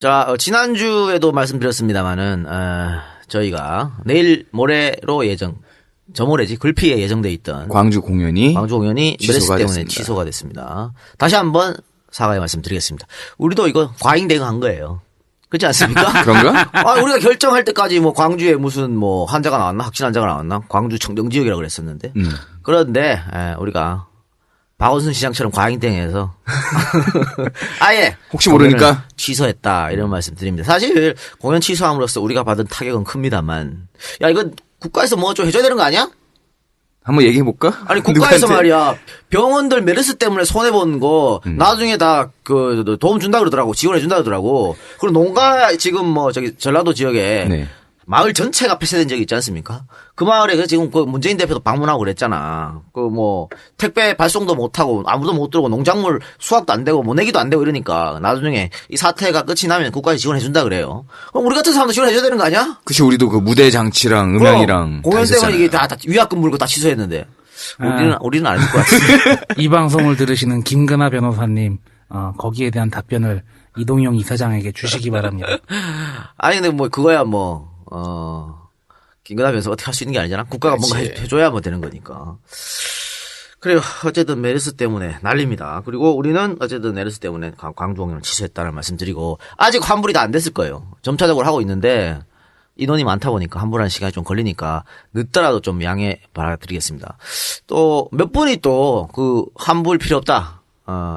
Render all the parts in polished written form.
자, 지난주에도 말씀드렸습니다만은, 저희가 내일 모레로 저 모레지, 글피에 예정돼 있던. 광주 공연이 메르스 때문에 취소가 됐습니다. 다시 한번 사과의 말씀 드리겠습니다. 우리도 이거 과잉 대응한 거예요. 그렇지 않습니까? 그런가? 우리가 결정할 때까지 뭐 광주에 무슨 뭐 환자가 나왔나? 확진 환자가 나왔나? 광주 청정 지역이라고 그랬었는데. 그런데, 우리가 박원순 시장처럼 과잉 대응해서 아예 혹시 모르니까 취소했다 이런 말씀 드립니다. 사실 공연 취소함으로써 우리가 받은 타격은 큽니다만 야 이건 국가에서 뭐 좀 해줘야 되는 거 아니야? 한번 얘기해 볼까? 아니 국가에서 말이야 병원들 메르스 때문에 손해 본 거 나중에 다 그 도움 준다 그러더라고 지원해 준다 그러더라고. 그리고 농가 지금 뭐 저기 전라도 지역에 네. 마을 전체가 폐쇄된 적이 있지 않습니까? 그 마을에 지금 그 문재인 대표도 방문하고 그랬잖아. 그 뭐 택배 발송도 못 하고 아무도 못 들어오고 농작물 수확도 안 되고 모내기도 안 되고 이러니까 나중에 이 사태가 끝이 나면 국가에서 지원해 준다 그래요. 그럼 우리 같은 사람도 지원해 줘야 되는 거 아니야? 그치 우리도 그 무대 장치랑 음향이랑 공연 때문에 이게 다 위약금 물고 다 취소했는데 우리는 안 할 것 같아. 이 방송을 들으시는 김근하 변호사님 거기에 대한 답변을 이동영 이사장에게 주시기 바랍니다. 아니 근데 뭐 그거야 뭐 긴급하면서 어떻게 할 수 있는 게 아니잖아. 국가가 그치. 뭔가 해줘야 뭐 되는 거니까. 그래요. 어쨌든 메르스 때문에 난립니다. 그리고 우리는 어쨌든 메르스 때문에 광주 공연을 취소했다는 말씀드리고 아직 환불이 다 안 됐을 거예요. 점차적으로 하고 있는데 인원이 많다 보니까 환불하는 시간이 좀 걸리니까 늦더라도 좀 양해 바라드리겠습니다. 또 몇 분이 또 그 환불 필요 없다.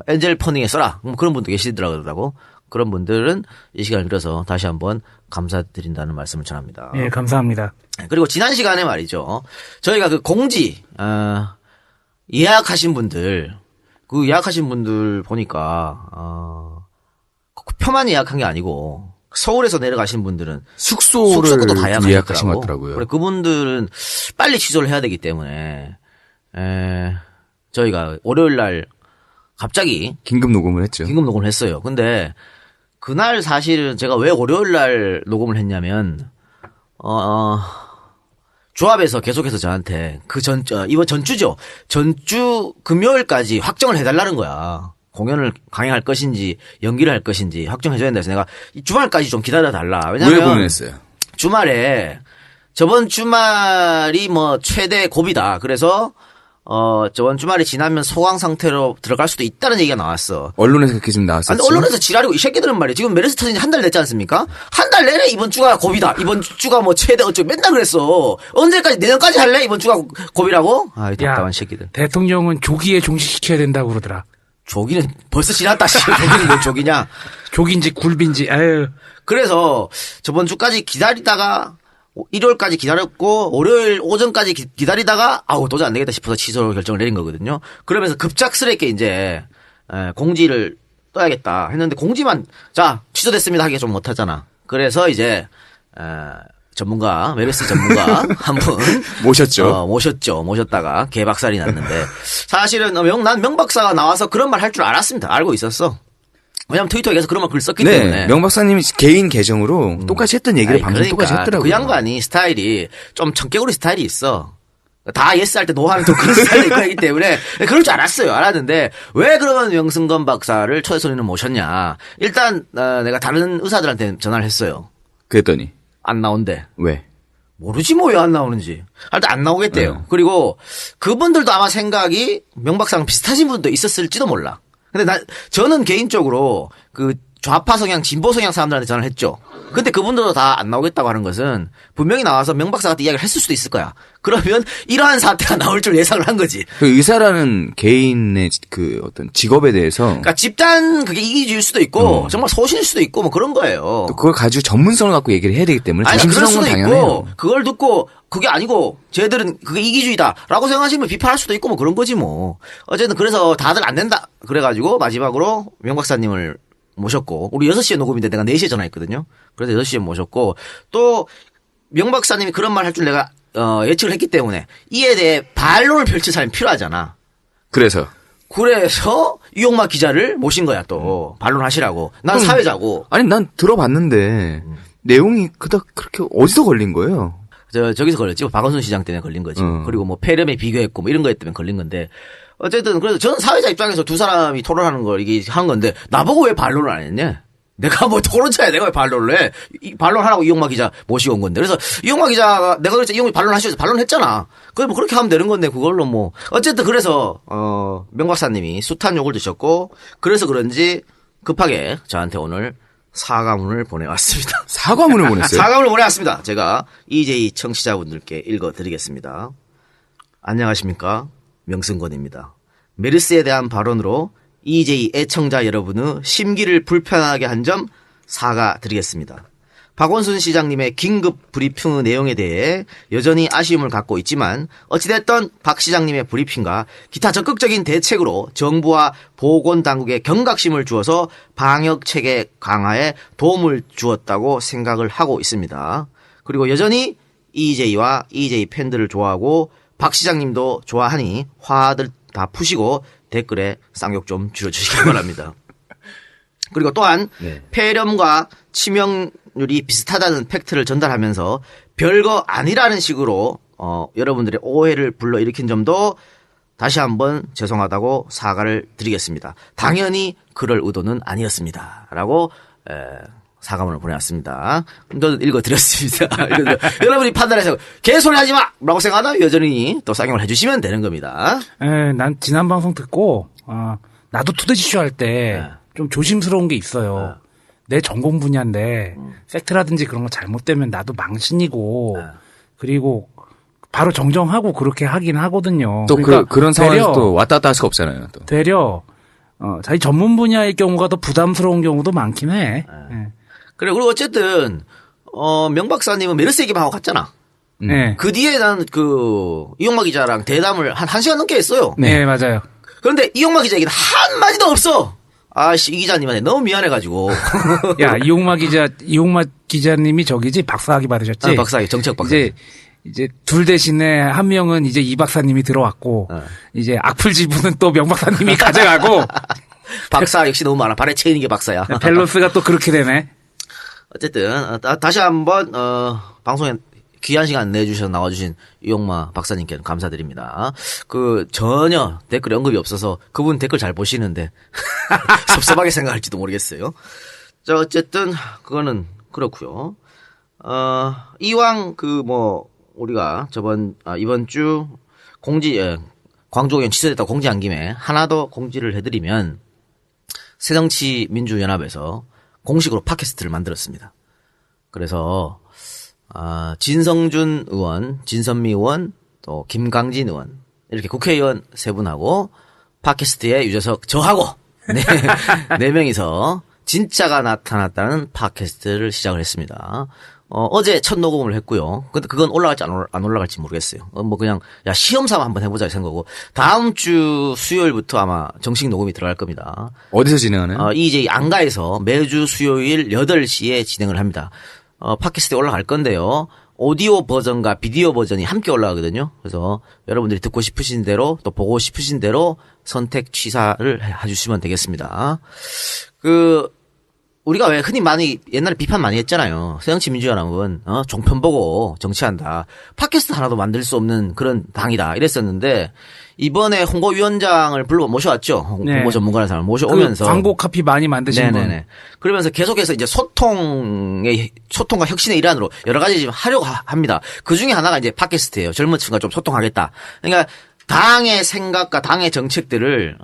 엔젤 펀딩에 써라. 그런 분도 계시더라고. 그런 분들은 이 시간을 빌어서 다시 한번 감사드린다는 말씀을 전합니다. 예, 감사합니다. 그리고 지난 시간에 말이죠. 저희가 그 공지, 예약하신 분들 보니까, 표만 예약한 게 아니고, 서울에서 내려가신 분들은 숙소도 다 예약하신 것 같더라고요. 그래, 그분들은 빨리 취소를 해야 되기 때문에, 저희가 월요일 날 갑자기 긴급 녹음을 했죠. 긴급 녹음을 했어요. 근데 그날 사실은 제가 왜 월요일 날 녹음을 했냐면 조합에서 계속해서 저한테 이번 전주죠. 전주 금요일까지 확정을 해달라는 거야. 공연을 강행할 것인지 연기를 할 것인지 확정해줘야 된다 해서 내가 주말까지 좀 기다려달라. 왜냐면 왜 고민했어요? 주말에 저번 주말이 뭐 최대 고비다. 그래서 저번 주말이 지나면 소강 상태로 들어갈 수도 있다는 얘기가 나왔어. 언론에서 그렇게 지금 나왔었죠. 언론에서 지랄이고 이 새끼들은 말이야. 지금 메르스 터진 지 한 달 됐지 않습니까? 한 달 내내 이번 주가 고비다. 이번 주가 뭐 최대 어쩌고 맨날 그랬어. 언제까지 내년까지 할래? 이번 주가 고비라고? 아, 이 답답한 새끼들. 대통령은 조기에 종식시켜야 된다고 그러더라. 조기는 벌써 지났다. 조기는 뭐 조기냐? 조기인지 굴비인지. 아유. 그래서 저번 주까지 기다리다가 일요일까지 기다렸고 월요일 오전까지 기다리다가 도저히 안 되겠다 싶어서 취소 결정을 내린 거거든요. 그러면서 급작스럽게 이제 공지를 떠야겠다 했는데 공지만 취소됐습니다 하기가 좀 못하잖아. 그래서 이제 메르스 전문가 한 분 모셨다가 개박살이 났는데 사실은 난 명박사가 나와서 그런 말 할 줄 알았습니다. 알고 있었어. 왜냐면 트위터에 계속 그런 말 글 썼기 때문에. 명 박사님이 개인 계정으로 똑같이 했던 얘기를 방송 똑같이 했더라고요. 그 양반이 스타일이 좀 청개구리 스타일이 있어. 다 예스 할 때 노 하는 또 그런 스타일이 있기 때문에 그럴 줄 알았어요. 알았는데 왜 그러면 명승건 박사를 초대손님을 모셨냐. 일단 내가 다른 의사들한테 전화를 했어요. 그랬더니 안 나온대. 왜? 모르지 뭐 왜 안 나오는지. 일단 안 나오겠대요. 그리고 그분들도 아마 생각이 명 박사랑 비슷하신 분도 있었을지도 몰라. 근데 저는 개인적으로 그 좌파 성향, 진보 성향 사람들한테 전화를 했죠. 근데 그분들도 다 안 나오겠다고 하는 것은 분명히 나와서 명 박사 같은 이야기를 했을 수도 있을 거야. 그러면 이러한 사태가 나올 줄 예상을 한 거지. 그 의사라는 개인의 그 어떤 직업에 대해서. 그러니까 집단 그게 이기주의일 수도 있고 정말 소신일 수도 있고 뭐 그런 거예요. 또 그걸 가지고 전문성을 갖고 얘기를 해야 되기 때문에 조심스러운 건 당연해요. 그걸 듣고 그게 아니고 쟤들은 그게 이기주의다라고 생각하시면 비판할 수도 있고 뭐 그런 거지 뭐. 어쨌든 그래서 다들 안 된다. 그래가지고 마지막으로 명 박사님을 모셨고 우리 6시에 녹음인데 내가 4시에 전화했거든요. 그래서 6시에 모셨고 또 명 박사님이 그런 말 할 줄 내가 예측을 했기 때문에 이에 대해 반론을 펼칠 사람이 필요하잖아. 그래서 이용마 기자를 모신 거야 또 반론하시라고. 난 사회자고. 아니 난 들어봤는데 내용이 그렇게 어디서 걸린 거예요? 저기서 걸렸지. 박원순 시장 때문에 걸린 거지. 그리고 뭐 폐렴에 비교했고 뭐 이런 거 때문에 걸린 건데 어쨌든 그래서 저는 사회자 입장에서 두 사람이 토론하는 걸 이게 한 건데 나보고 왜 반론을 안 했냐? 내가 뭐 토론자야. 내가 왜 반론을 해? 반론하라고 이용마 기자 모시고 온 건데. 그래서 이용마 기자가 내가 그랬지 이용마 반론하셔서 반론했잖아. 그래 뭐 그렇게 하면 되는 건데 그걸로 뭐 어쨌든 그래서 명 박사님이 숱한 욕을 드셨고 그래서 그런지 급하게 저한테 오늘 사과문을 보내왔습니다. 사과문을 보냈어요? 사과문을 보내왔습니다. 제가 EJ 청취자분들께 읽어드리겠습니다. 안녕하십니까? 명승권입니다. 메르스에 대한 발언으로 EJ 애청자 여러분의 심기를 불편하게 한 점 사과드리겠습니다. 박원순 시장님의 긴급 브리핑의 내용에 대해 여전히 아쉬움을 갖고 있지만 어찌됐든 박 시장님의 브리핑과 기타 적극적인 대책으로 정부와 보건당국에 경각심을 주어서 방역체계 강화에 도움을 주었다고 생각을 하고 있습니다. 그리고 여전히 EJ와 EJ 팬들을 좋아하고 박 시장님도 좋아하니 화들 다 푸시고 댓글에 쌍욕 좀 줄여주시기 바랍니다. 그리고 또한 폐렴과 치명률이 비슷하다는 팩트를 전달하면서 별거 아니라는 식으로 여러분들의 오해를 불러일으킨 점도 다시 한번 죄송하다고 사과를 드리겠습니다. 당연히 그럴 의도는 아니었습니다. 라고 사과문을 보내왔습니다. 저는 읽어드렸습니다. 여러분이 판단해서 개소리 하지 마! 라고 생각하면 여전히 또 쌍용을 해주시면 되는 겁니다. 난 지난 방송 듣고 나도 투데이쇼 할 때 좀 조심스러운 게 있어요. 내 전공 분야인데 팩트라든지 그런 거 잘못되면 나도 망신이고 그리고 바로 정정하고 그렇게 하긴 하거든요. 또 그러니까 그런 상황에서 또 왔다 갔다 할 수가 없잖아요. 또. 되려 자기 전문 분야일 경우가 더 부담스러운 경우도 많긴 해. 그래, 그리고 어쨌든, 명 박사님은 메르스 얘기만 하고 갔잖아. 네. 그 뒤에 나는 이용마 기자랑 대담을 한 1시간 넘게 했어요. 네, 맞아요. 그런데 이용마 기자 얘기는 한마디도 없어! 아씨, 이 기자님한테 너무 미안해가지고. 야, 이용마 기자님이 저기지? 박사학위 받으셨지? 박사학위, 정책 박사. 이제 둘 대신에 한 명은 이제 이 박사님이 들어왔고, 이제 악플 지분은 또 명 박사님이 가져가고. 박사 역시 너무 많아. 발에 채이는 게 박사야. 밸런스가 또 그렇게 되네. 어쨌든 다시 한번 방송에 귀한 시간 내주셔서 나와주신 이용마 박사님께 감사드립니다. 전혀 댓글에 언급이 없어서 그분 댓글 잘 보시는데 섭섭하게 생각할지도 모르겠어요. 자, 어쨌든 그거는 그렇고요. 이왕 우리가 이번 주 광주공연 취소됐다고 공지한 김에 하나 더 공지를 해드리면 새정치민주연합에서 공식으로 팟캐스트를 만들었습니다. 그래서 진성준 의원, 진선미 의원, 또 김강진 의원 이렇게 국회의원 세 분하고 팟캐스트에 유재석 저하고 네 명이서 진짜가 나타났다는 팟캐스트를 시작을 했습니다. 어제 첫 녹음을 했고요. 근데 그건 올라갈지 안 올라갈지 모르겠어요. 그냥 시험 삼아 한번 해보자 생각하고 다음 주 수요일부터 아마 정식 녹음이 들어갈 겁니다. 어디서 진행하나요? EJ 안가에서 매주 수요일 8시에 진행을 합니다. 팟캐스트에 올라갈 건데요. 오디오 버전과 비디오 버전이 함께 올라가거든요. 그래서 여러분들이 듣고 싶으신 대로 또 보고 싶으신 대로 선택 취사를 해주시면 되겠습니다. 우리가 왜 흔히 옛날에 비판 많이 했잖아요. 새정치민주연합은 종편 보고 정치한다. 팟캐스트 하나도 만들 수 없는 그런 당이다. 이랬었는데 이번에 홍보위원장을 모셔왔죠. 홍보 전문가라는 사람을 모셔오면서 광고 카피 많이 만드신 분. 그러면서 계속해서 이제 소통과 혁신의 일환으로 여러 가지 지금 하려고 합니다. 그 중에 하나가 이제 팟캐스트예요. 젊은 층과 좀 소통하겠다. 그러니까 당의 생각과 당의 정책들을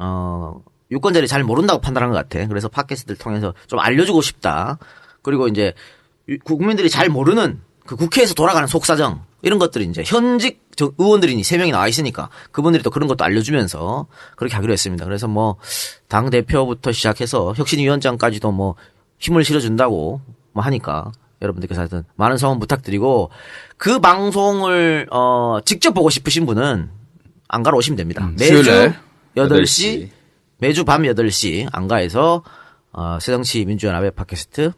유권자들이 잘 모른다고 판단한 것 같아. 그래서 팟캐스트를 통해서 좀 알려주고 싶다. 그리고 이제 국민들이 잘 모르는 그 국회에서 돌아가는 속사정 이런 것들이 이제 현직 의원들이 3명이 나와 있으니까 그분들이 또 그런 것도 알려주면서 그렇게 하기로 했습니다. 그래서 당 대표부터 시작해서 혁신위원장까지도 힘을 실어준다고 하니까 여러분들께서 하여튼 많은 성원 부탁드리고 그 방송을 직접 보고 싶으신 분은 안가로 오시면 됩니다. 매주 8시 매주 밤 8시 안가에서 새정치민주연합의 팟캐스트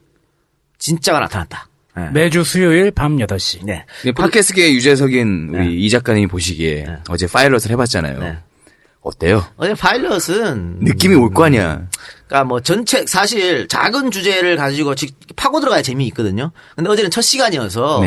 진짜가 나타났다. 네. 매주 수요일 밤 8시. 네. 팟캐스트계의 유재석인 우리 이 작가님이 보시기에 어제 파일럿을 해봤잖아요. 네. 어때요? 어제 파일럿은 느낌이 올 거 아니야. 그러니까 전체 사실 작은 주제를 가지고 파고 들어가야 재미있거든요. 근데 어제는 첫 시간이어서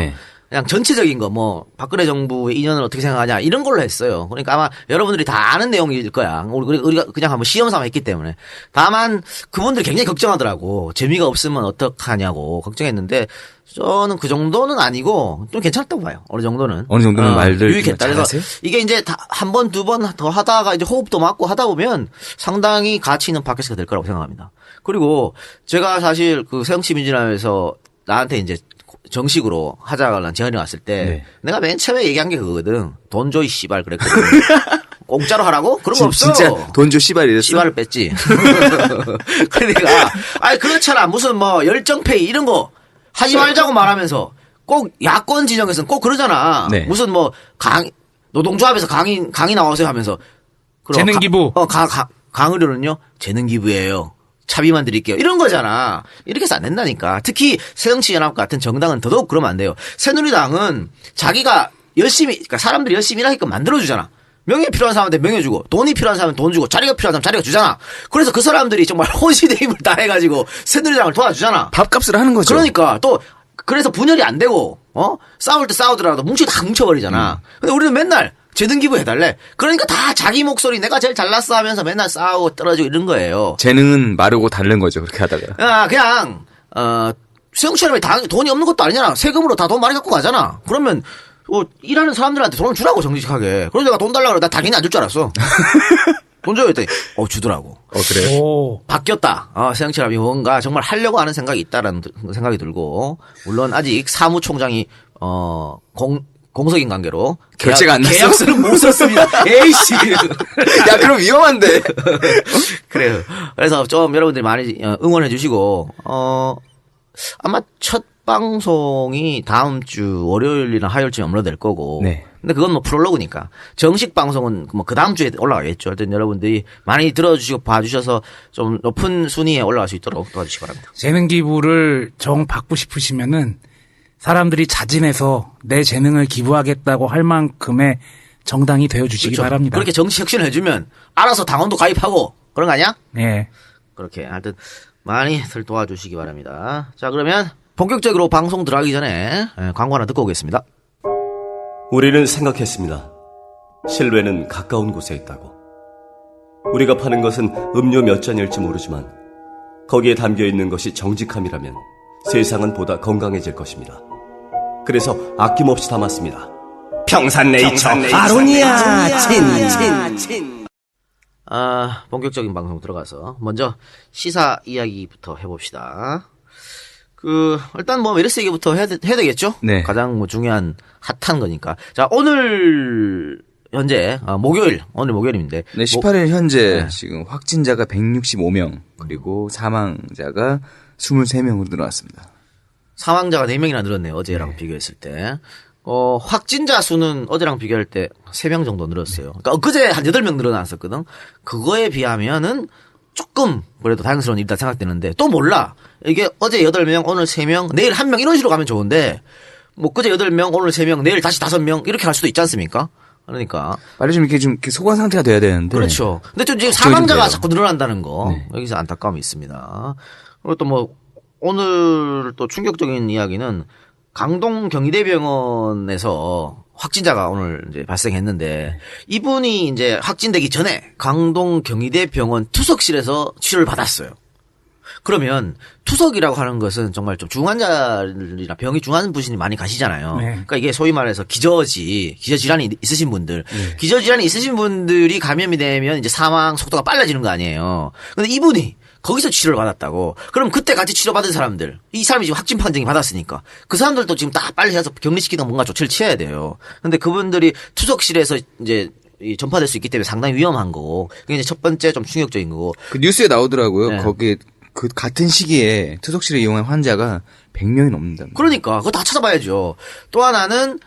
그냥 전체적인 거, 뭐, 박근혜 정부의 이년을 어떻게 생각하냐, 이런 걸로 했어요. 그러니까 아마 여러분들이 다 아는 내용일 거야. 우리가 그냥 한번 시험 삼아 했기 때문에. 다만, 그분들이 굉장히 걱정하더라고. 재미가 없으면 어떡하냐고 걱정했는데, 저는 그 정도는 아니고, 좀 괜찮다고 봐요. 어느 정도는. 어느 정도는 말들 유익했다. 그래서 잘하세요? 이게 이제 한 번, 두 번 더 하다가 이제 호흡도 맞고 하다 보면 상당히 가치 있는 팟캐스트가 될 거라고 생각합니다. 그리고 제가 사실 그 새정치민주당에서 나한테 이제 정식으로 하자고 제안이 왔을 때 네. 내가 맨 처음에 얘기한 게 그거거든. 돈 줘 이 씨발 그랬거든. 공짜로 하라고? 그런 거 없어. 진짜 돈 줘 씨발 이랬어? 씨발을 뺐지. 그러니까 아니 그렇잖아. 무슨 뭐 열정페이 이런 거 하지 말자고 말하면서 꼭 야권 진영에서는 꼭 그러잖아. 네. 무슨 뭐 노동조합에서 강의 나와서 하면서 재능 기부. 강의료는요 재능 기부예요. 차비만 드릴게요. 이런 거잖아. 이렇게 해서 안 된다니까. 특히 새정치연합 같은 정당은 더더욱 그러면 안 돼요. 새누리당은 자기가 열심히, 그러니까 사람들이 열심히 일하게끔 만들어주잖아. 명예 필요한 사람한테 명예 주고, 돈이 필요한 사람은 돈 주고, 자리가 필요한 사람 자리가 주잖아. 그래서 그 사람들이 정말 혼신의 힘을 다해가지고 새누리당을 도와주잖아. 밥값을 하는 거죠. 그러니까 또, 그래서 분열이 안 되고, 싸울 때 싸우더라도 다 뭉쳐버리잖아. 근데 우리는 맨날 재능 기부 해달래. 그러니까 다 자기 목소리 내가 제일 잘났어 하면서 맨날 싸우고 떨어지고 이런 거예요. 재능은 마르고 다른 거죠. 그렇게 하다가. 그냥, 수영처럼 돈이 없는 것도 아니잖아. 세금으로 다 돈 많이 갖고 가잖아. 그러면, 일하는 사람들한테 돈을 주라고, 정직하게. 그래서 내가 돈 달라고 그래. 나 당연히 안 줄 줄 알았어. 돈 줘요 했더니, 주더라고. 그래요? 오. 바뀌었다. 새영철합이 뭔가 정말 하려고 하는 생각이 있다라는 생각이 들고, 물론 아직 사무총장이, 공석인 관계로. 결제가 안 났어? 계약서는 못 썼습니다. 에이씨. 야, 그럼 위험한데. 그래요. 그래서 좀 여러분들이 많이 응원해 주시고, 아마 첫 방송이 다음 주 월요일이나 화요일쯤에 업로드될 거고. 네. 근데 그건 뭐 프롤로그니까. 정식 방송은 뭐 그 다음 주에 올라가겠죠. 하여튼 여러분들이 많이 들어주시고 봐주셔서 좀 높은 순위에 올라갈 수 있도록 도와주시기 바랍니다. 재능 기부를 정 받고 싶으시면은 사람들이 자진해서 내 재능을 기부하겠다고 할 만큼의 정당이 되어주시기 그렇죠. 바랍니다. 그렇게 정치 혁신을 해주면 알아서 당원도 가입하고 그런 거 아니야? 네. 그렇게 하여튼 많이들 도와주시기 바랍니다. 자, 그러면 본격적으로 방송 들어가기 전에 광고 하나 듣고 오겠습니다. 우리는 생각했습니다. 실외는 가까운 곳에 있다고. 우리가 파는 것은 음료 몇 잔일지 모르지만 거기에 담겨있는 것이 정직함이라면 세상은 보다 건강해질 것입니다. 그래서 아낌없이 담았습니다. 평산네이처 아로니아 친. 본격적인 방송 들어가서 먼저 시사 이야기부터 해봅시다. 일단 뭐 메르스 얘기부터 해야 되겠죠? 네. 가장 뭐 중요한 핫한 거니까. 자, 오늘 현재 오늘 목요일인데. 네, 18일 현재 네. 지금 확진자가 165명, 그리고 사망자가 23명으로 늘어났습니다. 사망자가 4명이나 늘었네요. 어제랑 비교했을 때. 확진자 수는 어제랑 비교할 때 3명 정도 늘었어요. 그러니까 엊그제 한 8명 늘어났었거든. 그거에 비하면은 조금 그래도 다행스러운 일이다 생각되는데 또 몰라. 이게 어제 8명, 오늘 3명, 내일 1명 이런 식으로 가면 좋은데 뭐 그제 8명, 오늘 3명, 내일 다시 5명 이렇게 갈 수도 있지 않습니까? 그러니까 빨리 좀 이렇게 소강 상태가 돼야 되는데. 그렇죠. 근데 좀 지금 걱정이 사망자가 돼요. 자꾸 늘어난다는 거 네. 여기서 안타까움이 있습니다. 그리고 또 뭐 오늘 또 충격적인 이야기는 강동 경희대병원에서 확진자가 오늘 이제 발생했는데 이분이 이제 확진되기 전에 강동 경희대병원 투석실에서 치료를 받았어요. 그러면 투석이라고 하는 것은 정말 좀 중환자들이나 병이 중한 분이 많이 가시잖아요. 네. 그러니까 이게 소위 말해서 기저질환이 있으신 분들, 기저질환이 있으신 분들이 감염이 되면 이제 사망 속도가 빨라지는 거 아니에요. 근데 이분이 거기서 치료를 받았다고. 그럼 그때 같이 치료받은 사람들, 이 사람이 지금 확진 판정이 받았으니까 그 사람들도 지금 딱 빨리 해서 격리시키든 뭔가 조치를 취해야 돼요. 근데 그분들이 투석실에서 이제 전파될 수 있기 때문에 상당히 위험한 거고, 그게 이제 첫 번째 좀 충격적인 거고. 그 뉴스에 나오더라고요. 네. 거기에 그 같은 시기에 투석실을 이용한 환자가 100명이 넘는다. 그러니까 그거 다 찾아봐야죠. 또 하나는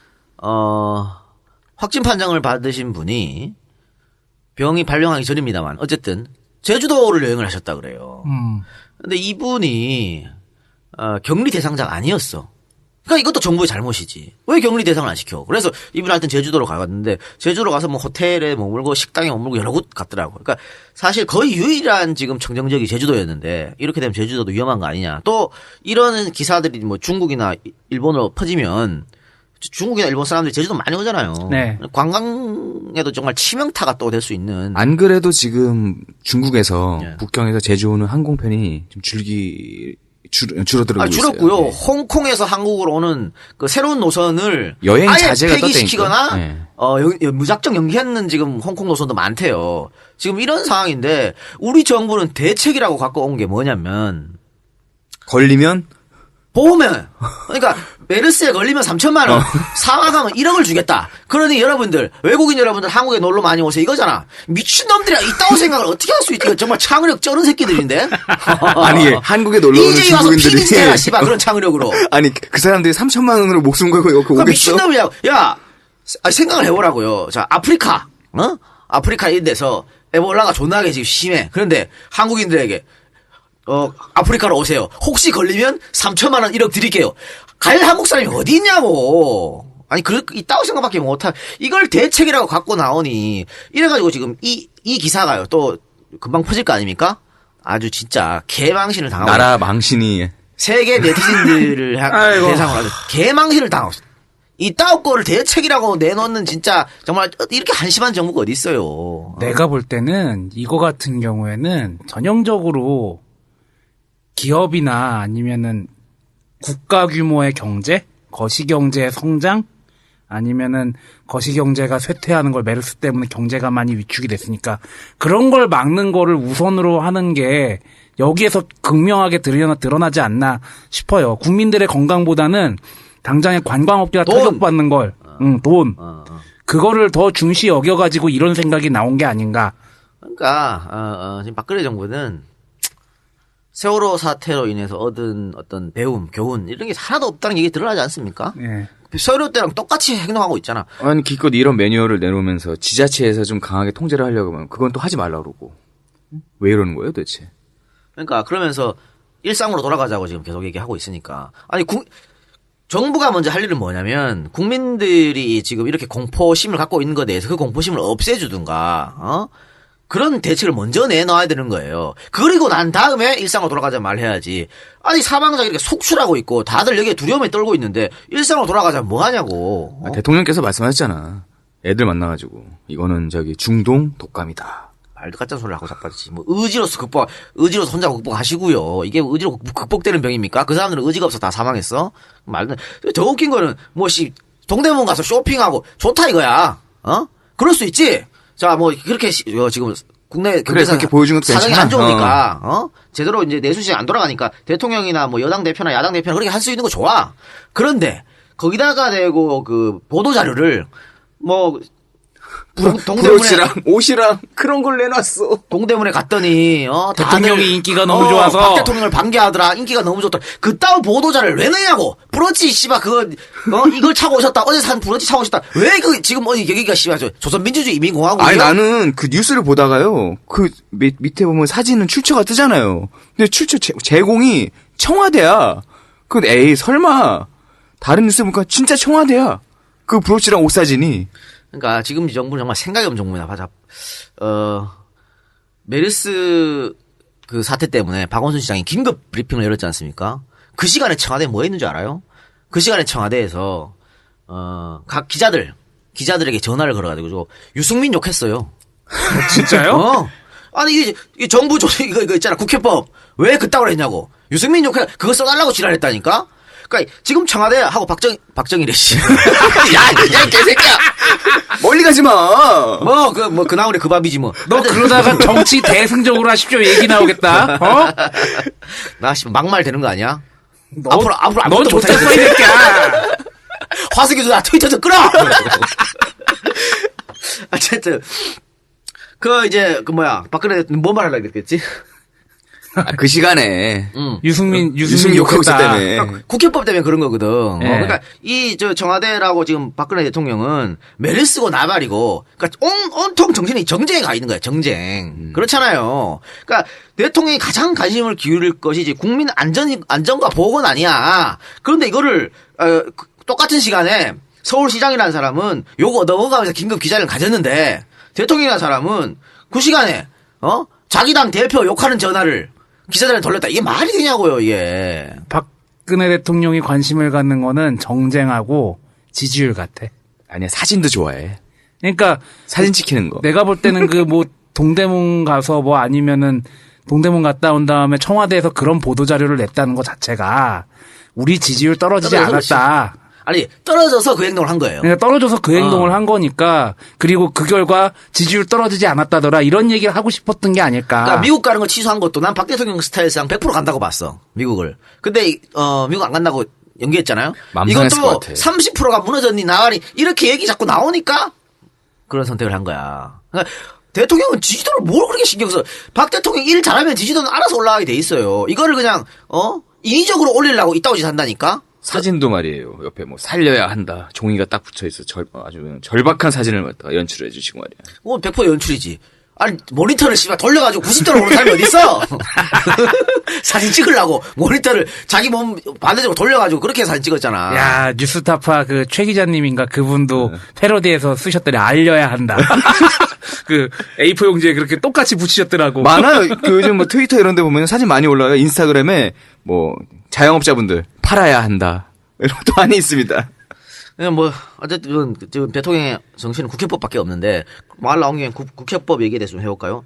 확진 판정을 받으신 분이 병이 발병하기 전입니다만 어쨌든 제주도를 여행을 하셨다 그래요. 근데 이분이 격리 대상자가 아니었어. 그러니까 이것도 정부의 잘못이지. 왜 격리 대상을 안 시켜? 그래서 이분한테는 제주도로 가봤는데 제주도로 가서 뭐 호텔에 머물고 식당에 머물고 여러 곳 갔더라고. 그러니까 사실 거의 유일한 지금 청정지역이 제주도였는데 이렇게 되면 제주도도 위험한 거 아니냐. 또 이런 기사들이 뭐 중국이나 일본으로 퍼지면 중국이나 일본 사람들이 제주도 많이 오잖아요. 네. 관광에도 정말 치명타가 또 될 수 있는. 안 그래도 지금 중국에서 예. 북경에서 제주 오는 항공편이 좀 줄어들고 있어요. 줄었고요. 예. 홍콩에서 한국으로 오는 그 새로운 노선을 여행 아예 자체가 폐기시키거나 떴다니까. 예. 무작정 연기하는 지금 홍콩 노선도 많대요. 지금 이런 상황인데 우리 정부는 대책이라고 갖고 온 게 뭐냐면 걸리면 보면 그러니까 메르스에 걸리면 3천만 원, 사망하면 1억을 주겠다. 그러니 여러분들 외국인 여러분들 한국에 놀러 많이 오세요 이거잖아. 미친놈들이 있다고 생각을 어떻게 할 수 있지? 정말 창의력 쩌는 새끼들인데. 아니 한국에 놀러 오는 이제 와서 중국인들이 피디지 해라 씨발 그런 창의력으로. 아니 그 사람들이 3천만 원으로 목숨 걸고 여기 그 오겠어? 미친놈이야. 야, 생각을 해보라고요. 자, 아프리카, 아프리카 이런 데서 에볼라가 존나게 지금 심해. 그런데 한국인들에게, 아프리카로 오세요. 혹시 걸리면 3천만 원 1억 드릴게요. 갈 한국 사람이 어디 있냐고. 아니, 있다고 생각밖에 못할. 이걸 대책이라고 갖고 나오니. 이래가지고 지금 이 기사가요. 또 금방 퍼질 거 아닙니까? 아주 진짜 개망신을 당하고. 나라 망신이 세계 네티즌들을 대상으로 아주 개망신을 당하고 있어요. 이따오 거를 대책이라고 내놓는 진짜 정말 이렇게 한심한 정부가 어디 있어요. 내가 볼 때는 이거 같은 경우에는 전형적으로 기업이나 아니면은 국가 규모의 경제, 거시경제의 성장, 아니면은 거시경제가 쇠퇴하는 걸 메르스 때문에 경제가 많이 위축이 됐으니까 그런 걸 막는 거를 우선으로 하는 게 여기에서 극명하게 드러나지 않나 싶어요. 국민들의 건강보다는 당장에 관광업계가 돈. 타격받는 걸, 돈. 그거를 더 중시 여겨가지고 이런 생각이 나온 게 아닌가. 그러니까 지금 박근혜 정부는 세월호 사태로 인해서 얻은 어떤 배움, 교훈 이런 게 하나도 없다는 얘기 드러나지 않습니까? 예. 세월호 때랑 똑같이 행동하고 있잖아. 아니 기껏 이런 매뉴얼을 내놓으면서 지자체에서 좀 강하게 통제를 하려고 하면 그건 또 하지 말라 그러고 왜 이러는 거예요 도대체? 그러니까 그러면서 일상으로 돌아가자고 지금 계속 얘기하고 있으니까 아니 정부가 먼저 할 일은 뭐냐면 국민들이 지금 이렇게 공포심을 갖고 있는 것에 대해서 그 공포심을 없애주든가 그런 대책을 먼저 내놔야 되는 거예요. 그리고 난 다음에 일상으로 돌아가자 말해야지. 아니 사망자 이렇게 속출하고 있고 다들 여기에 두려움에 떨고 있는데 일상으로 돌아가자 뭐 하냐고. 대통령께서 말씀하셨잖아. 애들 만나가지고 이거는 저기 중동 독감이다. 말도 같은 소리를 하고 자빠지지. 뭐 의지로서 혼자 극복하시고요. 이게 의지로 극복되는 병입니까? 그 사람들은 의지가 없어 다 사망했어. 말도 더 웃긴 거는 동대문 가서 쇼핑하고 좋다 이거야. 그럴 수 있지. 자, 그렇게 지금 국내 그래 그렇게 보여준 것도 사정이 괜찮아. 안 좋으니까 제대로 이제 내수시 안 돌아가니까 대통령이나 여당 대표나 야당 대표나 그렇게 할 수 있는 거 좋아. 그런데 거기다가 대고 그 보도 자료를 브로치랑 옷이랑 그런 걸 내놨어. 동대문에 갔더니 대통령이 인기가 너무 좋아서 박 대통령을 반겨하더라. 인기가 너무 좋더라. 그따위 보도자를 왜 내냐고. 브로치 씨발 그거 이걸 차고 오셨다. 어제 산 브로치 차고 오셨다. 왜 지금 여기가 씨발 조선민주주의 인민공화국이야? 아니 나는 그 뉴스를 보다가요. 그 밑에 보면 사진은 출처가 뜨잖아요. 근데 출처 제공이 청와대야. 에이 설마 다른 뉴스 보니까 진짜 청와대야. 그 브로치랑 옷 사진이. 그러니까 지금 이 정부는 정말 생각이 없는 정부입니다. 맞아. 메르스 그 사태 때문에 박원순 시장이 긴급 브리핑을 열었지 않습니까? 그 시간에 청와대에 뭐 했는 줄 알아요? 그 시간에 청와대에서 각 기자들에게 전화를 걸어가지고 유승민 욕했어요. 진짜요? 아니 이게 정부 조직 이거 있잖아 국회법 왜 그따구로 했냐고 유승민 욕해 그거 써달라고 지랄했다니까. 그러니까 지금 청와대하고 박정희래 씨. 야 개새끼야. 멀리 가지 마. 그나물에 그 밥이지 뭐. 너 그러다가 정치 대승적으로 하십시오 얘기 나오겠다. 나 씨 막말 되는 거 아니야? 너, 앞으로 넌 아무것도 못하겠어. 좋겠어 이 새끼야. 화석이도 나 트위터 좀 끊어. 어쨌든 박근혜 뭐 말하려고 그랬겠지? 그 시간에 유승민 욕하고 욕했다. 있었다며. 국회법 때문에 그런 거거든. 네. 그러니까 청와대라고 지금 박근혜 대통령은 메르스고 나발이고, 그러니까 온통 정신이 정쟁에 가 있는 거야. 정쟁. 그렇잖아요. 그러니까 대통령이 가장 관심을 기울일 것이지 국민 안전과 보호는 아니야. 그런데 이거를 똑같은 시간에 서울시장이라는 사람은 요거 넘어가면서 긴급 기자를 가졌는데 대통령이라는 사람은 그 시간에 자기 당 대표 욕하는 전화를 기자들한테 돌렸다. 이게 말이 되냐고요, 이게. 박근혜 대통령이 관심을 갖는 거는 정쟁하고 지지율 같아. 아니야, 사진도 좋아해. 그러니까 사진 찍히는 거. 내가 볼 때는 그 뭐 동대문 가서 뭐 아니면은 동대문 갔다 온 다음에 청와대에서 그런 보도 자료를 냈다는 것 자체가 우리 지지율 떨어지지 않았다. 아니 떨어져서 그 행동을 한 거예요. 그러니까 떨어져서 그 행동을 한 거니까 그리고 그 결과 지지율 떨어지지 않았다더라 이런 얘기를 하고 싶었던 게 아닐까. 그러니까 미국 가는 거 취소한 것도 난 박 대통령 스타일상 100% 간다고 봤어. 미국을. 근데 미국 안 간다고 연기했잖아요. 맘상했을 것 이것도 같아. 30%가 무너졌니 나가니 이렇게 얘기 자꾸 나오니까 그런 선택을 한 거야. 그러니까 대통령은 지지도를 뭘 그렇게 신경 써. 박 대통령 일 잘하면 지지도는 알아서 올라가게 돼 있어요. 이거를 그냥 인위적으로 올리려고 이따오 짓 한다니까. 사진도 말이에요. 옆에 뭐 살려야 한다. 종이가 딱 붙어 있어. 아주 절박한 사진을 갖다가 연출해 주시고 말이야. 뭐 100% 연출이지. 아니 모니터를 씨발 돌려가지고 90도로 보는 사람이 어디 있어? 사진 찍으려고 모니터를 자기 몸 반대쪽으로 돌려가지고 그렇게 사진 찍었잖아. 야 뉴스타파 그 최 기자님인가 그분도 패러디에서 쓰셨더니 알려야 한다. 그 A4 용지에 그렇게 똑같이 붙이셨더라고. 많아요. 그 요즘 뭐 트위터 이런 데 보면 사진 많이 올라와요. 인스타그램에 뭐 자영업자분들 팔아야 한다. 이런 것도 많이 있습니다. 그냥 뭐 어쨌든 지금 대통령의 정신은 국회법밖에 없는데 말 나온 김에 국회법 얘기에 대해서 좀 해볼까요?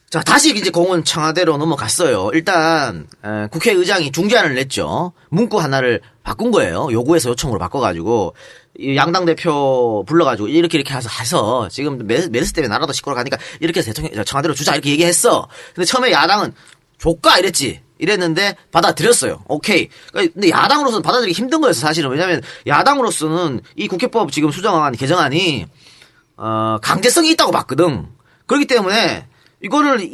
자 다시 이제 공은 청와대로 넘어갔어요. 일단 국회의장이 중재안을 냈죠. 문구 하나를 바꾼 거예요. 요구에서 요청으로 바꿔가지고 이 양당 대표 불러가지고 이렇게 해서 지금 메르스 때문에 나라도 시끄러워가니까 이렇게 해서 대통령 청와대로 주자 이렇게 얘기했어. 근데 처음에 야당은 조까 이랬는데 받아들였어요. 오케이. 근데 야당으로서는 받아들이기 힘든 거였어 사실은. 왜냐하면 야당으로서는 이 국회법 지금 수정안 개정안이 강제성이 있다고 봤거든. 그렇기 때문에 이거를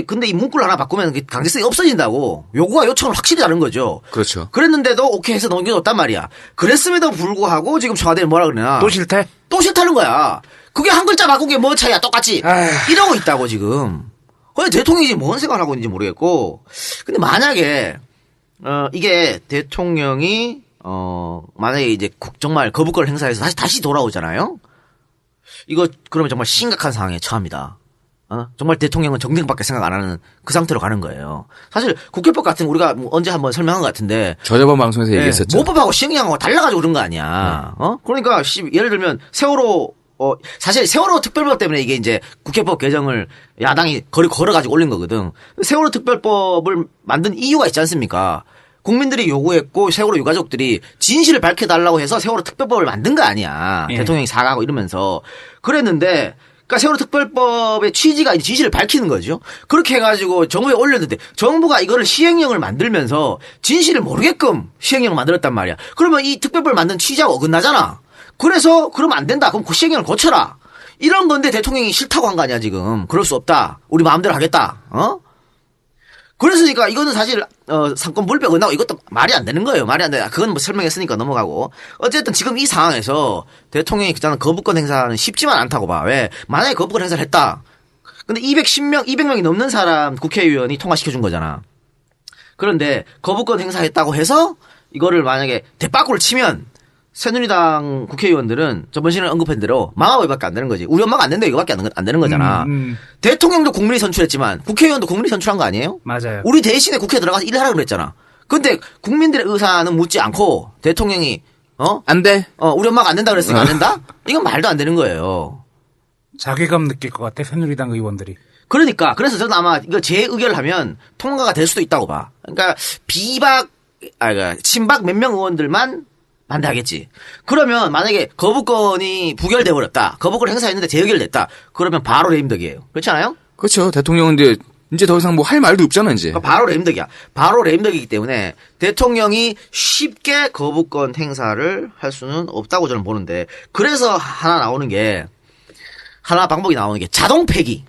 근데 이 문구를 하나 바꾸면 강제성이 없어진다고. 요구와 요청은 확실히 다른 거죠. 그렇죠. 그랬는데도 오케이 해서 넘겨줬단 말이야. 그랬음에도 불구하고 지금 청와대는 뭐라 그러나 또 싫대? 또 싫다는 거야. 그게 한 글자 바꾼 게 뭐 차이야 똑같이. 이러고 있다고 지금. 그래 대통령이 뭔 생각을 하고 있는지 모르겠고. 근데 만약에 이게 대통령이 만약에 이제 정말 거부권을 행사해서 다시 돌아오잖아요. 이거 그러면 정말 심각한 상황에 처합니다. 정말 대통령은 정쟁밖에 생각 안 하는 그 상태로 가는 거예요. 사실 국회법 같은 거 우리가 뭐 언제 한번 설명한 것 같은데 저번 방송에서 얘기했었죠. 모법하고 시행령하고 달라가지고 그런 거 아니야. 그러니까 예를 들면 세월호 사실 세월호 특별법 때문에 이게 이제 국회법 개정을 야당이 걸어가지고 올린 거거든. 세월호 특별법을 만든 이유가 있지 않습니까? 국민들이 요구했고 세월호 유가족들이 진실을 밝혀달라고 해서 세월호 특별법을 만든 거 아니야. 예. 대통령이 사과하고 이러면서 그랬는데 그러니까 세월호 특별법의 취지가 이제 진실을 밝히는 거죠. 그렇게 해가지고 정부에 올렸는데 정부가 이거를 시행령을 만들면서 진실을 모르게끔 시행령을 만들었단 말이야. 그러면 이 특별법을 만든 취지하고 어긋나잖아. 그래서 그러면 안 된다. 그럼 그 시행령을 고쳐라. 이런 건데 대통령이 싫다고 한 거 아니야 지금. 그럴 수 없다. 우리 마음대로 하겠다. 그랬으니까 이거는 사실 상권 불법 어긋나고 이것도 말이 안 되는 거예요. 말이 안 돼. 그건 뭐 설명했으니까 넘어가고. 어쨌든 지금 이 상황에서 대통령이 그자는 거부권 행사는 쉽지만 않다고 봐. 왜? 만약에 거부권 행사를 했다. 근데 200명이 넘는 사람 국회의원이 통과시켜 준 거잖아. 그런데 거부권 행사했다고 해서 이거를 만약에 대빠꾸를 치면 새누리당 국회의원들은 저번 시간에 언급한 대로 망하고밖에 안 되는 거지. 우리 엄마가 안 된다 이거밖에 안 되는 거잖아. 대통령도 국민이 선출했지만 국회의원도 국민이 선출한 거 아니에요? 맞아요. 우리 대신에 국회에 들어가서 일하라고 그랬잖아. 근데 국민들의 의사는 묻지 않고 대통령이 안 돼. 우리 엄마가 안 된다 그랬으니까 안 된다? 이건 말도 안 되는 거예요. 자괴감 느낄 것 같아 새누리당 의원들이. 그러니까 그래서 저는 아마 이거 제 의견을 하면 통과가 될 수도 있다고 봐. 그러니까 친박 몇 명 의원들만 반대하겠지. 그러면 만약에 거부권이 부결돼 버렸다. 거부권 행사했는데 재의결됐다. 그러면 바로 레임덕이에요. 그렇지 않아요? 그렇죠. 대통령은 이제 더 이상 뭐 할 말도 없잖아 이제. 그러니까 바로 레임덕이야. 바로 레임덕이기 때문에 대통령이 쉽게 거부권 행사를 할 수는 없다고 저는 보는데 그래서 하나 방법이 나오는 게 자동 폐기.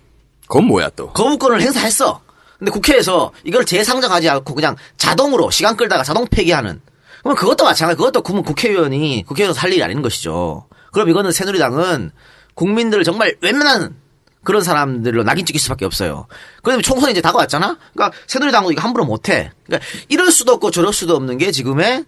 그건 뭐야 또. 거부권을 행사했어. 근데 국회에서 이걸 재상정하지 않고 그냥 자동으로 시간 끌다가 자동 폐기하는. 그럼 그것도 마찬가지. 그것도 국회의원에서 할 일이 아닌 것이죠. 그럼 이거는 새누리당은 국민들을 정말 웬만한 그런 사람들로 낙인 찍힐 수밖에 없어요. 그다음에 총선이 이제 다가왔잖아. 그러니까 새누리당도 이거 함부로 못해. 그러니까 이럴 수도 없고 저럴 수도 없는 게 지금의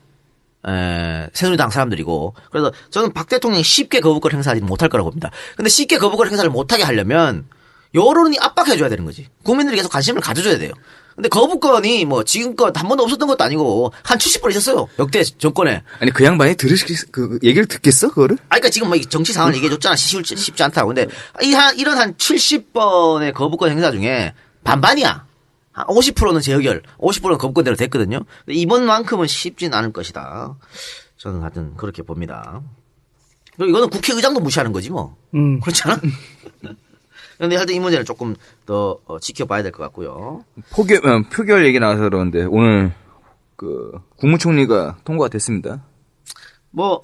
새누리당 사람들이고. 그래서 저는 박 대통령이 쉽게 거부권 행사하지 못할 거라고 봅니다. 근데 쉽게 거부권 행사를 못하게 하려면 여론이 압박해줘야 되는 거지. 국민들이 계속 관심을 가져줘야 돼요. 근데 거부권이 뭐 지금껏 한 번도 없었던 것도 아니고 한 70번 있었어요. 역대 정권에. 아니 그 양반이 그 얘기를 듣겠어 그거를? 그러니까 지금 뭐 정치 상황을 얘기해줬잖아. 쉽지 않다고. 근데 이런 한 70번의 거부권 행사 중에 반반이야. 한 50%는 재의결, 50%는 거부권대로 됐거든요. 근데 이번만큼은 쉽진 않을 것이다. 저는 하여튼 그렇게 봅니다. 그리고 이거는 국회의장도 무시하는 거지 뭐. 그렇잖아. 그런데 하여튼 이 문제는 조금 더 지켜봐야 될 것 같고요. 표결 얘기 나와서 그러는데 오늘 그 국무총리가 통과가 됐습니다. 뭐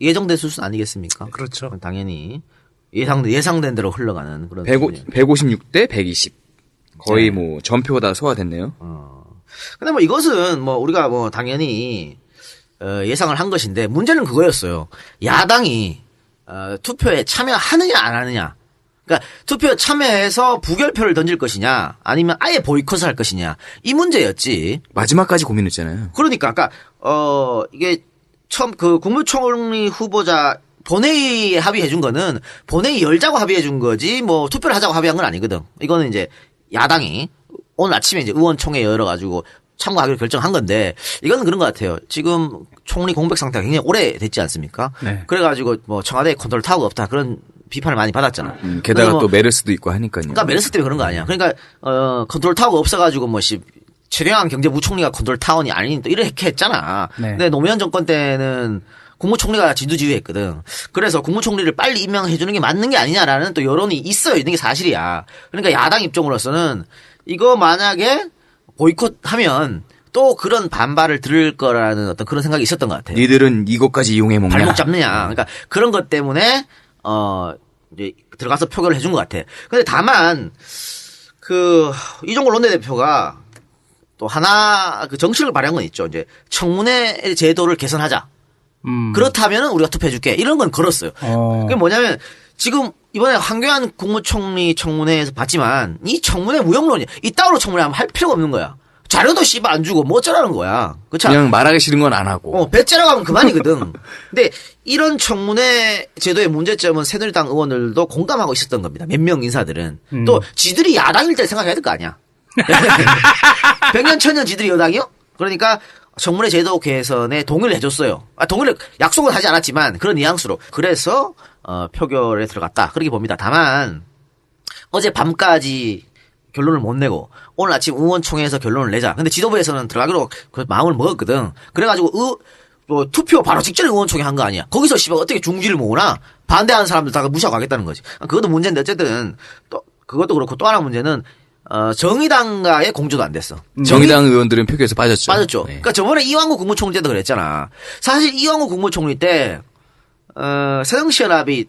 예정된 수순 아니겠습니까? 그렇죠. 당연히 예상된 대로 흘러가는 그런 156대 120. 거의 네. 뭐 전표가 다 소화됐네요. 근데 뭐 이것은 뭐 우리가 뭐 당연히 예상을 한 것인데 문제는 그거였어요. 야당이 투표에 참여하느냐 안 하느냐. 그러니까 투표에 참여해서 부결표를 던질 것이냐 아니면 아예 보이콧을 할 것이냐 이 문제였지. 마지막까지 고민했잖아요. 그러니까 아까 이게 처음 그 국무총리 후보자 본회의에 합의해 준 거는 본회의 열자고 합의해 준 거지 뭐 투표를 하자고 합의한 건 아니거든. 이거는 이제 야당이 오늘 아침에 이제 의원총회 열어가지고 참가하기로 결정한 건데 이거는 그런 것 같아요. 지금 총리 공백 상태가 굉장히 오래됐지 않습니까? 네. 그래가지고 뭐 청와대에 컨트롤 타워가 없다 그런 비판을 많이 받았잖아. 게다가 뭐, 또 메르스도 있고 하니까요. 그러니까 메르스 때문에 그런 거 아니야. 그러니까 컨트롤 타워가 없어가지고 뭐 최경환 경제부총리가 컨트롤 타원이 아닌 또 이렇게 했잖아. 네. 근데 노무현 정권 때는 국무총리가 진두지휘했거든. 그래서 국무총리를 빨리 임명해주는 게 맞는 게 아니냐라는 또 여론이 있는 게 사실이야. 그러니까 야당 입장으로서는 이거 만약에 보이콧하면 또 그런 반발을 들을 거라는 어떤 그런 생각이 있었던 것 같아요. 니들은 이것까지 이용해 먹냐? 발목 잡느냐. 그러니까 그런 것 때문에 이제 들어가서 표결을 해준 것 같아. 근데 다만 이종걸 원내대표가 또 하나 정책을 발휘한 건 있죠. 이제 청문회 제도를 개선하자. 그렇다면 우리가 투표해줄게. 이런 건 걸었어요. 그게 뭐냐면 지금 이번에 황교안 국무총리 청문회에서 봤지만 이 청문회 무용론이 이따위로 청문회 할 필요가 없는 거야. 자료도 씨발 안 주고 뭐 어쩌라는 거야. 그렇죠? 그냥 말하기 싫은 건 안 하고. 배째라고 하면 그만이거든. 근데 이런 청문회 제도의 문제점은 새누리당 의원들도 공감하고 있었던 겁니다. 몇 명 인사들은. 또 지들이 야당일 때 생각해야 될 거 아니야. 100년 천년 지들이 여당이요? 그러니까 청문회 제도 개선에 동의를 해줬어요. 동의를 약속은 하지 않았지만 그런 뉘앙스로. 그래서 표결에 들어갔다. 그렇게 봅니다. 다만 어제 밤까지 결론을 못 내고 오늘 아침 의원총회에서 결론을 내자. 근데 지도부에서는 들어가기로 그 마음을 먹었거든. 그래가지고 투표 바로 직전에 의원총회 한 거 아니야. 거기서 씨발 어떻게 중지를 모으나 반대하는 사람들 다 무시하고 가겠다는 거지. 그것도 문제인데 어쨌든 또 그것도 그렇고 또 하나 문제는 정의당과의 공조도 안 됐어. 정의당 의원들은 표결에서 빠졌죠. 빠졌죠. 네. 그러니까 저번에 이완구 국무총리 때도 그랬잖아. 사실 이완구 국무총리 때 새정치연합이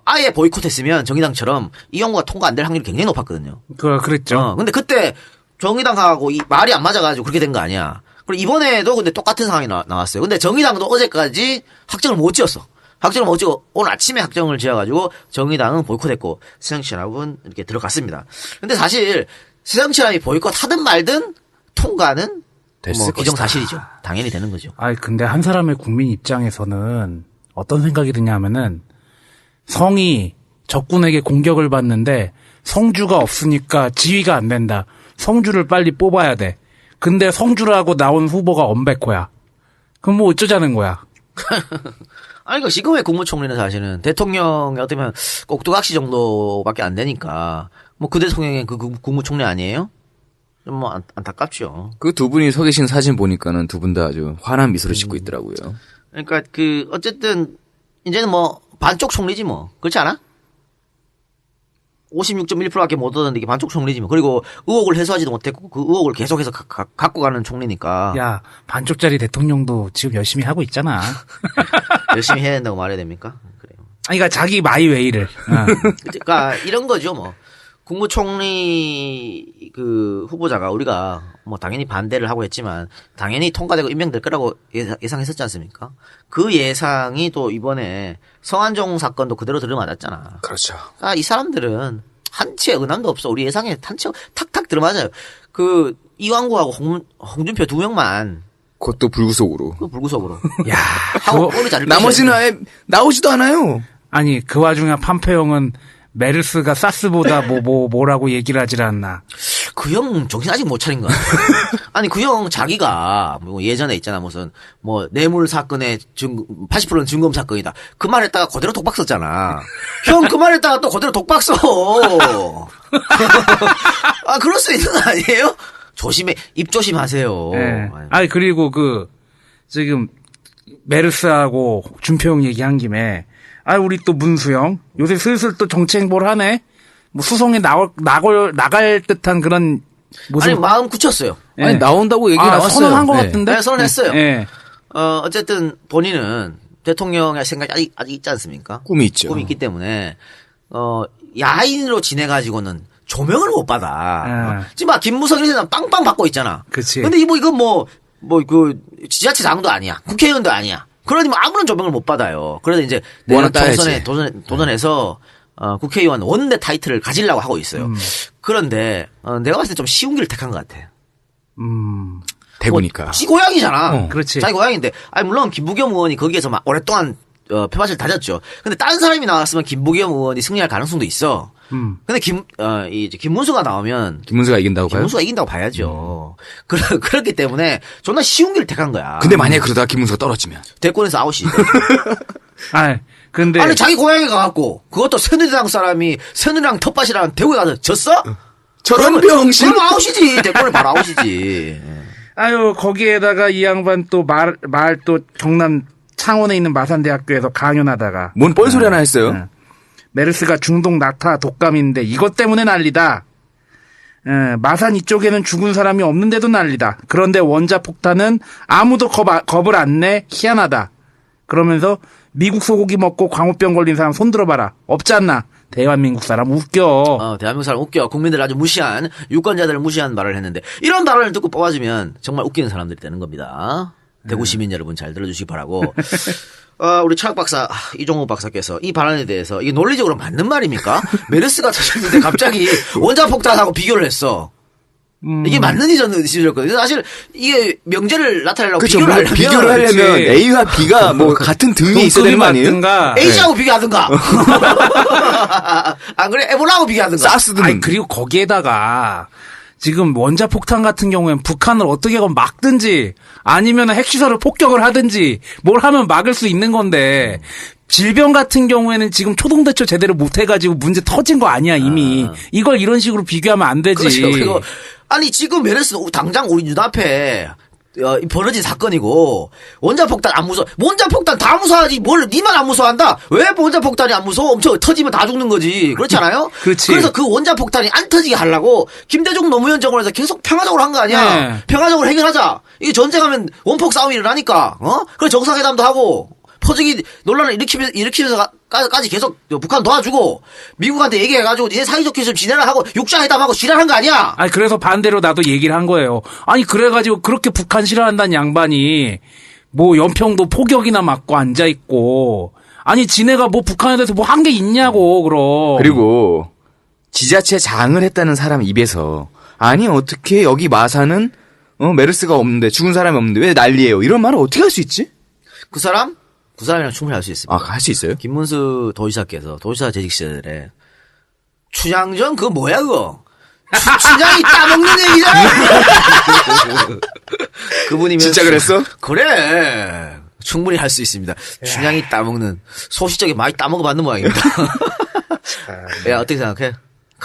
아예 보이콧했으면 정의당처럼 이완구가 통과 안 될 확률이 굉장히 높았거든요. 그랬죠. 근데 그때 정의당하고 이 말이 안 맞아가지고 그렇게 된 거 아니야. 그리고 이번에도 근데 똑같은 상황이 나왔어요. 근데 정의당도 어제까지 확정을 못 지었어. 확정을 못 지고 오늘 아침에 확정을 지어가지고 정의당은 보이콧했고 새정치연합은 이렇게 들어갔습니다. 근데 사실 새정치연합이 보이콧 하든 말든 통과는 됐을 기정사실이죠. 당연히 되는 거죠. 근데 한 사람의 국민 입장에서는 어떤 생각이 드냐면은 성이 적군에게 공격을 받는데 성주가 없으니까 지휘가 안 된다. 성주를 빨리 뽑아야 돼. 근데 성주라고 나온 후보가 엄백호야. 그럼 뭐 어쩌자는 거야. 아니, 그 지금의 국무총리는 사실은 대통령이 어쩌면 꼭두각시 정도밖에 안 되니까 뭐 그 대통령이 그 국무총리 아니에요? 좀 뭐 안타깝죠. 그 두 분이 서 계신 사진 보니까는 두 분 다 아주 환한 미소를 짓고 있더라고요. 그러니까 어쨌든 이제는 뭐 반쪽 총리지 뭐. 그렇지 않아? 56.1%밖에 못 얻었는데 이게 반쪽 총리지 뭐. 그리고 의혹을 해소하지도 못했고 그 의혹을 계속해서 갖고 가는 총리니까. 야, 반쪽짜리 대통령도 지금 열심히 하고 있잖아. 열심히 해야 된다고 말해야 됩니까? 그래요. 그러니까 자기 마이웨이를. 그러니까 이런 거죠 뭐. 국무총리 후보자가 우리가 뭐 당연히 반대를 하고 했지만 당연히 통과되고 임명될 거라고 예상했었지 않습니까? 그 예상이 또 이번에 성완종 사건도 그대로 들어맞았잖아. 그렇죠. 그러니까 이 사람들은 한치의 의남도 없어. 우리 예상에 한치 탁탁 들어맞아요. 이완구하고 홍준표 두 명만 그것도 불구속으로. 불구속으로. 야, 하고 꼬리 자를 나머지는 아예 나오지도 않아요. 아니 그 와중에 판페용은 메르스가 사스보다 뭐라고 얘기를 하질 않나. 그 형 정신 아직 못 차린 거 같아. 아니 그 형 자기가 뭐 예전에 있잖아 무슨 뭐 뇌물 사건의 80%는 증거음 사건이다. 그 말했다가 그대로 독박 썼잖아. 형 그 말했다가 또 그대로 독박 써. 아 그럴 수 있는 거 아니에요? 조심해 입 조심하세요. 예. 아니 그리고 지금 메르스하고 준표형 얘기한 김에 우리 또 문수영 요새 슬슬 또 정치 행보를 하네. 뭐 수송에 나갈 듯한 그런 모습. 아니 마음 굳혔어요. 예. 아니 나온다고 얘기 나왔어요. 선언한 것 같은데. 네, 선언했어요. 예. 어쨌든 본인은 대통령의 생각이 아직 있지 않습니까? 꿈이 있죠. 꿈이 있기 때문에 야인으로 지내가지고는 조명을 못 받아. 지금 막 김무성 이런 사람 빵빵 받고 있잖아. 그치. 근데 이건 그 지자체장도 아니야. 국회의원도 아니야. 그러니 뭐 아무런 조명을 못 받아요. 그래서 이제 뭐 하나 내년 따야지. 도전해서 국회의원 원내 타이틀을 가지려고 하고 있어요. 그런데 내가 봤을 때 좀 쉬운 길을 택한 것 같아. 대구니까. 지 고향이잖아. 그렇지. 자기 고향인데, 아니 물론 김부겸 의원이 거기에서 막 오랫동안 표밭을 다졌죠. 근데 다른 사람이 나왔으면 김부겸 의원이 승리할 가능성도 있어. 근데 이제 김문수가 나오면 김문수가 이긴다고 봐요? 김문수가 이긴다고 봐야죠. 그렇기 때문에 존나 쉬운 길을 택한 거야. 근데 만약에 그러다가 김문수가 떨어지면. 대권에서 아웃이. 근데 아니 자기 고향에 가갖고 그것도 새누리당 사람이 새누리당 텃밭이라는 대구에 가서 졌어? 저런 병신. 그럼 아웃이지. 대권에 바로 아웃이지. 거기에다가 이 양반 또 말 또 경남 창원에 있는 마산대학교에서 강연하다가 뭔 뻘소리 하나 했어요? 메르스가 중동 나타 독감인데 이것 때문에 난리다. 마산 이쪽에는 죽은 사람이 없는데도 난리다. 그런데 원자 폭탄은 아무도 겁을 안 내. 희한하다. 그러면서 미국 소고기 먹고 광우병 걸린 사람 손 들어봐라. 없지 않나. 대한민국 사람 웃겨. 대한민국 사람 웃겨. 국민들 아주 무시한, 유권자들을 무시한 말을 했는데, 이런 발언을 듣고 뽑아주면 정말 웃기는 사람들이 되는 겁니다. 대구 시민 여러분 잘 들어주시기 바라고. 우리 차학 박사, 이종호 박사께서 이 발언에 대해서 이게 논리적으로 맞는 말입니까? 메르스가 터졌는데 갑자기 원자폭탄하고 비교를 했어. 이게 맞는 이전이었거든요. 사실 이게 명제를 나타내려고 그렇죠. 비교를 하려면 비교를 하려면 A와 B가 뭐 같은 등이 있어야 되는 거 아니에요? H하고 비교하든가. 안 그래? 에볼라하고 비교하든가. 사스든. 그리고 거기에다가 지금 원자폭탄 같은 경우엔 북한을 어떻게건 막든지 아니면 핵시설을 폭격을 하든지 뭘 하면 막을 수 있는 건데 질병 같은 경우에는 지금 초동대처 제대로 못해가지고 문제 터진 거 아니야 이미. 이걸 이런 식으로 비교하면 안 되지. 그렇죠. 그리고 아니 지금 메르스 당장 우리 눈앞에 벌어진 사건이고 원자폭탄 안 무서워. 원자폭탄 다 무서워하지 뭘 니만 안 무서워한다. 왜 원자폭탄이 안 무서워? 엄청 터지면 다 죽는 거지. 그렇지 않아요? 그렇지. 그래서 그 원자폭탄이 안 터지게 하려고 김대중 노무현 정권에서 계속 평화적으로 한 거 아니야. 네. 평화적으로 해결하자. 이게 전쟁하면 원폭 싸움이 일어나니까. 그래 정상회담도 하고 퍼지기 논란을 일으키면서까지 계속 북한 도와주고 미국한테 얘기해가지고 니네 사이좋게 좀 지내라 하고 육자회담하고 지랄한 거 아니야? 그래서 반대로 나도 얘기를 한 거예요. 그래가지고 그렇게 북한 싫어한다는 양반이 뭐 연평도 포격이나 맞고 앉아있고 지네가 뭐 북한에 대해서 뭐 한 게 있냐고 그럼. 그리고 지자체 장을 했다는 사람 입에서 아니 어떻게 여기 마산은 메르스가 없는데 죽은 사람이 없는데 왜 난리예요? 이런 말을 어떻게 할 수 있지? 그 사람이랑 충분히 할 수 있습니다. 할 수 있어요? 김문수 도지사께서 도지사 재직 시절에 춘향전 그거 뭐야 그거? 춘향이 따먹는 얘기잖아. 그분이면 진짜 그랬어? 그래. 충분히 할 수 있습니다. 춘향이 따먹는 소시적에 많이 따먹어 받는 모양입니다. 야 어떻게 생각해?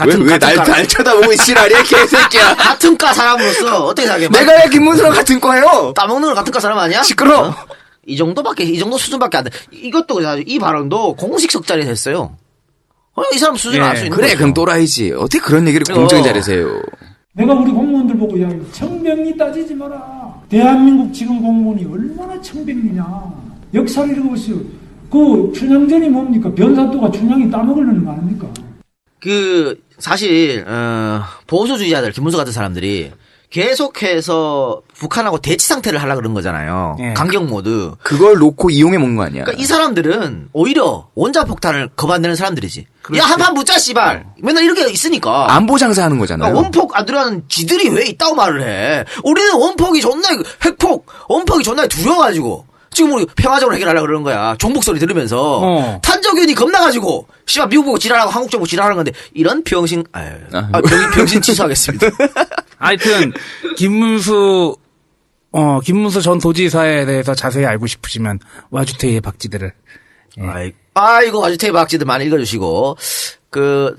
왜 날 쳐다보고 있지라리야 개새끼야. 같은 과 사람으로서 어떻게 생각해? 내가 왜 김문수랑 같은 과예요? 따먹는 건 같은 과 사람 아니야? 시끄러. 이 정도 수준밖에 안 돼. 이것도 이 발언도 공식 석자리 됐어요. 이 사람 수준을 알 수 있는 그래 거죠. 그럼 또라이지. 어떻게 그런 얘기를 공정히 잘하세요? 내가 우리 공무원들 보고 야 청백리 따지지 마라. 대한민국 지금 공무원이 얼마나 청백리냐. 역사를 읽어보세요. 그 춘향전이 뭡니까? 변산도가 춘향이 따먹으려는 거 아닙니까? 사실 보수주의자들 김문수 같은 사람들이 계속해서 북한하고 대치 상태를 하려고 그런 거잖아요. 예. 강경 모드. 그걸 놓고 이용해 먹는 거 아니야? 그러니까 이 사람들은 오히려 원자폭탄을 겁안되는 사람들이지. 야, 한판 붙자, 씨발. 맨날 이렇게 있으니까. 안보 장사하는 거잖아요. 그러니까 원폭 안 들어가는 지들이 왜 있다고 말을 해. 우리는 원폭이 존나, 핵폭, 원폭이 존나 두려워가지고. 지금 우리 평화적으로 해결하려고 그러는 거야. 종북 소리 들으면서. 탄저균이 겁나가지고, 씨발, 미국 보고 지랄하고 한국 정부 지랄하는 건데, 이런 병신, 병신 취소하겠습니다. 하여튼, 김문수 전 도지사에 대해서 자세히 알고 싶으시면, 와주테이의 박지들을. 이거 와주테이 박지들 많이 읽어주시고,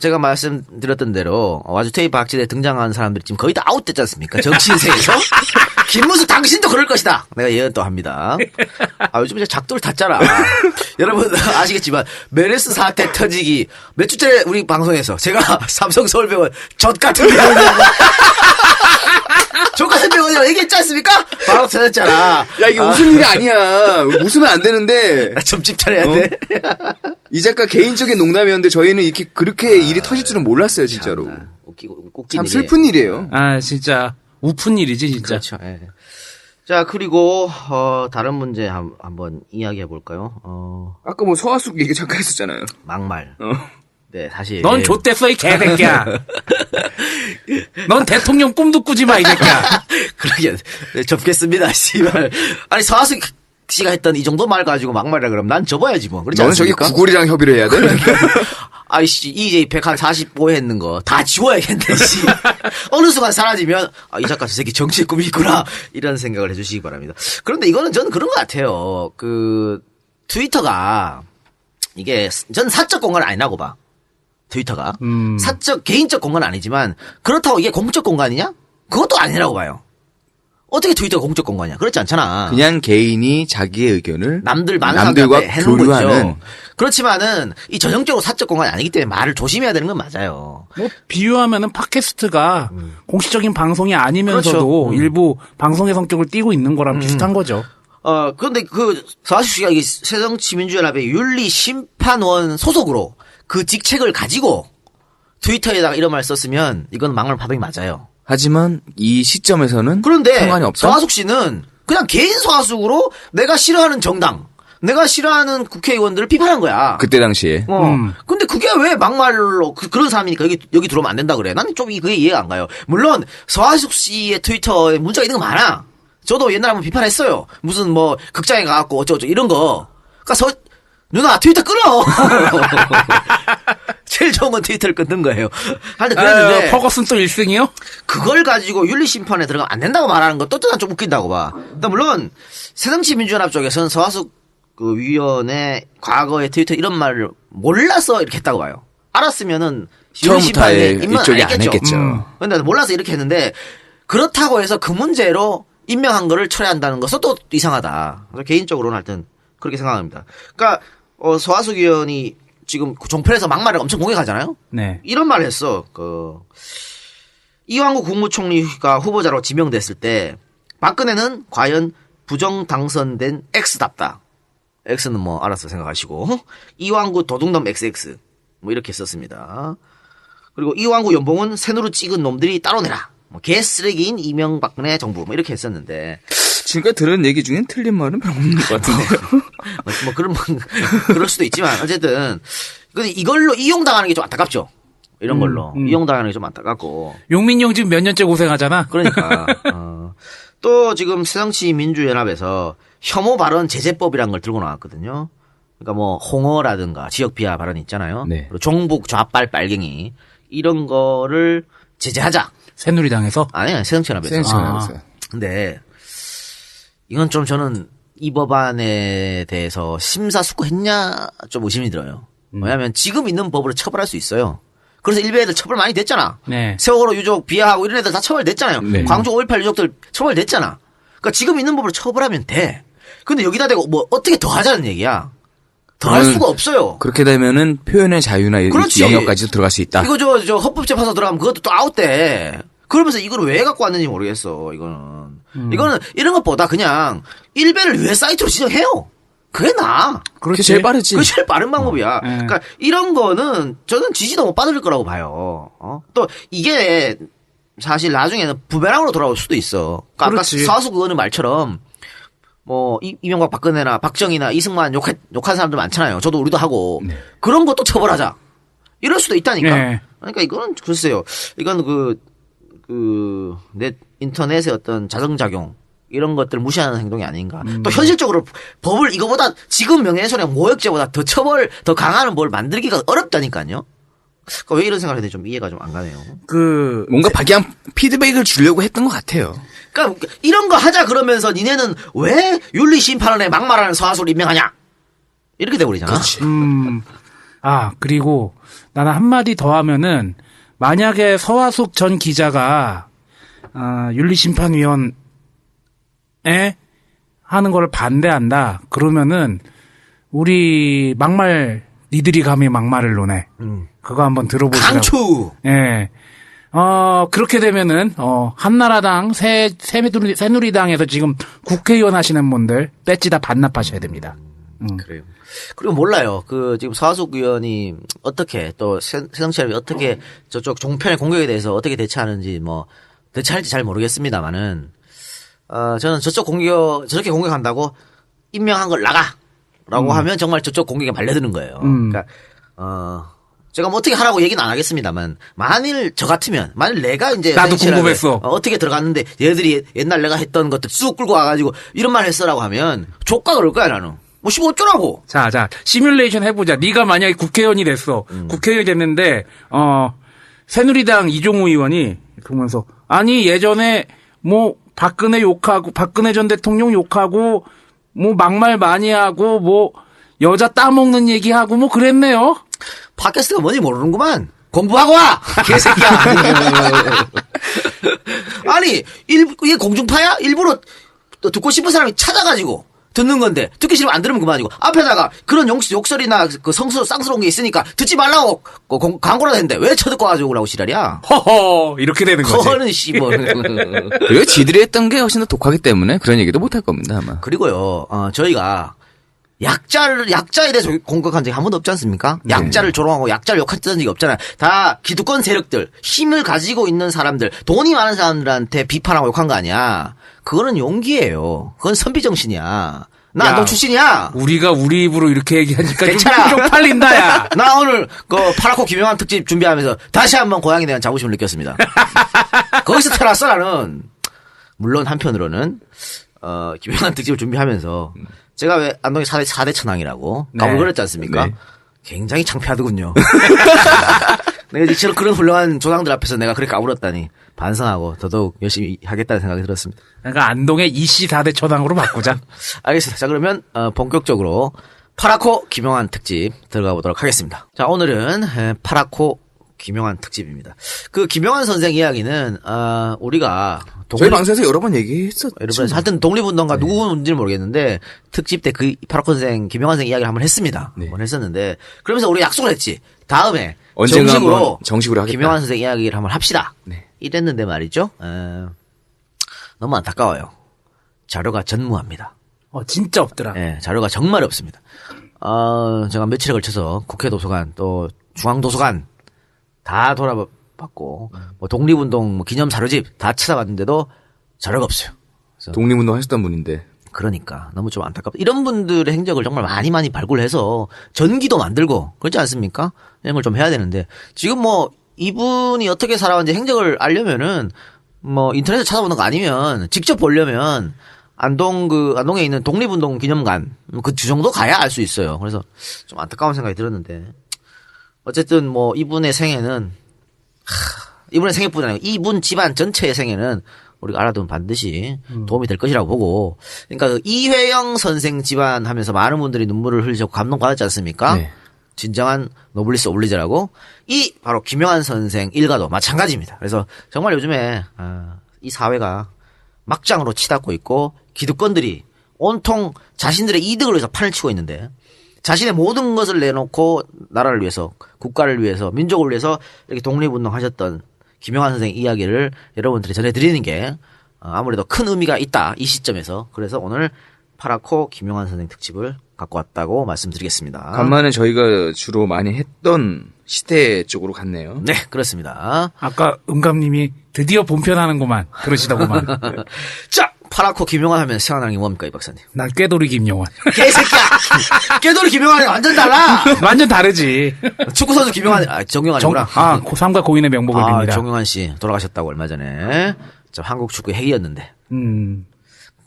제가 말씀드렸던 대로, 와주테이 박지대에 등장한 사람들이 지금 거의 다 아웃됐지 않습니까? 정치 인생에서. 김문수 당신도 그럴 것이다. 내가 예언 또 합니다. 요즘 이제 작두를 탔잖아. 여러분 아시겠지만, 메르스 사태 터지기, 몇 주째 우리 방송에서 제가 삼성 서울병원 젖 같은 병원, 젖 같은 병원이라고 얘기했지 않습니까? 바로 터졌잖아. 야, 이게 웃을 일이 아니야. 웃으면 안 되는데. 점집 차려야 돼. 이 작가 개인적인 농담이었는데 저희는 이렇게 그렇게 일이 터질 줄은 몰랐어요, 진짜로. 웃긴 참 일이에요. 슬픈 일이에요. 진짜, 우픈 일이지, 진짜. 그렇죠. 예. 자, 그리고, 다른 문제 한번 이야기해 볼까요? 아까 뭐 서하숙 얘기 잠깐 했었잖아요. 막말. 네, 사실. 넌 좆됐어, 이 개새끼야. 넌 대통령 꿈도 꾸지 마, 이 새끼야. 그러게, 네, 접겠습니다, 씨발. 아니, 서하숙 씨가 했던 이 정도 말 가지고 막말이라 그러면 난 접어야지 뭐. 그렇지 너는 저기 않습니까? 구글이랑 협의를 해야 돼? 아이씨, EJ 145 했는 거 다 지워야겠네, 씨. 어느 순간 사라지면, 이 작가 저 새끼 정치의 꿈이 있구나. 이런 생각을 해주시기 바랍니다. 그런데 이거는 저는 그런 것 같아요. 트위터가, 이게, 전 사적 공간 아니라고 봐. 트위터가. 개인적 공간은 아니지만, 그렇다고 이게 공적 공간이냐? 그것도 아니라고 봐요. 어떻게 트위터가 공적 공간이야? 그렇지 않잖아. 그냥 개인이 자기의 의견을 남들과 남들과 교류하는. 그렇지만은 이 전형적으로 사적 공간이 아니기 때문에 말을 조심해야 되는 건 맞아요. 뭐 비유하면은 팟캐스트가 공식적인 방송이 아니면서도 그렇죠. 일부 방송의 성격을 띠고 있는 거랑 비슷한 거죠. 그런데 서하숙 씨가 이 새정치민주연합의 윤리심판원 소속으로 그 직책을 가지고 트위터에다가 이런 말 썼으면 이건 막말 파동이 맞아요. 하지만 이 시점에서는 그런데 상관이 없다. 서하숙 씨는 그냥 개인 서하숙으로 내가 싫어하는 정당, 내가 싫어하는 국회의원들을 비판한 거야. 그때 당시에. 근데 그게 왜 막말로 그런 사람이니까 여기 들어오면 안 된다 그래? 나는 좀 그게 이해가 안 가요. 물론 서하숙 씨의 트위터에 문제가 있는 거 많아. 저도 옛날에 한번 비판했어요. 무슨 뭐 극장에 가갖고 어쩌고 이런 거. 그러니까 누나 트위터 끊어. 제일 좋은 건 트위터를 끊는 거예요. 하여튼 그랬는데 퍼거슨 또 1승이요? 그걸 가지고 윤리심판에 들어가면 안 된다고 말하는 것도 난 좀 웃긴다고 봐. 물론 새정치민주연합 쪽에서는 서하숙 위원의 과거의 트위터 이런 말을 몰라서 이렇게 했다고 봐요. 알았으면은 처음부터 윤리심판에 이쪽이 안 했겠죠. 근데 몰라서 이렇게 했는데 그렇다고 해서 그 문제로 임명한 거를 철회한다는 것은 또 이상하다. 그래서 개인적으로는 하여튼 그렇게 생각합니다. 그러니까 서하숙 의원이 지금 종편에서 막말을 엄청 공격하잖아요. 네. 이런 말을 했어. 이완구 국무총리가 후보자로 지명됐을 때 박근혜는 과연 부정 당선된 X답다. X는 뭐 알아서 생각하시고 이완구 도둑놈 XX 뭐 이렇게 썼습니다. 그리고 이완구 연봉은 새누로 찍은 놈들이 따로 내라. 뭐 개쓰레기인 이명박근혜 정부 뭐 이렇게 했었는데 지금까지 들은 얘기 중엔 틀린 말은 별로 없는 것 같은데요. 뭐 그럴 수도 있지만 어쨌든 이걸로 이용당하는 게 좀 안타깝죠. 이런 걸로 이용당하는 게 좀 안타깝고. 용민이 형 지금 몇 년째 고생하잖아. 그러니까 또 지금 새정치민주연합에서 혐오 발언 제재법이라는 걸 들고 나왔거든요. 그러니까 뭐 홍어라든가 지역 비하 발언 있잖아요. 네. 그리고 종북 좌빨 빨갱이 이런 거를 제재하자. 새누리당에서? 아니야 새정치연합에서. 센스가 근데 이건 좀 저는 이 법안에 대해서 심사숙고했냐 좀 의심이 들어요. 왜냐하면 지금 있는 법으로 처벌할 수 있어요. 그래서 일베 애들 처벌 많이 됐잖아. 네. 세월호 유족 비하하고 이런 애들 다 처벌됐잖아요. 네. 광주 5.18 유족들 처벌됐잖아. 그러니까 지금 있는 법으로 처벌하면 돼. 근데 여기다 대고 뭐 어떻게 더 하자는 얘기야. 더 할 수가 없어요. 그렇게 되면은 표현의 자유나 그렇지. 영역까지도 들어갈 수 있다. 이거 저 헌법재판소 들어가면 그것도 또 아웃돼. 그러면서 이걸 왜 갖고 왔는지 모르겠어. 이거는 이런 것보다 그냥 일베를 유해 사이트로 지정해요. 그게 나아. 그게 제일 빠르지. 그게 제일 빠른 방법이야. 그러니까 이런 거는 저는 지지도 못 받을 거라고 봐요. 또 이게 사실 나중에는 부메랑으로 돌아올 수도 있어. 그러니까 아까 서하숙 의원의 말처럼 뭐 이명박 박근혜나 박정희나 이승만 욕한 사람들 많잖아요. 저도 우리도 하고 그런 것도 처벌하자. 이럴 수도 있다니까. 네. 그러니까 이거는 글쎄요. 이건 인터넷의 어떤 자정작용 이런 것들 무시하는 행동이 아닌가. 또 현실적으로 법을 이거보다 지금 명예훼손이나 모욕죄보다 더 강한 뭘 만들기가 어렵다니까요. 그러니까 왜 이런 생각을 해야 좀 이해가 좀 안 가네요. 뭔가 박양 피드백을 주려고 했던 것 같아요. 그러니까 이런 거 하자 그러면서 니네는 왜 윤리심판원에 막말하는 서하수를 임명하냐? 이렇게 돼버리잖아. 그렇지. 그리고 나는 한마디 더 하면은 만약에 서화숙 전 기자가 윤리심판위원회 하는 걸 반대한다. 그러면은 우리 막말 니들이 감히 막말을 논해. 그거 한번 들어보시라고. 강추. 예. 그렇게 되면은 한나라당 새누리당에서 지금 국회의원 하시는 분들 배지 다 반납하셔야 됩니다. 그래요. 그리고 몰라요. 지금 서하숙 의원이 어떻게 또 새정치협이 어떻게 저쪽 종편의 공격에 대해서 어떻게 대처하는지 대처할지 잘 모르겠습니다만은 저는 저렇게 공격한다고 임명한 걸 나가라고 하면 정말 저쪽 공격에 말려드는 거예요. 그러니까 제가 어떻게 하라고 얘기는 안 하겠습니다만 만일 내가 이제 나도 궁금했어. 어떻게 들어갔는데 얘들이 옛날 내가 했던 것들 쑥 끌고 와가지고 이런 말 했어라고 하면 족가 그럴 거야 나는. 15조라고. 자, 시뮬레이션 해보자. 네가 만약에 국회의원이 됐어. 국회의원이 됐는데, 새누리당 이종우 의원이 그러면서, 아니, 예전에, 박근혜 전 대통령 욕하고, 막말 많이 하고, 여자 따먹는 얘기하고, 그랬네요. 팟캐스트가 뭔지 모르는구만. 공부하고 와! 개새끼야! 아니, 이게 공중파야? 일부러 또 듣고 싶은 사람이 찾아가지고, 듣는 건데 듣기 싫으면 안 들으면 그만이고 앞에다가 그런 욕설이나 그 쌍스러운 게 있으니까 듣지 말라고 광고라도 했는데 왜 쳐듣고 가지고 오라고 지랄이야. 허허 이렇게 되는 거지. 그거는 씨뭐. 그리고 지들이 했던 게 훨씬 더 독하기 때문에 그런 얘기도 못 할 겁니다 아마. 그리고요 저희가 약자에 대해서 공격한 적이 한 번도 없지 않습니까? 네. 약자를 조롱하고 약자를 욕한 적이 없잖아요. 다 기득권 세력들, 힘을 가지고 있는 사람들, 돈이 많은 사람들한테 비판하고 욕한 거 아니야. 그거는 용기예요. 그건 선비정신이야. 나 야, 안동 출신이야. 우리가 우리 입으로 이렇게 얘기하니까 괜찮아. 좀 팔린다, 야. 나 오늘 파라코 김영환 특집 준비하면서 다시 한번 고향에 대한 자부심을 느꼈습니다. 거기서 태어났어 나는. 물론 한편으로는 김영환 특집을 준비하면서 제가 왜 안동의 4대 천왕이라고 까불거렸지 않습니까? 네. 굉장히 창피하더군요. 내가 이제 그런 훌륭한 조상들 앞에서 내가 그렇게 까불었다니 반성하고 더더욱 열심히 하겠다는 생각이 들었습니다. 그러니까 안동의 이씨 4대 초당으로 바꾸자. 알겠습니다. 자 그러면 본격적으로 파라코 김영환 특집 들어가 보도록 하겠습니다. 자 오늘은 파라코 김영환 특집입니다. 그 김영환 선생 이야기는 우리가 저희 방송에서 여러 번 얘기했었죠. 여러분 하여튼 독립운동가 누구인지는 모르겠는데 특집 때 그 파라코 선생 김영환 선생 이야기를 한번 했습니다. 한번 했었는데 그러면서 우리 약속을 했지. 다음에 언젠가 정식으로 하겠다. 김영환 선생 이야기를 한번 합시다. 네. 이랬는데 말이죠. 너무 안타까워요. 자료가 전무합니다. 진짜 없더라. 예, 자료가 정말 없습니다. 제가 며칠에 걸쳐서 국회 도서관 또 중앙 도서관 다 돌아봤고 독립운동 기념 자료집 다 찾아봤는데도 자료가 없어요. 독립운동 하셨던 분인데. 그러니까 너무 좀 안타깝다. 이런 분들의 행적을 정말 많이 발굴해서 전기도 만들고 그렇지 않습니까? 이런 걸 좀 해야 되는데 지금 이분이 어떻게 살아왔는지 행적을 알려면은 인터넷에 찾아보는 거 아니면 직접 보려면 안동에 있는 독립운동 기념관 그 정도 가야 알 수 있어요. 그래서 좀 안타까운 생각이 들었는데 어쨌든 이분의 생애는 이분의 생애뿐 아니고 이분 집안 전체의 생애는 우리가 알아두면 반드시 도움이 될 것이라고 보고 그러니까 그 이회영 선생 집안 하면서 많은 분들이 눈물을 흘리고 감동받았지 않습니까? 네. 진정한 노블리스 오블리제라고 바로 김영환 선생 일가도 마찬가지입니다. 그래서 정말 요즘에 이 사회가 막장으로 치닫고 있고 기득권들이 온통 자신들의 이득을 위해서 판을 치고 있는데 자신의 모든 것을 내놓고 나라를 위해서 국가를 위해서 민족을 위해서 이렇게 독립운동 하셨던 김영환 선생 이야기를 여러분들이 전해드리는 게 아무래도 큰 의미가 있다 이 시점에서 그래서 오늘 파라코 김영환 선생 특집을 갖고 왔다고 말씀드리겠습니다. 간만에 저희가 주로 많이 했던 시대 쪽으로 갔네요. 네 그렇습니다. 아까 음감님이 드디어 본편하는구만 그러시더구만. 자 파라코 김영환 하면 생각나는 게 뭡니까 이 박사님? 난 꾀돌이 김영환. 개새끼야. 꾀돌이 김영환이 완전 달라. 완전 다르지. 축구선수 김영환 정영환이구나. 삼과 고인의 명복을 빕니다. 정영환 씨 돌아가셨다고 얼마 전에 한국 축구의 핵이었는데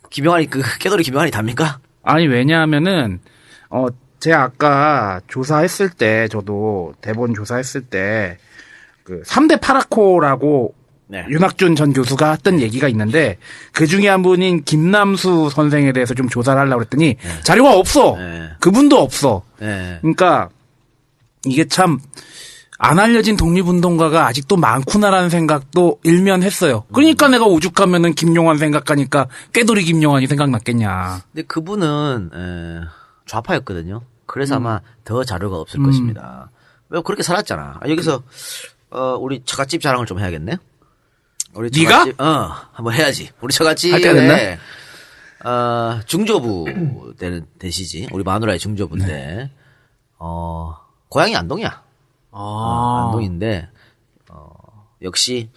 김용환이 깨돌이 김용환이 답니까? 아니, 왜냐하면은, 제가 아까 조사했을 때, 저도 대본 조사했을 때, 3대 파라코라고 네. 윤학준 전 교수가 했던 얘기가 있는데, 그 중에 한 분인 김남수 선생에 대해서 좀 조사를 하려고 했더니, 자료가 없어! 네. 그분도 없어. 네. 그러니까, 이게 참, 안 알려진 독립운동가가 아직도 많구나라는 생각도 일면했어요. 그러니까 내가 오죽하면은 김용환 생각하니까 꾀돌이 김용환이 생각났겠냐. 근데 그분은 좌파였거든요. 그래서 아마 더 자료가 없을 것입니다. 왜 그렇게 살았잖아. 여기서 우리 처갓집 자랑을 좀 해야겠네. 우리 네가? 처갓집, 한번 해야지. 우리 할 때가 처갓집에 중조부 되시지. 우리 마누라의 중조부인데 고향이 안동이야. 안동인데 역시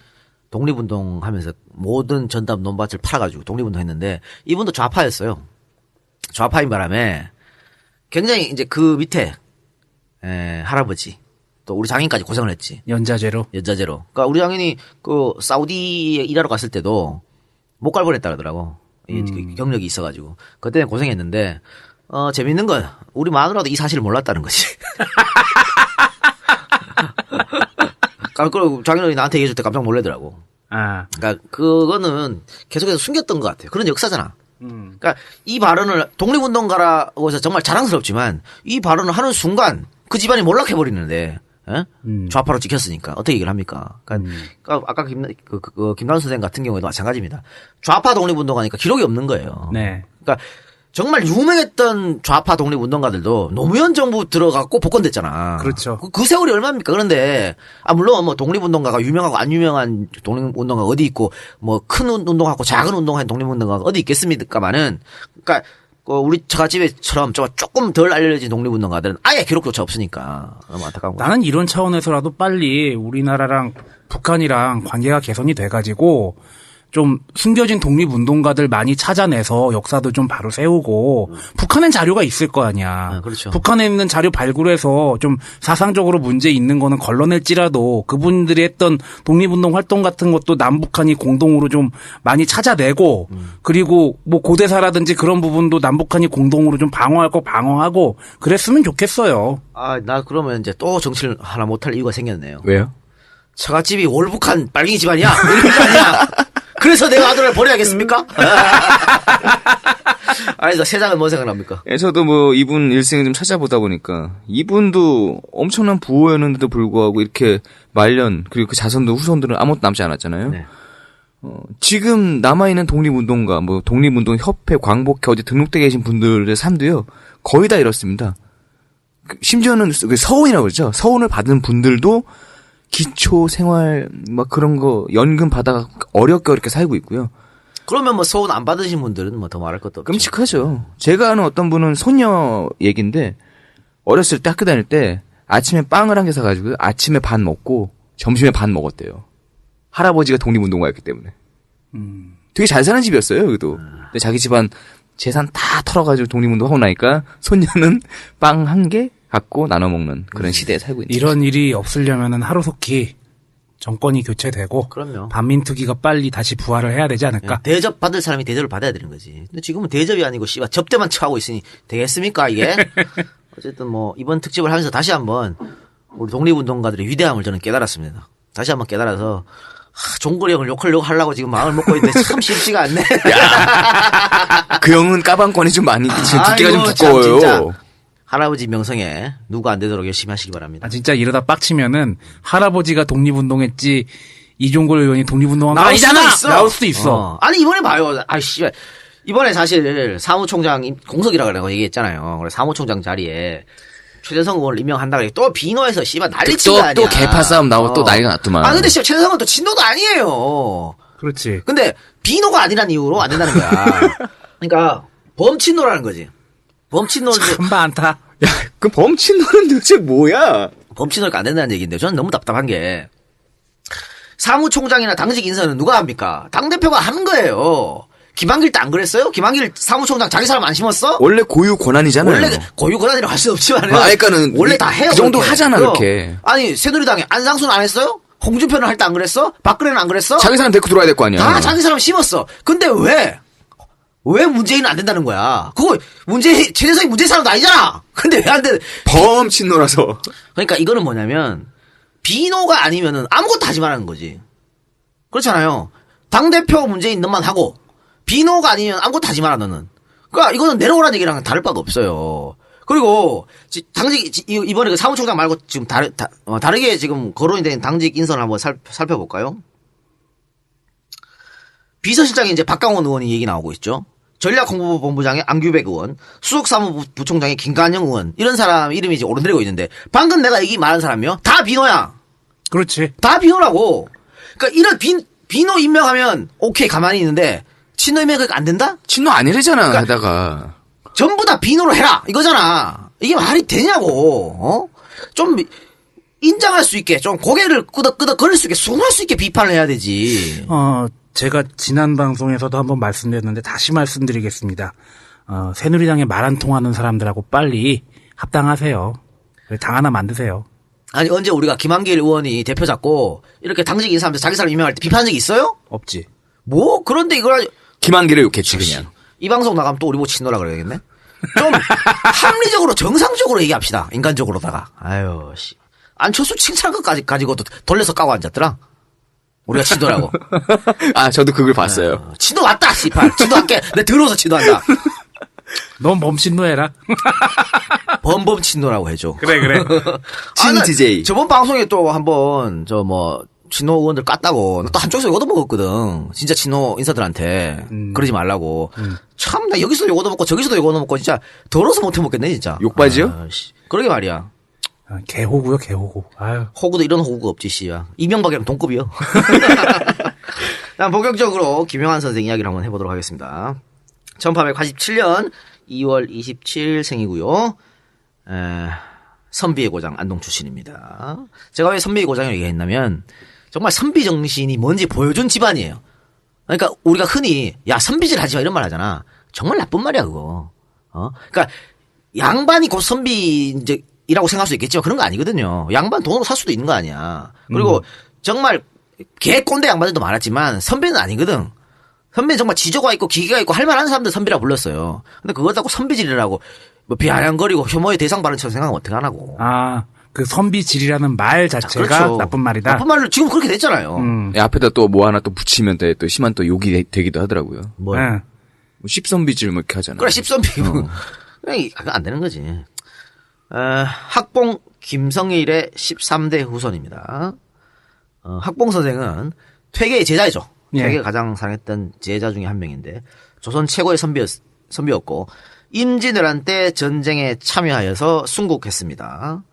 독립운동 하면서 모든 전담 논밭을 팔아가지고 독립운동 했는데 이분도 좌파였어요. 좌파인 바람에 굉장히 이제 그 밑에 할아버지 또 우리 장인까지 고생을 했지. 연자제로. 연자제로. 그러니까 우리 장인이 그 사우디에 일하러 갔을 때도 못 갈 뻔했다 그러더라고. 이 경력이 있어가지고 그때는 고생했는데 재밌는 건 우리 마누라도 이 사실을 몰랐다는 거지. 그리고 장인어른이 나한테 얘기해줄 때 깜짝 놀라더라고. 아. 그러니까 그거는 계속해서 숨겼던 것 같아요. 그런 역사잖아. 그러니까 이 발언을 독립운동가라고 해서 정말 자랑스럽지만 이 발언을 하는 순간 그 집안이 몰락해버리는데 좌파로 찍혔으니까 어떻게 얘기를 합니까? 그러니까 아까 김남수 선생 같은 경우에도 마찬가지입니다. 좌파 독립운동가니까 기록이 없는 거예요. 네. 그러니까 정말 유명했던 좌파 독립운동가들도 노무현 정부 들어갔고 복권됐잖아. 그렇죠. 그 세월이 얼마입니까? 그런데 물론 뭐 독립운동가가 유명하고 안 유명한 독립운동가가 어디 있고 뭐 큰 운동하고 작은 운동한 독립운동가가 어디 있겠습니까만은 그러니까 우리 처갓집에처럼 조금 덜 알려진 독립운동가들은 아예 기록조차 없으니까 너무 안타까운 거죠. 나는 이런 차원에서라도 빨리 우리나라랑 북한이랑 관계가 개선이 돼가지고 좀 숨겨진 독립운동가들 많이 찾아내서 역사도 좀 바로 세우고 북한엔 자료가 있을 거 아니야. 그렇죠. 북한에 있는 자료 발굴해서 좀 사상적으로 문제 있는 거는 걸러낼지라도 그분들이 했던 독립운동 활동 같은 것도 남북한이 공동으로 좀 많이 찾아내고 그리고 뭐 고대사라든지 그런 부분도 남북한이 공동으로 좀 방어할 거 방어하고 그랬으면 좋겠어요. 나 그러면 이제 또 정치를 하나 못할 이유가 생겼네요. 왜요? 처갓집이 월북한 빨갱이 집안이야. 이런 거 아니야. 그래서 내가 아들을 버려야겠습니까? 아니, 세상은 뭔 생각납니까? 예, 저도 뭐 이분 일생을 좀 찾아보다 보니까 이분도 엄청난 부호였는데도 불구하고 이렇게 말년 그리고 그 자손도 후손들은 아무것도 남지 않았잖아요. 네. 지금 남아있는 독립운동가, 뭐 독립운동협회, 광복회 어디 등록되어 계신 분들의 삶도요 거의 다 이렇습니다. 심지어는 서훈이라고 그러죠. 서훈을 받은 분들도 기초 생활 막 그런 거 연금 받아 어렵게 살고 있고요. 그러면 뭐 소원 안 받으신 분들은 뭐 더 말할 것도 없죠. 끔찍하죠. 제가 아는 어떤 분은 손녀 얘기인데 어렸을 때 학교 다닐 때 아침에 빵을 한 개 사가지고 아침에 반 먹고 점심에 반 먹었대요. 할아버지가 독립운동가였기 때문에. 되게 잘 사는 집이었어요. 그래도. 근데 자기 집안 재산 다 털어가지고 독립운동 하고 나니까 손녀는 빵 한 개 갖고 나눠 먹는 그런 시대에 살고 있는. 이런 일이 없으려면은 하루속히 정권이 교체되고 그럼요. 반민특위가 빨리 다시 부활을 해야 되지 않을까? 대접 받을 사람이 대접을 받아야 되는 거지. 근데 지금은 대접이 아니고 씨발 접대만 처하고 있으니 되겠습니까 이게? 어쨌든 뭐 이번 특집을 하면서 다시 한번 우리 독립운동가들의 위대함을 저는 깨달았습니다. 다시 한번 깨달아서 종골이 형을 욕하려고 하려고 지금 마음을 먹고 있는데 참 쉽지가 않네. 그 형은 까방권이 좀 많이 지금 두께가 좀 아이고, 참 두꺼워요. 진짜. 할아버지 명성에 누가 안 되도록 열심히 하시기 바랍니다. 아, 진짜 이러다 빡치면은 할아버지가 독립운동했지 이종걸 의원이 독립운동한 거 나올 아니잖아. 수도 있어. 나올 수도 있어. 아니 이번에 봐요. 아이씨 이번에 사실 사무총장 공석이라고 그래서 얘기했잖아요. 그래서 사무총장 자리에 최재성 의원을 임명한다 그래 또 비노에서 씨발 난리친 거 아니야. 또 개파 싸움 나오고 또 난리가 났더만. 근데 씨발 최재성은 또 친노도 아니에요. 그렇지. 근데 비노가 아니란 이유로 안 된다는 거야. 그러니까 범친노라는 거지. 범친노를 참 많다. 야, 그 범친노는 도대체 뭐야? 범친노가 안 된다는 얘기인데 저는 너무 답답한 게 사무총장이나 당직 인사는 누가 합니까? 당대표가 하는 거예요. 김한길 때 안 그랬어요? 김한길 사무총장 자기 사람 안 심었어? 원래 고유 권한이잖아요. 원래 고유 권한이라고 할 수는 없지만 그러니까는 원래 다 해요. 그 정도 그렇게. 하잖아, 그렇게. 아니 새누리당에 안상수는 안 했어요? 홍준표는 할 때 안 그랬어? 박근혜는 안 그랬어? 자기 사람 데리고 들어와야 될 거 아니야. 다 자기 사람 심었어. 근데 왜 왜 문재인은 안 된다는 거야? 그거 최재성이 문재인 사람도 아니잖아. 근데 왜 안 돼? 범친노라서. 그러니까 이거는 뭐냐면 비노가 아니면은 아무것도 하지 말라는 거지. 그렇잖아요. 당대표 문재인 너만 하고 비노가 아니면 아무것도 하지 마라 너는. 그러니까 이거는 내려오라는 얘기랑 다를 바가 없어요. 그리고 당직 이번에 그 사무총장 말고 지금 다르게 지금 거론이 된 당직 인선을 한번 살펴볼까요? 비서실장에 이제 박강원 의원이 얘기 나오고 있죠. 전략홍보본부장의 안규백 의원, 수석사무부총장의 김관영 의원, 이런 사람 이름이 이제 오르내리고 있는데, 방금 내가 얘기 말한 사람이요? 다 비노야. 그렇지. 다 비노라고. 그러니까 이런 비노 임명하면, 오케이, 가만히 있는데, 친노 임명 안 된다? 친노 아니래잖아, 하다가. 전부 다 비노로 해라! 이거잖아. 이게 말이 되냐고, 좀, 인정할 수 있게, 좀 고개를 끄덕끄덕 거릴 수 있게, 숨할 수 있게 비판을 해야 되지. 제가 지난 방송에서도 한번 말씀드렸는데 다시 말씀드리겠습니다. 새누리당에 말 안 통하는 사람들하고 빨리 합당하세요. 당 하나 만드세요. 아니, 언제 우리가 김한길 의원이 대표 잡고, 이렇게 당직 인사하면서 자기 사람 임명할 때 비판한 적이 있어요? 없지. 뭐? 그런데 이걸, 김한길을 욕했지, 그냥. 이 방송 나가면 또 우리 뭐 친노라 그래야겠네? 좀, 합리적으로, 정상적으로 얘기합시다. 인간적으로다가. 아유, 씨. 안철수 칭찬한 것까지 가지고도 돌려서 까고 앉았더라? 우리가 친노라고. 아, 저도 그걸 봤어요. 친노 왔다, 씨발. 친노할게. 내 들어서 친노한다. 넌 범신노해라. 범범 친노라고 해줘. 그래. 친 나 DJ. 저번 방송에 또 한번, 친노 의원들 깠다고. 나 또 한쪽에서 얻어먹었거든. 진짜 친노 인사들한테. 그러지 말라고. 참, 나 여기서도 욕 얻어먹고 저기서도 욕 얻어먹고 진짜 더러워서 못 해먹겠네, 진짜. 욕바지요? 그러게 말이야. 개호구요, 개호구. 아유. 호구도 이런 호구가 없지, 씨야. 이명박이랑 동급이요. 다음 본격적으로 김영환 선생 이야기를 한번 해보도록 하겠습니다. 1887년 2월 27일 생이고요. 선비의 고장 안동 출신입니다. 제가 왜 선비의 고장을 얘기했냐면 정말 선비 정신이 뭔지 보여준 집안이에요. 그러니까 우리가 흔히 야 선비질 하지 마 이런 말 하잖아. 정말 나쁜 말이야 그거. 그러니까 양반이 곧 선비 이제 이라고 생각할 수 있겠지만 그런 거 아니거든요. 양반 돈으로 살 수도 있는 거 아니야. 그리고 정말 개 꼰대 양반들도 많았지만 선비는 아니거든. 선비는 정말 지조가 있고 기계가 있고 할 만한 사람들 선비라고 불렀어요. 근데 그것하고 선비질이라고 뭐 비아냥거리고 혐오의 대상 발언처럼 생각하면 어떡하냐고. 그 선비질이라는 말 자체가 그렇죠. 나쁜 말이다. 나쁜 말로 지금 그렇게 됐잖아요. 앞에다 또 뭐 하나 또 붙이면 또 심한 또 욕이 되기도 하더라고요. 뭐. 네. 뭐 씹선비질 뭐 이렇게 하잖아. 그래 씹선비. 그냥 그거 안 되는 거지. 학봉 김성일의 13대 후손입니다. 학봉 선생은 퇴계의 제자이죠. 예. 퇴계가 가장 사랑했던 제자 중에 한 명인데 조선 최고의 선비였고 임진왜란 때 전쟁에 참여하여서 순국했습니다.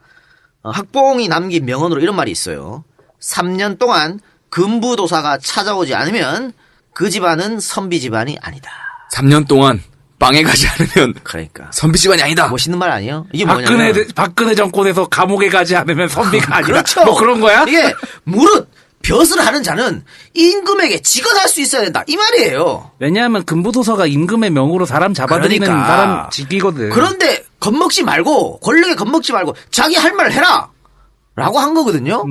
학봉이 남긴 명언으로 이런 말이 있어요. 3년 동안 금부도사가 찾아오지 않으면 그 집안은 선비 집안이 아니다. 3년 동안 빵에 가지 않으면 그러니까 선비 집안이 아니다. 멋있는 말 아니에요? 이게 뭐냐면 박근혜 정권에서 감옥에 가지 않으면 선비가 아니라 그렇죠. 뭐 그런 거야? 이게 무릇 벼슬을 하는 자는 임금에게 직언할 수 있어야 된다 이 말이에요. 왜냐하면 금부도서가 임금의 명으로 사람 잡아들이는 그러니까. 사람 직이거든. 그런데 겁먹지 말고 권력에 겁먹지 말고 자기 할 말을 해라 라고 한 거거든요.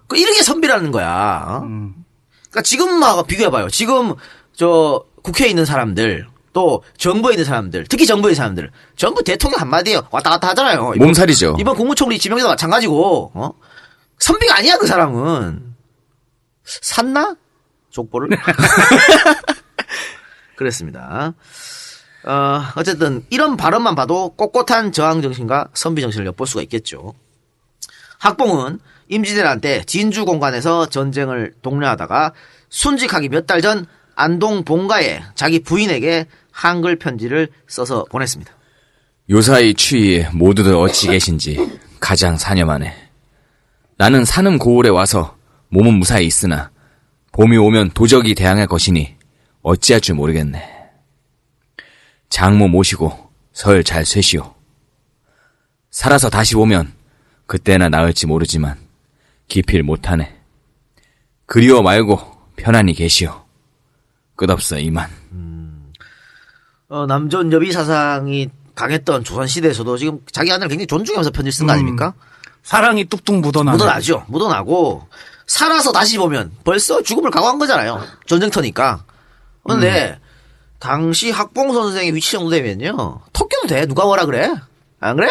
그 이런 게 선비라는 거야. 그러니까 지금하고 비교해봐요. 지금 국회에 있는 사람들 또 정부에 있는 사람들, 특히 정부에 있는 사람들, 전부 대통령 한마디에 왔다 갔다 하잖아요. 몸살이죠. 이번 국무총리 지명에도 마찬가지고, 선비가 아니야, 그 사람은. 샀나? 족보를? 그랬습니다. 어쨌든, 이런 발언만 봐도 꼿꼿한 저항정신과 선비정신을 엿볼 수가 있겠죠. 학봉은 임진왜란 때 진주공간에서 전쟁을 독려하다가 순직하기 몇 달 전 안동 본가에 자기 부인에게 한글 편지를 써서 보냈습니다. 요사이 추위에 모두들 어찌 계신지 가장 사녀 만에 나는 산음 고을에 와서 몸은 무사히 있으나 봄이 오면 도적이 대항할 것이니 어찌할 줄 모르겠네. 장모 모시고 설 잘 쇠시오. 살아서 다시 오면 그때나 나을지 모르지만 기필 못하네. 그리워 말고 편안히 계시오. 끝없어 이만. 남존 여비 사상이 강했던 조선시대에서도 지금 자기 아내를 굉장히 존중하면서 편지를 쓴 거 아닙니까? 사랑이 뚝뚝 묻어나는. 묻어나죠. 묻어나고 살아서 다시 보면 벌써 죽음을 각오한 거잖아요. 전쟁터니까. 그런데 당시 학봉 선생의 위치 정도 되면요. 토끼도 돼. 누가 뭐라 그래? 안 그래?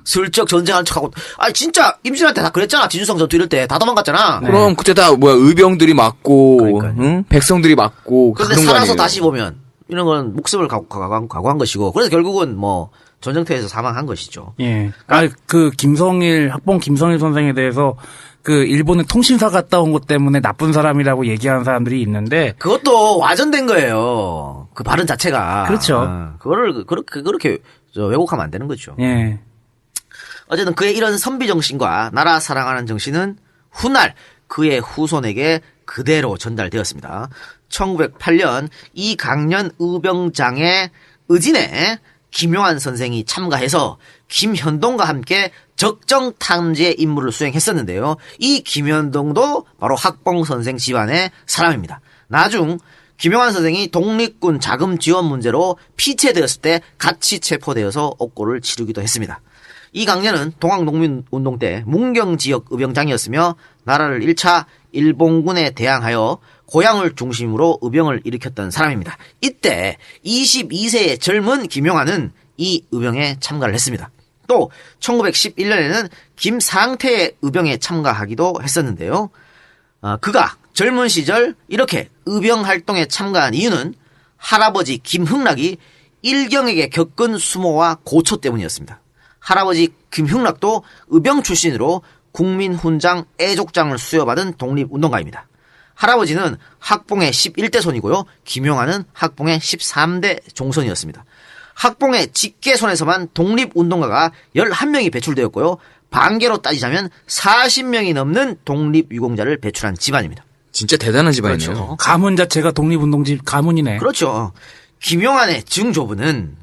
슬쩍 전쟁하는 척하고. 아니, 진짜, 임진한테 다 그랬잖아. 진주성 전투 이럴 때. 다 도망갔잖아. 그럼 그때 다 의병들이 맞고, 그러니까요. 응? 백성들이 맞고. 그런데 그런 거 살아서 아니에요? 다시 보면, 이런 건 목숨을 각오한 것이고. 그래서 결국은 뭐, 전쟁터에서 사망한 것이죠. 예. 그 학봉 김성일 선생에 대해서 그 일본의 통신사 갔다 온 것 때문에 나쁜 사람이라고 얘기하는 사람들이 있는데 그것도 와전된 거예요. 그 발언 자체가. 그렇죠. 그거를 그렇게 왜곡하면 안 되는 거죠. 예. 어쨌든 그의 이런 선비 정신과 나라 사랑하는 정신은 훗날 그의 후손에게 그대로 전달되었습니다. 1908년 이강년 의병장의 의진에 김용환 선생이 참가해서 김현동과 함께 적정 탐지의 임무를 수행했었는데요. 이 김현동도 바로 학봉 선생 집안의 사람입니다. 나중 김용환 선생이 독립군 자금 지원 문제로 피체되었을 때 같이 체포되어서 옥고를 치르기도 했습니다. 이 강렬은 동학농민운동 때 문경 지역 의병장이었으며 나라를 1차 일본군에 대항하여 고향을 중심으로 의병을 일으켰던 사람입니다. 이때 22세의 젊은 김용환은 이 의병에 참가를 했습니다. 또 1911년에는 김상태의 의병에 참가하기도 했었는데요. 그가 젊은 시절 이렇게 의병 활동에 참가한 이유는 할아버지 김흥락이 일경에게 겪은 수모와 고초 때문이었습니다. 할아버지 김흥락도 의병 출신으로 국민훈장 애족장을 수여받은 독립운동가입니다. 할아버지는 학봉의 11대 손이고요. 김용환은 학봉의 13대 종손이었습니다. 학봉의 직계손에서만 독립운동가가 11명이 배출되었고요. 반계로 따지자면 40명이 넘는 독립유공자를 배출한 집안입니다. 진짜 대단한 집안이네요. 그렇죠. 가문 자체가 독립운동집 가문이네. 그렇죠. 김용환의 증조부는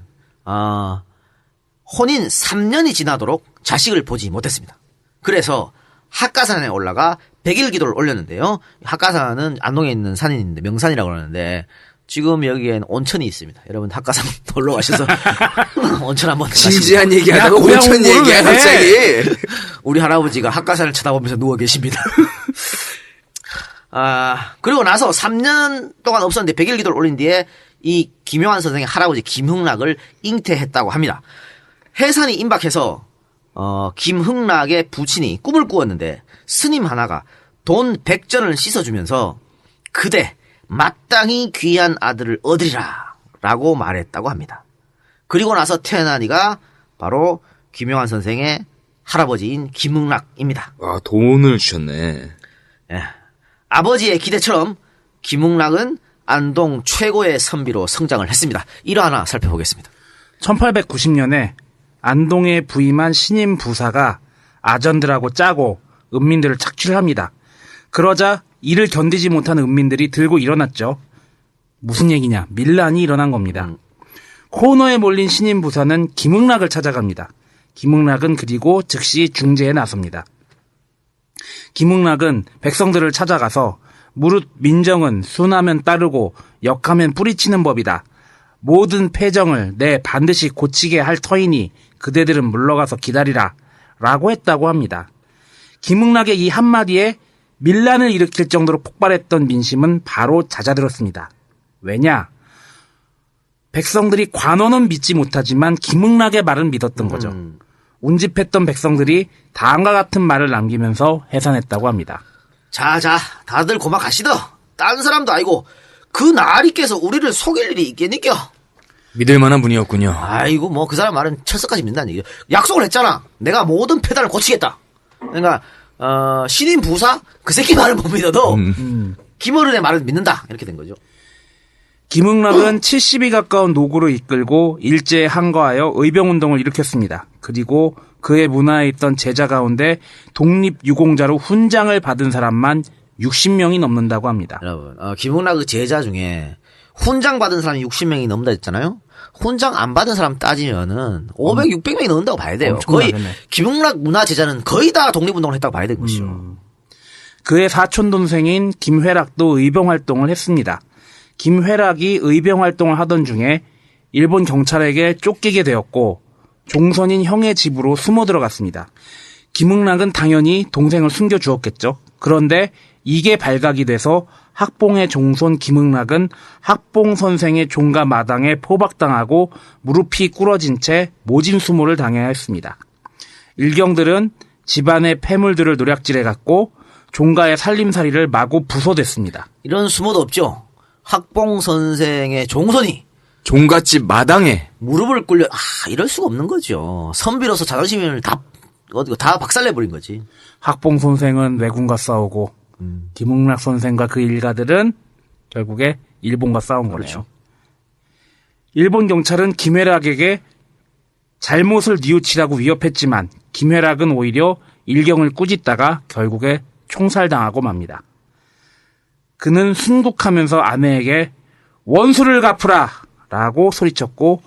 혼인 3년이 지나도록 자식을 보지 못했습니다. 그래서 학가산에 올라가 100일 기도를 올렸는데요. 학가산은 안동에 있는 산이 있는데 명산이라고 그러는데 지금 여기엔 온천이 있습니다. 여러분 학가산 놀러 가셔서 온천 한번 진지한 얘기하다가 고향 온천 홍보를 얘기야 왜 해? 갑자기. 우리 할아버지가 학가산을 쳐다보면서 누워 계십니다. 그리고 나서 3년 동안 없었는데 100일 기도를 올린 뒤에 이 김용환 선생의 할아버지 김흥락을 잉태했다고 합니다. 해산이 임박해서 김흥락의 부친이 꿈을 꾸었는데 스님 하나가 돈 100전을 씻어주면서 그대 마땅히 귀한 아들을 얻으리라 라고 말했다고 합니다. 그리고 나서 태어난 이가 바로 김용환 선생의 할아버지인 김흥락입니다. 와, 돈을 주셨네. 예. 아버지의 기대처럼 김흥락은 안동 최고의 선비로 성장을 했습니다. 일화하나 살펴보겠습니다. 1890년에 안동에 부임한 신임 부사가 아전들하고 짜고 은민들을 착취합니다. 그러자 이를 견디지 못한 은민들이 들고 일어났죠. 무슨 얘기냐? 밀란이 일어난 겁니다. 코너에 몰린 신임 부사는 김흥락을 찾아갑니다. 김흥락은 그리고 즉시 중재에 나섭니다. 김흥락은 백성들을 찾아가서 무릇 민정은 순하면 따르고 역하면 뿌리치는 법이다. 모든 패정을 내 반드시 고치게 할 터이니 그대들은 물러가서 기다리라 라고 했다고 합니다. 김흥락의 이 한마디에 밀란을 일으킬 정도로 폭발했던 민심은 바로 잦아들었습니다. 왜냐? 백성들이 관원은 믿지 못하지만 김흥락의 말은 믿었던 거죠. 운집했던 백성들이 다음과 같은 말을 남기면서 해산했다고 합니다. 자자 다들 고막하시더. 딴 사람도 아니고 그 나리께서 우리를 속일 일이 있겠니껴. 믿을 만한 분이었군요. 아이고 뭐 그 사람 말은 철석까지 믿는다는 얘기죠. 약속을 했잖아. 내가 모든 폐단을 고치겠다. 그러니까 신임 부사 그 새끼 말을 못 믿어도 김어른의 말을 믿는다. 이렇게 된 거죠. 김흥락은 70이 가까운 노구를 이끌고 일제에 항거하여 의병운동을 일으켰습니다. 그리고 그의 문화에 있던 제자 가운데 독립유공자로 훈장을 받은 사람만 60명이 넘는다고 합니다. 여러분 김흥락 그 제자 중에 훈장 받은 사람이 60명이 넘는다 했잖아요. 훈장 안 받은 사람 따지면은 500, 600명이 넘는다고 봐야 돼요. 거의 엄청나겠네. 김흥락 문화 제자는 거의 다 독립운동을 했다고 봐야 되는 것이죠. 그의 사촌 동생인 김회락도 의병활동을 했습니다. 김회락이 의병활동을 하던 중에 일본 경찰에게 쫓기게 되었고 종선인 형의 집으로 숨어 들어갔습니다. 김흥락은 당연히 동생을 숨겨주었겠죠. 그런데 이게 발각이 돼서 학봉의 종손 김응락은 학봉 선생의 종가 마당에 포박당하고 무릎이 꿇어진 채 모진 수모를 당해야 했습니다. 일경들은 집안의 폐물들을 노략질해갔고 종가의 살림살이를 마구 부숴댔습니다. 이런 수모도 없죠. 학봉 선생의 종손이 종갓집 마당에 무릎을 꿇려 이럴 수가 없는 거죠. 선비로서 자존심을 다 박살내버린 거지. 학봉 선생은 왜군과 싸우고 김응락 선생과 그 일가들은 결국에 일본과 싸운 거네요. 일본 경찰은 김회락에게 잘못을 뉘우치라고 위협했지만 김회락은 오히려 일경을 꾸짖다가 결국에 총살당하고 맙니다. 그는 순국하면서 아내에게 원수를 갚으라 라고 소리쳤고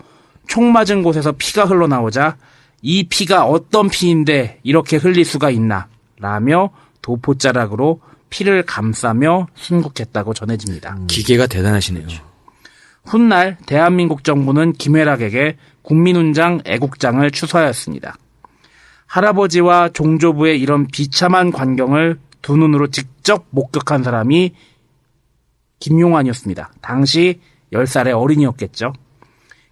총 맞은 곳에서 피가 흘러나오자 이 피가 어떤 피인데 이렇게 흘릴 수가 있나 라며 도포자락으로 피를 감싸며 순국했다고 전해집니다. 기계가 대단하시네요. 훗날 대한민국 정부는 김회락에게 국민훈장 애국장을 추서하였습니다. 할아버지와 종조부의 이런 비참한 광경을 두 눈으로 직접 목격한 사람이 김용환이었습니다. 당시 10살의 어린이였겠죠.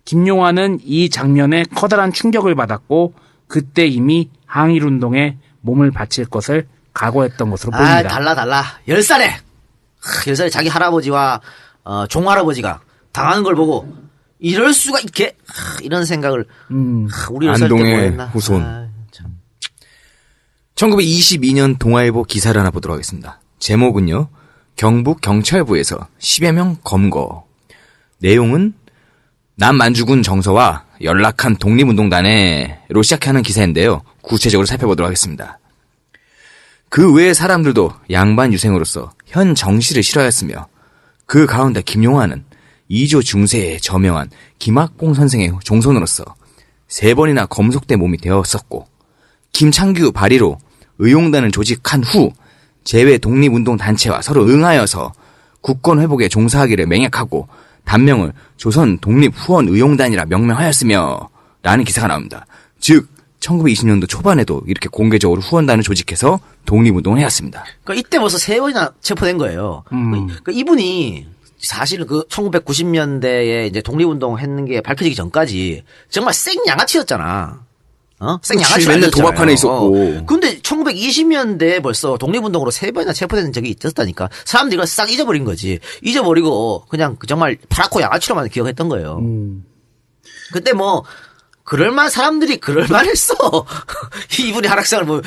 김용환은 이 장면에 커다란 충격을 받았고 그때 이미 항일운동에 몸을 바칠 것을 각오했던 것으로 보입니다. 달라. 10살에 10살에 자기 할아버지와 종할아버지가 당하는 걸 보고 이럴 수가 있게 이런 생각을 우리 10살 때 뭐 안동의 했나. 후손. 1922년 동아일보 기사를 하나 보도록 하겠습니다. 제목은요. 경북 경찰부에서 10여 명 검거. 내용은 남만주군 정서와 연락한 독립운동단에로 시작하는 기사인데요. 구체적으로 살펴보도록 하겠습니다. 그 외의 사람들도 양반 유생으로서 현 정씨를 싫어했으며 그 가운데 김용환은 2조 중세에 저명한 김학봉 선생의 종손으로서 3번이나 검속대 몸이 되었었고 김창규 발의로 의용단을 조직한 후 제외 독립운동단체와 서로 응하여서 국권회복에 종사하기를 맹약하고 단명을 조선 독립후원의용단이라 명명하였으며 라는 기사가 나옵니다. 즉 1920년도 초반에도 이렇게 공개적으로 후원단을 조직해서 독립운동을 해왔습니다. 그러니까 이때 벌써 3번이나 체포된 거예요. 그러니까 이분이 사실 그 1990년대에 이제 독립운동 했는 게 밝혀지기 전까지 정말 생양아치였잖아. 생양아치 맨날 도박판에 있었고. 근데 1920년대에 벌써 독립운동으로 3번이나 체포된 적이 있었다니까. 사람들이 이걸 싹 잊어버린 거지. 잊어버리고 그냥 정말 파랗고 양아치로만 기억했던 거예요. 그때 뭐 사람들이 그럴만 했어. 이분이 하락상을 보면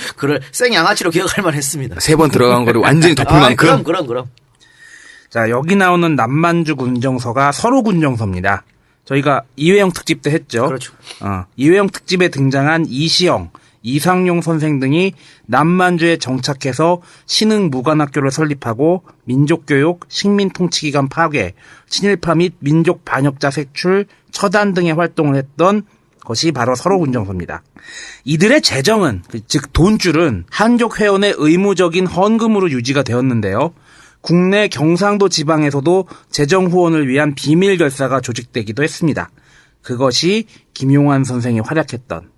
생양아치로 기억할 만 했습니다. 3번 들어간 거를 완전히 덮을 만큼. 그럼. 자, 여기 나오는 남만주 군정서가 서로 군정서입니다. 저희가 이회영 특집 때 했죠. 그렇죠. 이회영 특집에 등장한 이시영, 이상용 선생 등이 남만주에 정착해서 신흥 무관학교를 설립하고 민족교육, 식민통치기관 파괴, 친일파 및 민족 반역자 색출, 처단 등의 활동을 했던 것이 바로 서로군정서입니다. 이들의 재정은, 즉 돈줄은 한족 회원의 의무적인 헌금으로 유지가 되었는데요. 국내 경상도 지방에서도 재정 후원을 위한 비밀 결사가 조직되기도 했습니다. 그것이 김용환 선생이 활약했던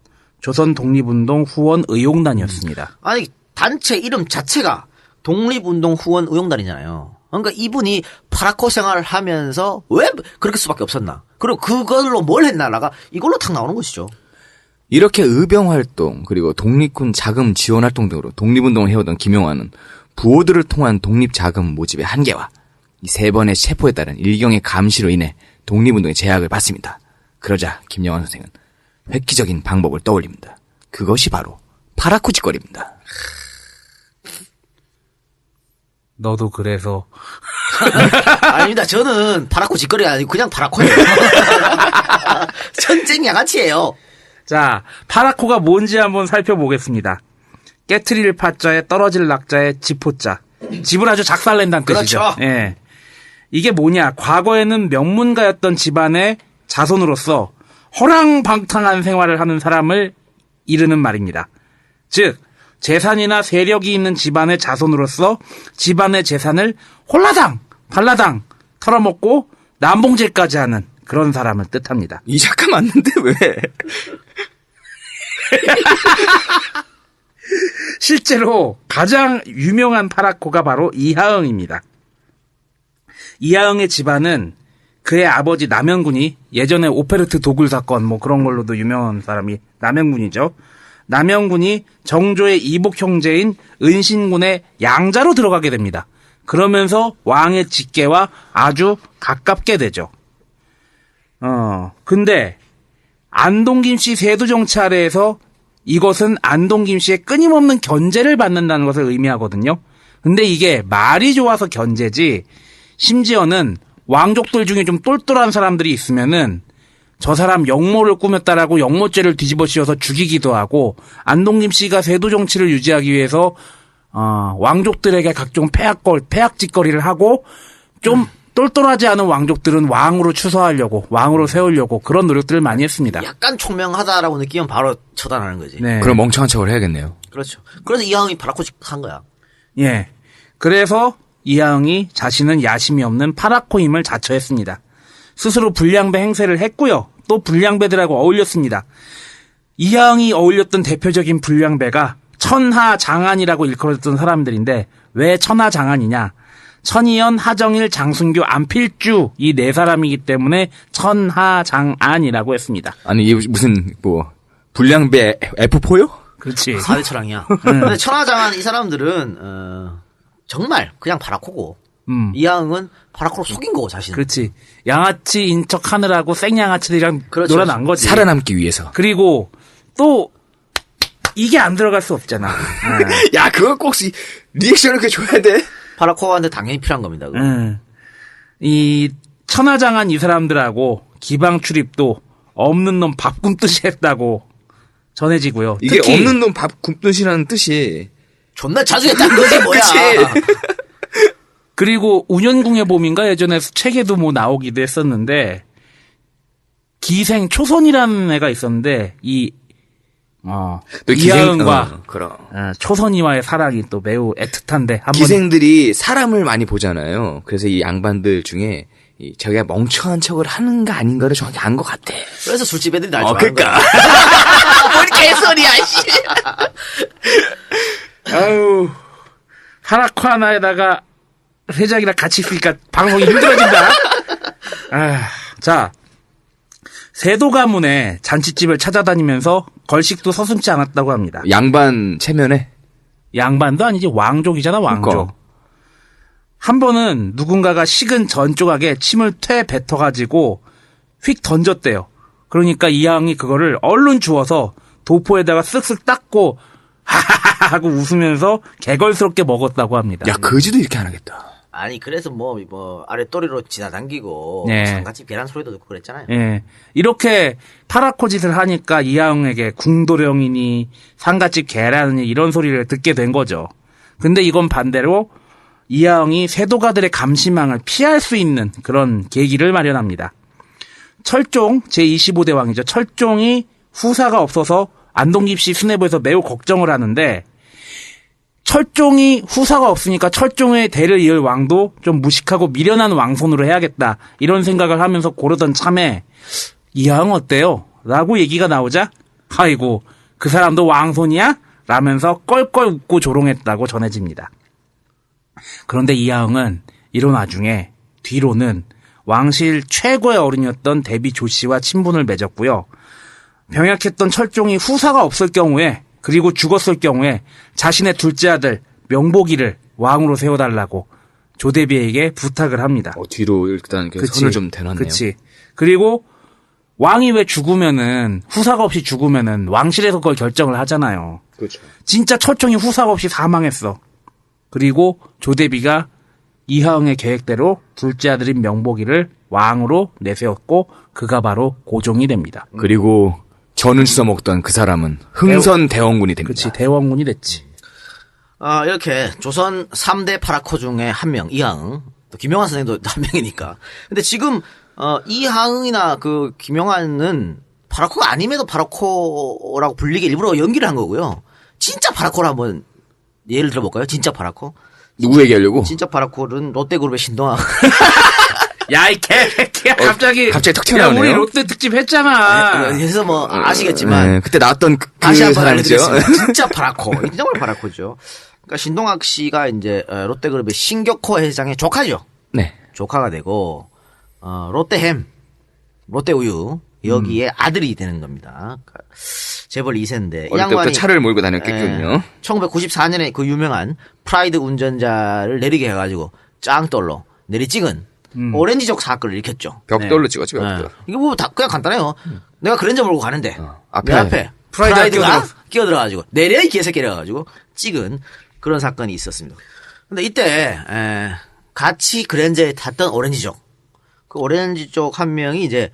조선 독립운동 후원 의용단이었습니다. 아니 단체 이름 자체가 독립운동 후원 의용단이잖아요. 그러니까 이분이 파라코 생활을 하면서 왜 그렇게 수밖에 없었나? 그리고 그걸로 뭘 했나가 이걸로 탁 나오는 것이죠. 이렇게 의병활동 그리고 독립군 자금 지원활동 등으로 독립운동을 해오던 김용환은 부호들을 통한 독립자금 모집의 한계와 이 3번의 체포에 따른 일경의 감시로 인해 독립운동의 제약을 받습니다. 그러자 김용환 선생은 획기적인 방법을 떠올립니다. 그것이 바로 파라코 짓거리입니다. 너도 그래서 아닙니다. 저는 파라코 짓거리가 아니고 그냥 파라코예요. 전쟁 양아치예요. 자, 파라코가 뭔지 한번 살펴보겠습니다. 깨트릴 파자에 떨어질 낙자에 지포자. 집을 아주 작살낸다는 뜻이죠. 그렇죠. 예. 이게 뭐냐? 과거에는 명문가였던 집안의 자손으로서 허랑방탕한 생활을 하는 사람을 이르는 말입니다. 즉 재산이나 세력이 있는 집안의 자손으로서 집안의 재산을 홀라당, 발라당 털어먹고 남봉질까지 하는 그런 사람을 뜻합니다. 이 작가 맞는데 왜? 실제로 가장 유명한 파라코가 바로 이하응입니다. 이하영의 집안은 그의 아버지 남영군이 예전에 오페르트 도굴 사건 뭐 그런 걸로도 유명한 사람이 남영군이죠. 남영군이 정조의 이복 형제인 은신군의 양자로 들어가게 됩니다. 그러면서 왕의 직계와 아주 가깝게 되죠. 근데 안동 김씨 세도 정치 아래에서 이것은 안동 김씨의 끊임없는 견제를 받는다는 것을 의미하거든요. 근데 이게 말이 좋아서 견제지, 심지어는 왕족들 중에 좀 똘똘한 사람들이 있으면은 저 사람 역모를 꾸몄다라고 역모죄를 뒤집어 씌워서 죽이기도 하고, 안동 김씨가 세도 정치를 유지하기 위해서 왕족들에게 각종 폐악짓거리를 하고, 좀 똘똘하지 않은 왕족들은 왕으로 추서하려고, 왕으로 세우려고 그런 노력들을 많이 했습니다. 약간 총명하다라고 느끼면 바로 처단하는 거지. 네. 그럼 멍청한 척을 해야겠네요. 그렇죠. 그래서 이하영이 파라코직 한 거야. 예. 그래서 이하영이 자신은 야심이 없는 파라코임을 자처했습니다. 스스로 불량배 행세를 했고요. 또 불량배들하고 어울렸습니다. 이하영이 어울렸던 대표적인 불량배가 천하장안이라고 일컬어졌던 사람들인데, 왜 천하장안이냐? 천희연, 하정일, 장순규, 안필주 이 네 사람이기 때문에 천하장안이라고 했습니다. 아니 이게 무슨 뭐 불량배 F4요? 그렇지. 사회 철학이야. 근데 천하장안 이 사람들은 정말 그냥 파라코고, 이하영은 파라코로 속인 거고 자신은. 그렇지. 양아치 인척하느라고 생양아치들이랑 그렇죠. 놀아난 거지. 살아남기 위해서. 그리고 또 이게 안 들어갈 수 없잖아. 야 그거 꼭 리액션을 그렇게 줘야 돼? 파라코한테 당연히 필요한 겁니다. 그거. 이 천하장안 이 사람들하고 기방 출입도 없는 놈 밥 굶듯이 했다고 전해지고요. 이게 특히 없는 놈 밥 굶듯이라는 뜻이. 존나 자주 했다는 거지 뭐야. 그리고 운현궁의 봄인가 예전에 책에도 뭐 나오기도 했었는데, 기생 초선이라는 애가 있었는데 또 이하영과 그럼. 초선이와의 사랑이 또 매우 애틋한데 한번 기생들이 사람을 많이 보잖아요. 그래서 이 양반들 중에 자기가 멍청한 척을 하는가 아닌가를 정확히 안 것 같아. 그래서 술집 애들이 날 좋아하는 그러니까. 거야. 뭔 개소리야, 씨. 아유, 파라코 하나에다가 회장이랑 같이 있으니까 방송이 힘들어진다. 자, 세도 가문의 잔치집을 찾아다니면서 걸식도 서슴지 않았다고 합니다. 양반 체면에. 양반도 아니지, 왕족이잖아, 왕족. 그러니까. 한 번은 누군가가 식은 전 조각에 침을 퇴 뱉어가지고 휙 던졌대요. 그러니까 이하영이 그거를 얼른 주워서 도포에다가 쓱쓱 닦고 하하하 하고 웃으면서 개걸스럽게 먹었다고 합니다. 야, 거지도 이렇게 안 하겠다. 아니 그래서 뭐 아랫도리로 지나당기고 네. 상갓집 계란 소리도 듣고 그랬잖아요. 예. 이렇게 파라코 짓을 하니까 이하영에게 궁도령이니 상갓집 계란이니 이런 소리를 듣게 된 거죠. 근데 이건 반대로 이하영이 세도가들의 감시망을 피할 수 있는 그런 계기를 마련합니다. 철종 제25대 왕이죠. 철종이 후사가 없어서 안동김씨 수뇌부에서 매우 걱정을 하는데, 철종이 후사가 없으니까 철종의 대를 이을 왕도 좀 무식하고 미련한 왕손으로 해야겠다 이런 생각을 하면서 고르던 참에 이하영 어때요? 라고 얘기가 나오자 아이고 그 사람도 왕손이야? 라면서 껄껄 웃고 조롱했다고 전해집니다. 그런데 이하영은 이런 와중에 뒤로는 왕실 최고의 어른이었던 대비 조씨와 친분을 맺었고요. 병약했던 철종이 후사가 없을 경우에, 그리고 죽었을 경우에 자신의 둘째 아들 명복이를 왕으로 세워달라고 조대비에게 부탁을 합니다. 뒤로 일단 선을 좀 대놨네요. 그치. 그리고 왕이 왜 죽으면은, 후사가 없이 죽으면은 왕실에서 그걸 결정을 하잖아요. 그렇죠. 진짜 철종이 후사가 없이 사망했어. 그리고 조대비가 이하영의 계획대로 둘째 아들인 명복이를 왕으로 내세웠고 그가 바로 고종이 됩니다. 그리고 전을 씻어먹던 그 사람은 흥선 대원군이 됩니다. 그렇지, 대원군이 됐지. 이렇게 조선 3대 파라코 중에 한 명, 이하응. 또 김영환 선생님도 한 명이니까. 근데 지금 이하응이나 그 김영환은 파라코가 아님에도 파라코라고 불리게 일부러 연기를 한 거고요. 진짜 파라코를 한번 예를 들어볼까요? 진짜 파라코. 누구 얘기하려고? 진짜 파라코는 롯데그룹의 신동아. 야, 이 개새끼야, 갑자기 탁 튀어나오네요. 야, 우리 롯데 특집 했잖아. 그래서 뭐 아시겠지만 네, 그때 나왔던 다시 한번 사람이죠. 알려드리겠습니다. 진짜 파라코. 정말 파라코죠. 그러니까 신동학 씨가 이제 롯데그룹의 신격호 회장의 조카죠. 네. 조카가 되고 롯데햄, 롯데우유 여기에 아들이 되는 겁니다. 그러니까 재벌 2세인데 어릴 때부터 차를 몰고 다녔겠군요. 1994년에 그 유명한 프라이드 운전자를 내리게 해가지고 짱돌로 내리찍은 오렌지족 사건을 일으켰죠. 벽돌로 찍었지, 벽돌. 네. 이거 뭐 그냥 간단해요. 내가 그랜저 몰고 가는데 앞에 내 앞에 프라이드가 끼어들어가지고 내려 이 개새끼 이래가지고 찍은 그런 사건이 있었습니다. 근데 이때 같이 그랜저에 탔던 오렌지족 그 오렌지족 한 명이 이제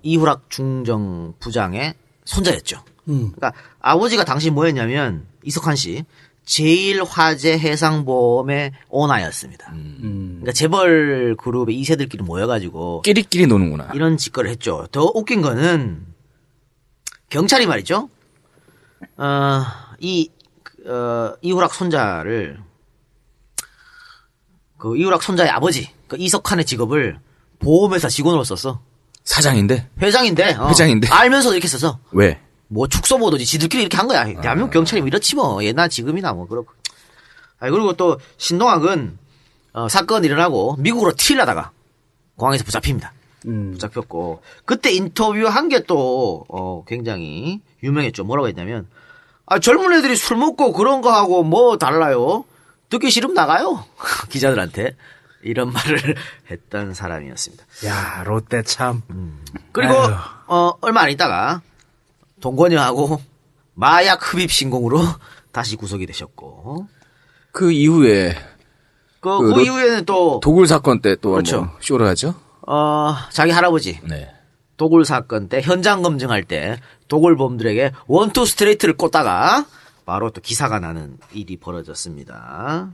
이후락 중정 부장의 손자였죠. 그러니까 아버지가 당시 뭐였냐면 이석환 씨 제일화재해상보험의 오너였습니다. 그러니까 재벌 그룹의 2세들끼리 모여가지고 끼리끼리 노는구나. 이런 짓거리를 했죠. 더 웃긴 거는 경찰이 말이죠. 이후락 손자를 그 이후락 손자의 아버지 그 이석환의 직업을 보험회사 직원으로 썼어. 사장인데? 회장인데. 회장인데. 알면서도 이렇게 써서. 왜? 뭐 축소보도지 지들끼리 이렇게 한 거야. 대한민국 경찰이 뭐 이렇지 뭐. 옛날 지금이나 뭐 그렇고. 그리고 또 신동학은 사건 일어나고 미국으로 튀려다가 공항에서 붙잡힙니다. 붙잡혔고 그때 인터뷰한 게 또 굉장히 유명했죠. 뭐라고 했냐면 젊은 애들이 술 먹고 그런 거 하고 뭐 달라요. 듣기 싫으면 나가요. 기자들한테 이런 말을 했던 사람이었습니다. 야, 롯데 참. 그리고 아유. 얼마 안 있다가 동건이하고 마약 흡입 신공으로 다시 구속이 되셨고 그 이후에 그 이후에는 또 도굴 사건 때 또 그렇죠. 한번 쇼를 하죠? 자기 할아버지 네. 도굴 사건 때 현장 검증할 때 도굴범들에게 원투 스트레이트를 꽂다가 바로 또 기사가 나는 일이 벌어졌습니다.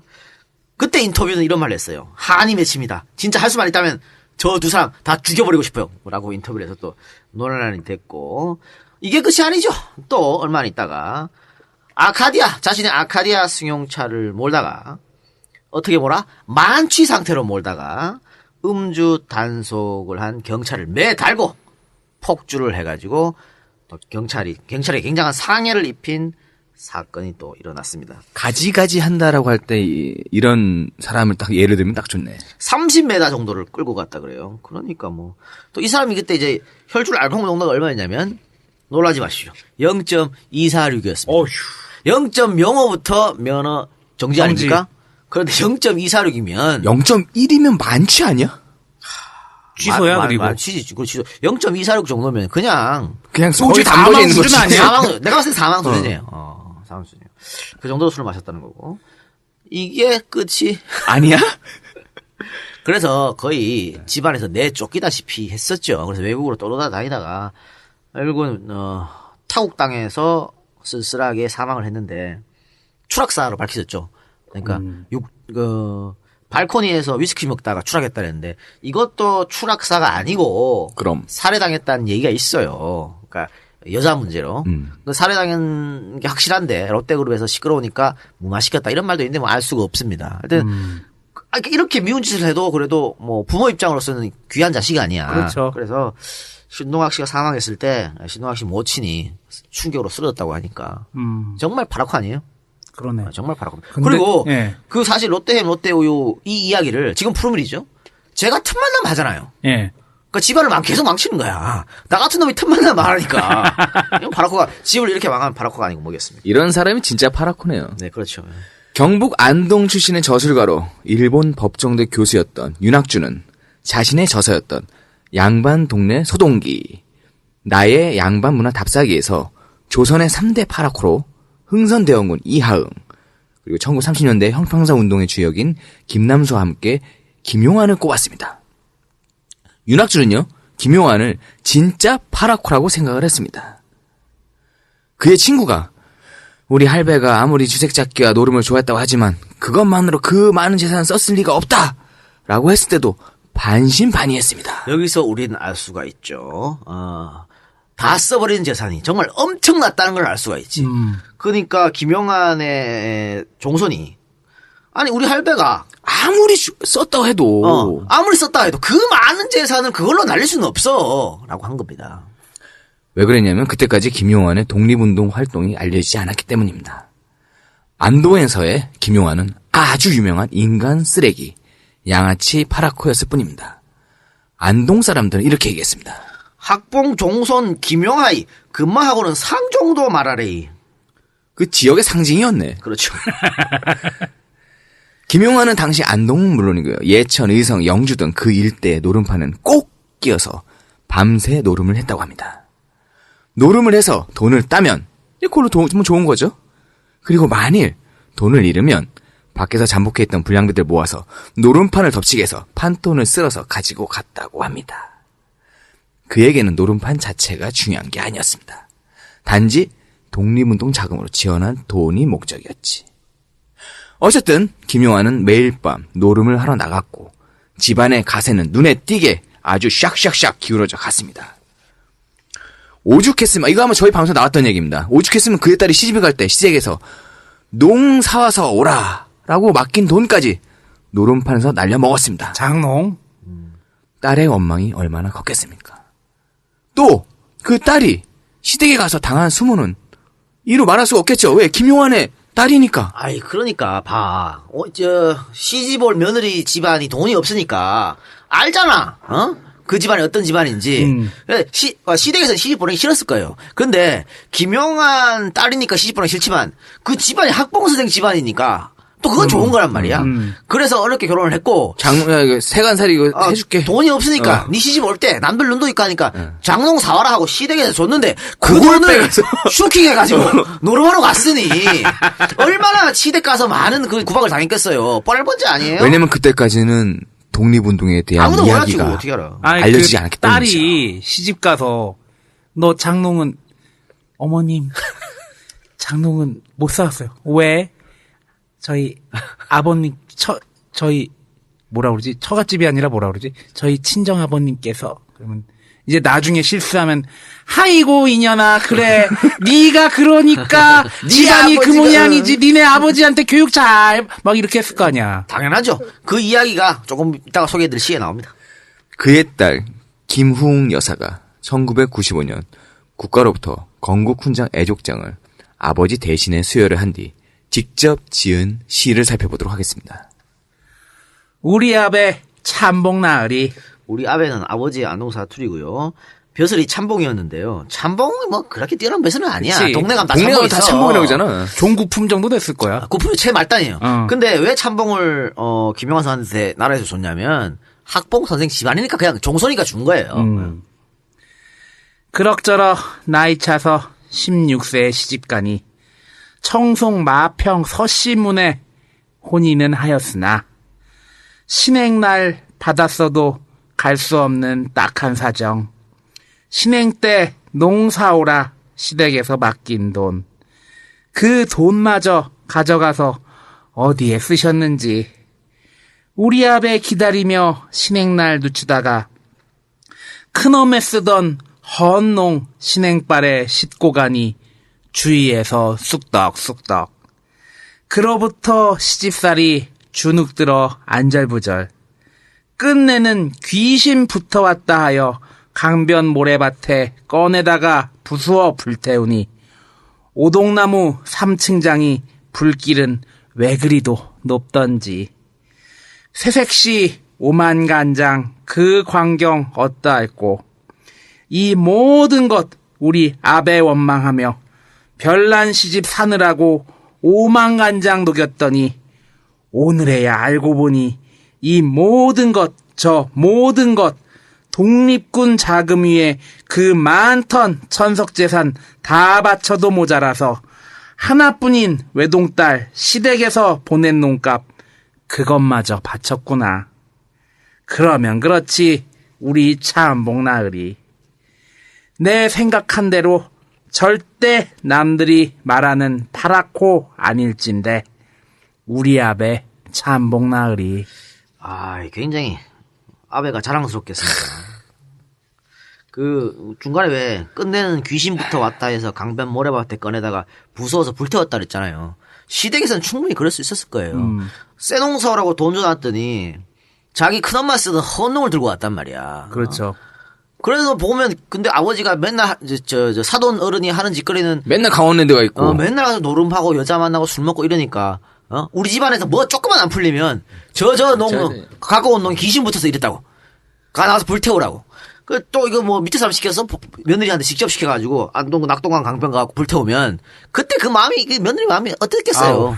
그때 인터뷰는 이런 말을 했어요. 한이 맺힙니다. 진짜 할 수만 있다면 저 두 사람 다 죽여버리고 싶어요. 라고 인터뷰를 해서 또 논란이 됐고 이게 끝이 아니죠. 또 얼마 안 있다가 자신의 아카디아 승용차를 몰다가 어떻게 몰아? 만취 상태로 몰다가 음주 단속을 한 경찰을 매달고 폭주를 해가지고 또 경찰에 굉장한 상해를 입힌 사건이 또 일어났습니다. 가지가지 한다라고 할 때 이런 사람을 딱 예를 들면 딱 좋네. 30m 정도를 끌고 갔다 그래요. 그러니까 뭐 또 이 사람이 그때 이제 혈중 알코올 농도가 얼마였냐면 놀라지 마십시오. 0.246이었습니다. 0.05부터 면허 정지 아닙니까? 그런데 0.246이면 0.1이면 만취 아니야? 취소야, 그리고. 취지, 취소. 0.246 정도면 그냥 소주 담궈져 있는 거지. 내가 봤을 때 사망 수준이에요. 사망 수준이에요. 그 정도로 술을 마셨다는 거고. 이게 끝이 아니야? 그래서 거의 집안에서 내쫓기다시피 했었죠. 그래서 외국으로 떠돌아다니다가 결국은 타국 땅에서 쓸쓸하게 사망을 했는데 추락사로 밝혀졌죠. 그러니까 발코니에서 위스키 먹다가 추락했다는데 이것도 추락사가 아니고 그럼 살해당했다는 얘기가 있어요. 그러니까 여자 문제로 살해당한 게 확실한데 롯데그룹에서 시끄러우니까 무마시켰다 이런 말도 있는데 뭐 알 수가 없습니다. 하여튼 이렇게 미운 짓을 해도 그래도 뭐 부모 입장으로서는 귀한 자식이 아니야. 그렇죠. 그래서 신동학 씨가 사망했을 때 신동학 씨 모친이 충격으로 쓰러졌다고 하니까 정말 바라코 아니에요? 그러네. 정말 바라코. 근데, 그리고 예. 그 사실 롯데햄 롯데우유 이 이야기를 지금 푸르밀이죠. 제가 틈만 나면 하잖아요. 예. 그러니까 집안을 계속 망치는 거야. 나 같은 놈이 틈만 나면 말하니까. 이건 바라코가 집을 이렇게 망하면 바라코가 아니고 뭐겠습니까? 이런 사람이 진짜 파라코네요. 네, 그렇죠. 경북 안동 출신의 저술가로 일본 법정대 교수였던 윤학주는 자신의 저서였던 양반 동네 소동기, 나의 양반 문화 답사기에서 조선의 3대 파라코로 흥선대원군 이하응, 그리고 1930년대 형평사 운동의 주역인 김남수와 함께 김용환을 꼽았습니다. 윤학주는요, 김용환을 진짜 파라코라고 생각을 했습니다. 그의 친구가 우리 할배가 아무리 주색잡기와 노름을 좋아했다고 하지만 그것만으로 그 많은 재산을 썼을 리가 없다! 라고 했을 때도 반신반의했습니다. 여기서 우리는 알 수가 있죠. 다 써버린 재산이 정말 엄청났다는 걸 알 수가 있지. 그러니까 김용환의 종손이 아니 우리 할배가 아무리 썼다고 해도 아무리 썼다 해도 그 많은 재산을 그걸로 날릴 수는 없어 라고 한 겁니다. 왜 그랬냐면 그때까지 김용환의 독립운동 활동이 알려지지 않았기 때문입니다. 안동에서의 김용환은 아주 유명한 인간 쓰레기, 양아치 파라코였을 뿐입니다. 안동 사람들은 이렇게 얘기했습니다. 학봉 종손 김용하이 금마하고는 상 정도 말하래. 그 지역의 상징이었네. 그렇죠. 김용하는 당시 안동은 물론이고요. 예천, 의성, 영주 등 그 일대의 노름판은 꼭 끼어서 밤새 노름을 했다고 합니다. 노름을 해서 돈을 따면 그걸로 뭐 좋은 거죠. 그리고 만일 돈을 잃으면 밖에서 잠복해 있던 불량배들 모아서 노름판을 덮치게 해서 판돈을 쓸어서 가지고 갔다고 합니다. 그에게는 노름판 자체가 중요한 게 아니었습니다. 단지 독립운동 자금으로 지원한 돈이 목적이었지. 어쨌든 김용환은 매일 밤 노름을 하러 나갔고 집안의 가세는 눈에 띄게 아주 샥샥샥 기울어져 갔습니다. 오죽했으면, 이거 아마 저희 방송에 나왔던 얘기입니다. 오죽했으면 그의 딸이 시집을 갈 때 시댁에서 농 사와서 오라 라고 맡긴 돈까지 노름판에서 날려 먹었습니다. 장농. 딸의 원망이 얼마나 컸겠습니까? 또 그 딸이 시댁에 가서 당한 수모는 이루 말할 수가 없겠죠. 왜? 김용환의 딸이니까. 아이, 그러니까, 봐. 시집 올 며느리 집안이 돈이 없으니까, 알잖아, 그 집안이 어떤 집안인지. 시댁에서는 시집 보내기 싫었을 거예요. 근데, 김용환 딸이니까 시집 보내기 싫지만, 그 집안이 학봉선생 집안이니까, 또 그건 좋은 거란 말이야. 그래서 어렵게 결혼을 했고. 세간살이 이거 해줄게. 돈이 없으니까, 네 시집 올 때, 남들 눈도 있고 하니까, 장롱 사와라 하고 시댁에서 줬는데, 그 그걸 돈을 빼가서. 슈킹해가지고, 노름하러 갔으니, 얼마나 시댁 가서 많은 그 구박을 당했겠어요. 뻔할뻔지 아니에요? 왜냐면 그때까지는 독립운동에 대한 아무도 몰랐지, 이야기가 어떻게 알아. 알려지지 않았기 때문이죠. 딸이 시집 가서 너 장롱은 어머님 장롱은 못 사왔어요. 왜? 저희 아버님 저희 뭐라 그러지? 처갓집이 아니라 뭐라 그러지? 저희 친정 아버님께서 그러면 이제 나중에 실수하면 하이고 이년아 그래 네가 그러니까 집안이 그 모양이지 니네 아버지한테 교육 잘 막 이렇게 했을 거 아니야. 당연하죠. 그 이야기가 조금 이따가 소개해드릴 시에 나옵니다. 그의 딸 김후웅 여사가 1995년 국가로부터 건국훈장 애족장을 아버지 대신에 수여를 한 뒤 직접 지은 시를 살펴보도록 하겠습니다. 우리 아베 참복 나으리. 우리 아베는 아버지의 안동 사투리고요. 벼슬이 참봉이었는데요. 참봉이 뭐 그렇게 뛰어난 벼슬은 아니야. 그치. 동네 가면 다 동네가 참봉 다 있어. 참봉이라고 하잖아. 종구품 정도 됐을 거야. 구품이 최말단이에요. 근데 왜 참봉을 김용환 선생한테 나라에서 줬냐면 학봉 선생 집안이니까 그냥 종손이가 준 거예요. 그럭저럭 나이 차서 16세에 시집가니 청송 마평 서씨문에 혼인은 하였으나 신행날 받았어도 갈 수 없는 딱한 사정. 신행 때 농사오라 시댁에서 맡긴 돈. 그 돈마저 가져가서 어디에 쓰셨는지. 우리 아베 기다리며 신행날 늦추다가 큰엄에 쓰던 헌농 신행발에 싣고 가니 주위에서 쑥덕쑥덕. 그로부터 시집살이 주눅 들어 안절부절. 끝내는 귀신 붙어왔다 하여 강변 모래밭에 꺼내다가 부수어 불태우니 오동나무 3층장이 불길은 왜 그리도 높던지. 새색시 오만간장 그 광경 어떠할꼬. 이 모든 것 우리 아베 원망하며 별난 시집 사느라고 오만간장 녹였더니 오늘에야 알고 보니 이 모든 것, 저 모든 것 독립군 자금 위에 그 많던 천석재산 다 바쳐도 모자라서 하나뿐인 외동딸 시댁에서 보낸 농값 그것마저 바쳤구나. 그러면 그렇지 우리 참복 나으리. 내 생각한 대로 절대 남들이 말하는 파랗고 아닐진데 우리 아베 참복 나으리. 아, 굉장히 아베가 자랑스럽겠습니다. 그 중간에 왜 끝내는 귀신부터 왔다 해서 강변 모래밭에 꺼내다가 부수어서 불태웠다 그랬잖아요. 시댁에서는 충분히 그럴 수 있었을 거예요. 쇠농사라고 돈 줘놨더니 자기 큰엄마 쓰던 헌농을 들고 왔단 말이야. 그렇죠. 그래서 보면 근데 아버지가 맨날 저 사돈 어른이 하는 짓거리는 맨날 강원랜드가 있고. 맨날 가서 노름하고 여자 만나고 술 먹고 이러니까 우리 집안에서 뭐 조금만 안 풀리면 농 갖고 온 놈 귀신 붙어서 이랬다고. 가 나와서 불태우라고. 또 이거 뭐 밑에 사람 시켜서 며느리한테 직접 시켜가지고 안동 낙동강 강변 가고 불태우면 그때 그 며느리 마음이 어땠겠어요?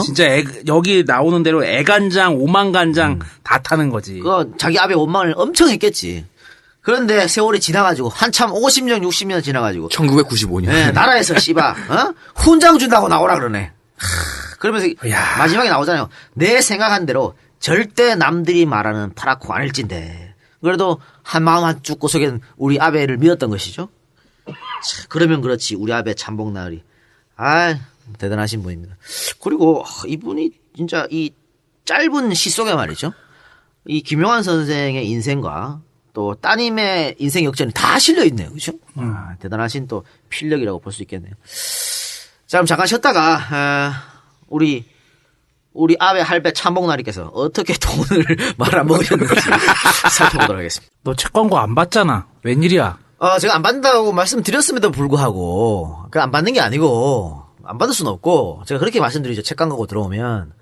진짜 여기 나오는 대로 애간장, 오만간장 다 타는 거지. 자기 아베 원망을 엄청 했겠지. 그런데 세월이 지나가지고 한참 50년, 60년 지나가지고 1995년. 네, 나라에서 씨바 훈장 준다고 나오라 그러네. 그러면서 마지막에 나오잖아요. 내 생각한 대로 절대 남들이 말하는 파랗고 아닐진데 그래도 한 마음 한쪽 구석엔 우리 아베를 믿었던 것이죠. 그러면 그렇지 우리 아베 참복나으리 대단하신 분입니다. 그리고 이분이 진짜 이 짧은 시 속에 말이죠. 이 김용환 선생의 인생과 또 따님의 인생 역전이 다 실려 있네요. 그렇죠? 대단하신 또 필력이라고 볼 수 있겠네요. 자, 그럼 잠깐 쉬었다가 우리 아베 할배 참복나리께서 어떻게 돈을 말 안 먹으셨는지 살펴보도록 하겠습니다. 너 책 광고 안 받잖아. 웬일이야? 제가 안 받는다고 말씀드렸음에도 불구하고 안 받는 게 아니고 안 받을 수는 없고 제가 그렇게 말씀드리죠. 책 광고 들어오면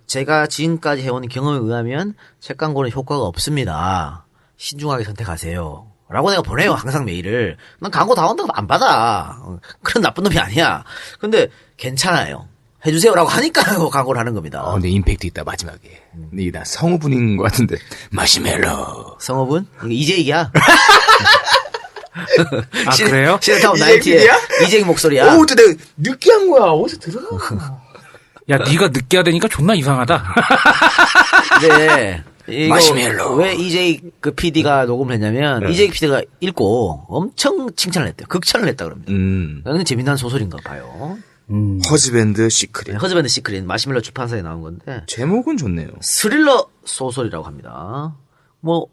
제가 지금까지 해온 경험에 의하면 책 광고는 효과가 없습니다. 신중하게 선택하세요. 라고 내가 보내요. 항상 메일을. 난 광고 다 온다고 안 받아. 그런 나쁜 놈이 아니야. 근데 괜찮아요. 해주세요라고 하니까 광고를 하는 겁니다. 근데 임팩트 있다 마지막에. 근데 나 성우분인 것 같은데 마시멜로. 성우분? 이거 이재익이야. 그래요? 시네타운 나이티의 이재익 목소리야. 또 내가 느끼한 거야. 어디서 들어? 야, 네가 느끼하다니까 존나 이상하다. 네. 마시멜로. 왜 이재익 그 PD가 녹음을 했냐면 이재익 PD가 읽고 엄청 칭찬을 했대요. 극찬을 했다 그럽니다. 굉장히 재미난 소설인가 봐요. 허즈밴드 시크릿. 네, 허즈밴드 시크릿 마시멜로 출판사에 나온 건데 제목은 좋네요. 스릴러 소설이라고 합니다. 뭐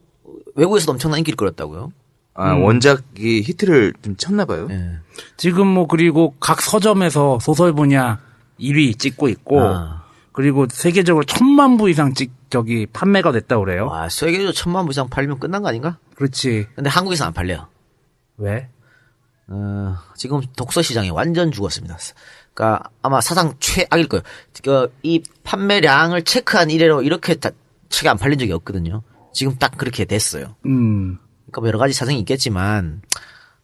외국에서도 엄청난 인기를 끌었다고요. 원작이 히트를 좀 쳤나 봐요. 네. 지금 뭐 그리고 각 서점에서 소설 분야 1위 찍고 있고 그리고 세계적으로 1000만 부 이상 판매가 됐다고 그래요. 와, 세계적으로 1000만 부 이상 팔리면 끝난 거 아닌가? 그렇지. 근데 한국에서 안 팔려요. 왜? 지금 독서 시장이 완전 죽었습니다. 그러니까 아마 사상 최악일 거예요. 이 판매량을 체크한 이래로 이렇게 책이 안 팔린 적이 없거든요. 지금 딱 그렇게 됐어요. 그러니까 뭐 여러 가지 사정이 있겠지만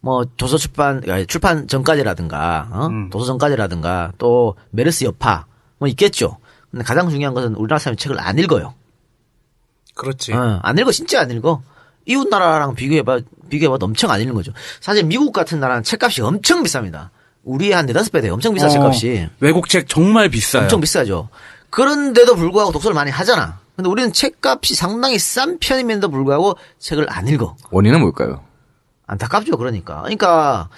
뭐 출판 전까지라든가 도서 전까지라든가 또 메르스 여파 뭐 있겠죠. 근데 가장 중요한 것은 우리나라 사람이 책을 안 읽어요. 그렇지. 안 읽어. 진짜 안 읽어. 이웃 나라랑 비교해봐도 엄청 안 읽는 거죠. 사실 미국 같은 나라는 책값이 엄청 비쌉니다. 우리의 한 4-5배 돼요. 엄청 비싸 책값이. 외국 책 정말 비싸요. 엄청 비싸죠. 그런데도 불구하고 독서를 많이 하잖아. 근데 우리는 책값이 상당히 싼 편임에도 불구하고 책을 안 읽어. 원인은 뭘까요? 안타깝죠. 그러니까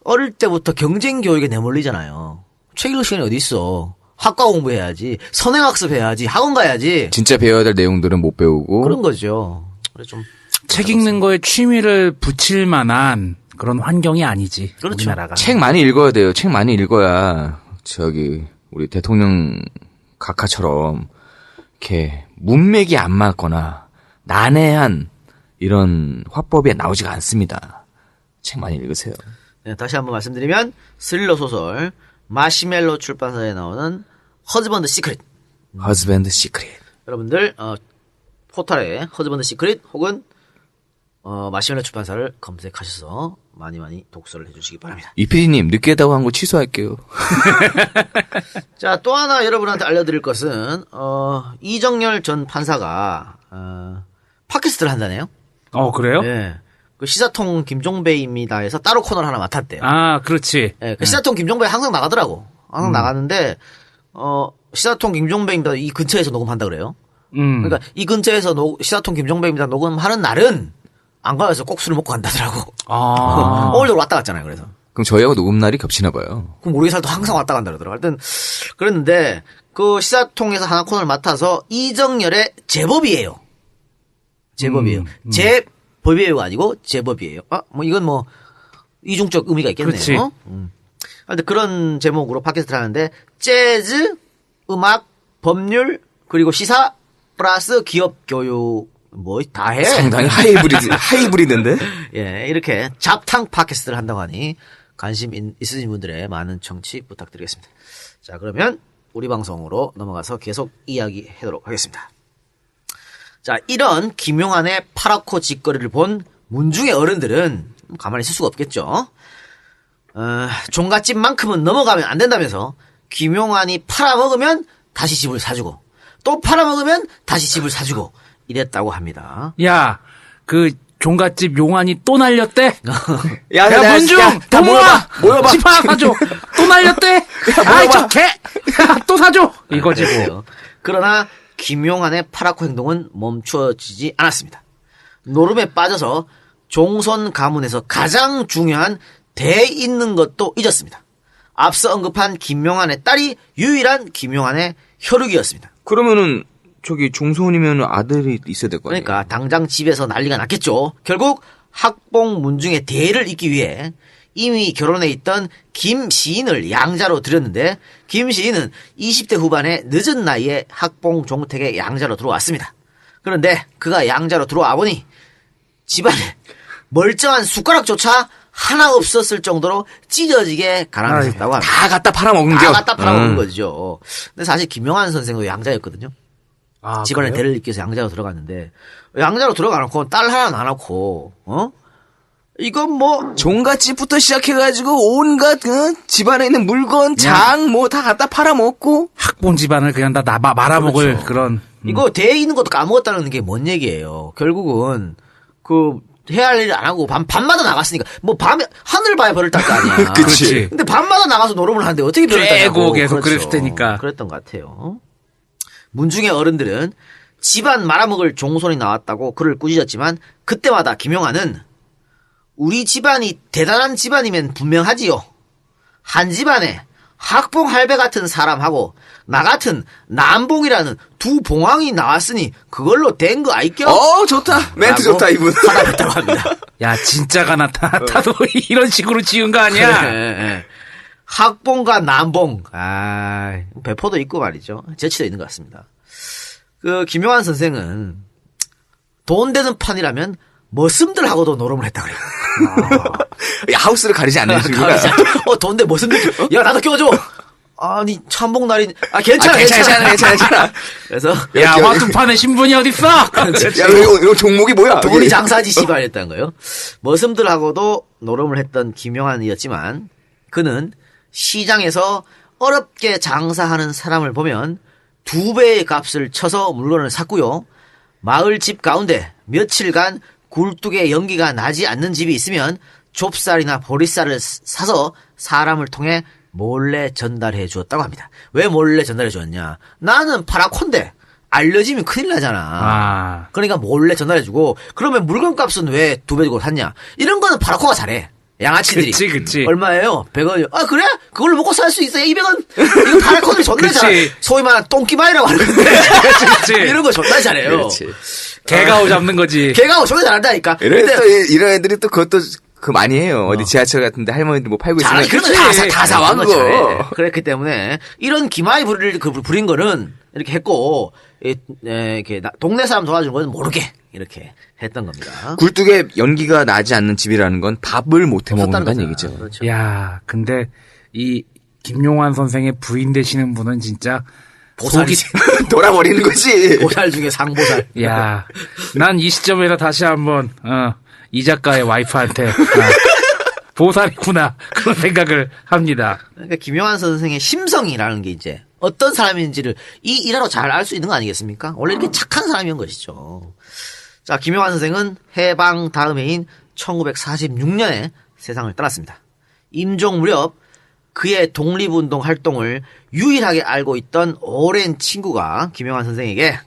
어릴 때부터 경쟁 교육에 내몰리잖아요. 책 읽을 시간이 어디 있어. 학과 공부해야지. 선행학습해야지. 학원 가야지. 진짜 배워야 될 내용들은 못 배우고. 그런 거죠. 그래 좀 책 읽는 거에 취미를 붙일 만한 그런 환경이 아니지. 그렇죠. 우리나라가. 책 많이 읽어야 돼요. 책 많이 읽어야 우리 대통령 각하처럼 이렇게 문맥이 안 맞거나 난해한 이런 화법이 나오지가 않습니다. 책 많이 읽으세요. 네, 다시 한번 말씀드리면 스릴러 소설 마시멜로 출판사에 나오는 허즈밴드 시크릿. 허즈밴드 시크릿. 여러분들 포털에 허즈밴드 시크릿 혹은 마시멜로 출판사를 검색하셔서 많이 독서를 해주시기 바랍니다. 이PD님 늦게 했다고 한 거 취소할게요. 자, 또 하나 여러분한테 알려드릴 것은 이정열 전 판사가 팟캐스트를 한다네요. 그래요? 네. 그 시사통 김종배입니다에서 따로 코너를 하나 맡았대요. 그렇지. 네, 그 시사통 김종배 항상 나가더라고. 항상 나가는데 시사통 김종배입니다 이 근처에서 녹음한다 그래요. 그러니까 이 근처에서 시사통 김종배입니다 녹음하는 날은 안 가서 꼭 술을 먹고 간다더라고. 오늘도 왔다 갔잖아요. 그래서. 그럼 저희하고 녹음 날이 겹치나 봐요. 그럼 우리 살도 항상 왔다 간다 그러더라고. 하여튼 그랬는데 그 시사통에서 하나 코너를 맡아서 이정열의 제법이에요. 제법이에요. 제법이에요가 아니고 제법이에요. 뭐 이건 뭐 이중적 의미가 있겠네요. 근데 그런 제목으로 팟캐스트를 하는데 재즈, 음악, 법률 그리고 시사 플러스 기업 교육 뭐 다 해. 상당히 하이브리드인데. 예, 이렇게 잡탕 팟캐스트를 한다고 하니 관심 있으신 분들의 많은 청취 부탁드리겠습니다. 자, 그러면 우리 방송으로 넘어가서 계속 이야기하도록 하겠습니다. 자, 이런 김용환의 파랗고 짓거리를 본 문중의 어른들은 가만히 있을 수가 없겠죠. 종갓집만큼은 넘어가면 안 된다면서 김용환이 팔아먹으면 다시 집을 사주고 또 팔아먹으면 다시 집을 사주고 이랬다고 합니다. 야, 그 종갓집 용환이 또 날렸대? 야, 야, 문중! 다 더 모아! 모여봐. 집 하나 사줘! 또 날렸대? 아이, 저 개! 또 사줘! 이거지, 뭐. 그랬어요. 그러나 김용환의 파랗고 행동은 멈추어지지 않았습니다. 노름에 빠져서 종손 가문에서 가장 중요한 대 있는 것도 잊었습니다. 앞서 언급한 김용환의 딸이 유일한 김용환의 혈육이었습니다. 그러면은 저기 종손이면 아들이 있어야 될 거 아니에요? 그러니까 당장 집에서 난리가 났겠죠. 결국 학봉 문중의 대를 잇기 위해 이미 결혼해 있던 김 시인을 양자로 들였는데 김 시인은 20대 후반의 늦은 나이에 학봉 종택의 양자로 들어왔습니다. 그런데 그가 양자로 들어와 보니 집안에 멀쩡한 숟가락조차 하나 없었을 정도로 찢어지게 가라앉았다고 합니다. 다 갖다 팔아먹는 다 겨. 갖다 팔아먹는 거죠. 근데 사실 김용환 선생도 양자였거든요. 아, 집안에 그래요? 대를 잇기 위해서 양자로 들어갔는데 양자로 들어가놓고 딸 하나 안 낳고 이건 뭐 종갓집부터 시작해가지고 온갖 집안에 있는 물건, 장 뭐 다 갖다 팔아먹고. 학본 집안을 그냥 다 말아먹을 그렇죠. 그런. 이거 대에 있는 것도 까먹었다는 게 뭔 얘기예요. 결국은 그 해야 할 일을 안 하고 밤마다 나갔으니까 뭐 밤에 하늘 봐야 별을 딸 거 아니야. 그치. 근데 밤마다 나가서 노름을 하는데 어떻게 별을 따냐고. 쬐고 계속 그랬을 테니까. 그랬던 것 같아요. 문중의 어른들은 집안 말아먹을 종손이 나왔다고 그를 꾸짖었지만 그때마다 김용환은 우리 집안이 대단한 집안이면 분명하지요. 한 집안에 학봉 할배 같은 사람하고 나 같은 남봉이라는 두 봉황이 나왔으니 그걸로 된 거 아이껴? 좋다. 멘트 좋다, 이분. 하다했다고 합니다. 야, 진짜가 나타나도 이런 식으로 지은 거 아니야? 예. 학봉과 남봉. 배포도 있고 말이죠. 재치도 있는 것 같습니다. 그 김용환 선생은 돈 되는 판이라면 머슴들하고도 노름을 했다 그래요. 야, 하우스를 가리지 않는 식으로. 돈데 머슴들. 야, 나도 껴줘. 아니 참봉날이. 괜찮아. 괜찮아. 그래서 야, 화투판에 신분이 어딨어? 야, 이거 종목이 뭐야? 돈이 이게. 장사지 씨발 했다는 거예요. 머슴들하고도 노름을 했던 김용환이었지만 그는 시장에서 어렵게 장사하는 사람을 보면 2배의 값을 쳐서 물건을 샀고요. 마을 집 가운데 며칠간 굴뚝에 연기가 나지 않는 집이 있으면 좁쌀이나 보리쌀을 사서 사람을 통해 몰래 전달해 주었다고 합니다. 왜 몰래 전달해 주었냐? 나는 파라콘데 알려지면 큰일 나잖아. 그러니까 몰래 전달해 주고 그러면 물건값은 왜 2배 주고 샀냐? 이런 거는 파라코가 잘해. 양아치들이. 그치. 얼마예요? 100원이요. 그래? 그걸로 먹고 살 수 있어. 200원. 이거 파라코들이 존나 잘해. 소위 말하는 똥기마이라고 하는 건데. 그치. 이런 거 존나 잘해요. 그렇지. 개가오 잡는 거지. 걔가 존나 잘한다니까. 이런 애들이 또 그것도 많이 해요. 어디 지하철 같은데 할머니들 뭐 팔고 있으면. 그렇지. 다 사와 그거. 그거. 그랬기 때문에 이런 기마이 부린 거는 이렇게 했고 이렇게 동네 사람 도와주는 건 모르게 이렇게 했던 겁니다. 굴뚝에 연기가 나지 않는 집이라는 건 밥을 못 해 먹는다는 거잖아. 얘기죠. 그렇죠. 야, 근데 이 김용환 선생의 부인 되시는 분은 진짜 보살이지. 돌아버리는 거지. 보살 중에 상보살. 야, 난 이 시점에서 다시 한번 이 작가의 와이프한테 보살이구나 그런 생각을 합니다. 그러니까 김용환 선생의 심성이라는 게 이제 어떤 사람인지를 이 일화로 잘 알 수 있는 거 아니겠습니까? 원래 이렇게 착한 사람이었던 것이죠. 자, 김용환 선생은 해방 다음 해인 1946년에 세상을 떠났습니다. 임종 무렵 그의 독립운동 활동을 유일하게 알고 있던 오랜 친구가 김용환 선생에게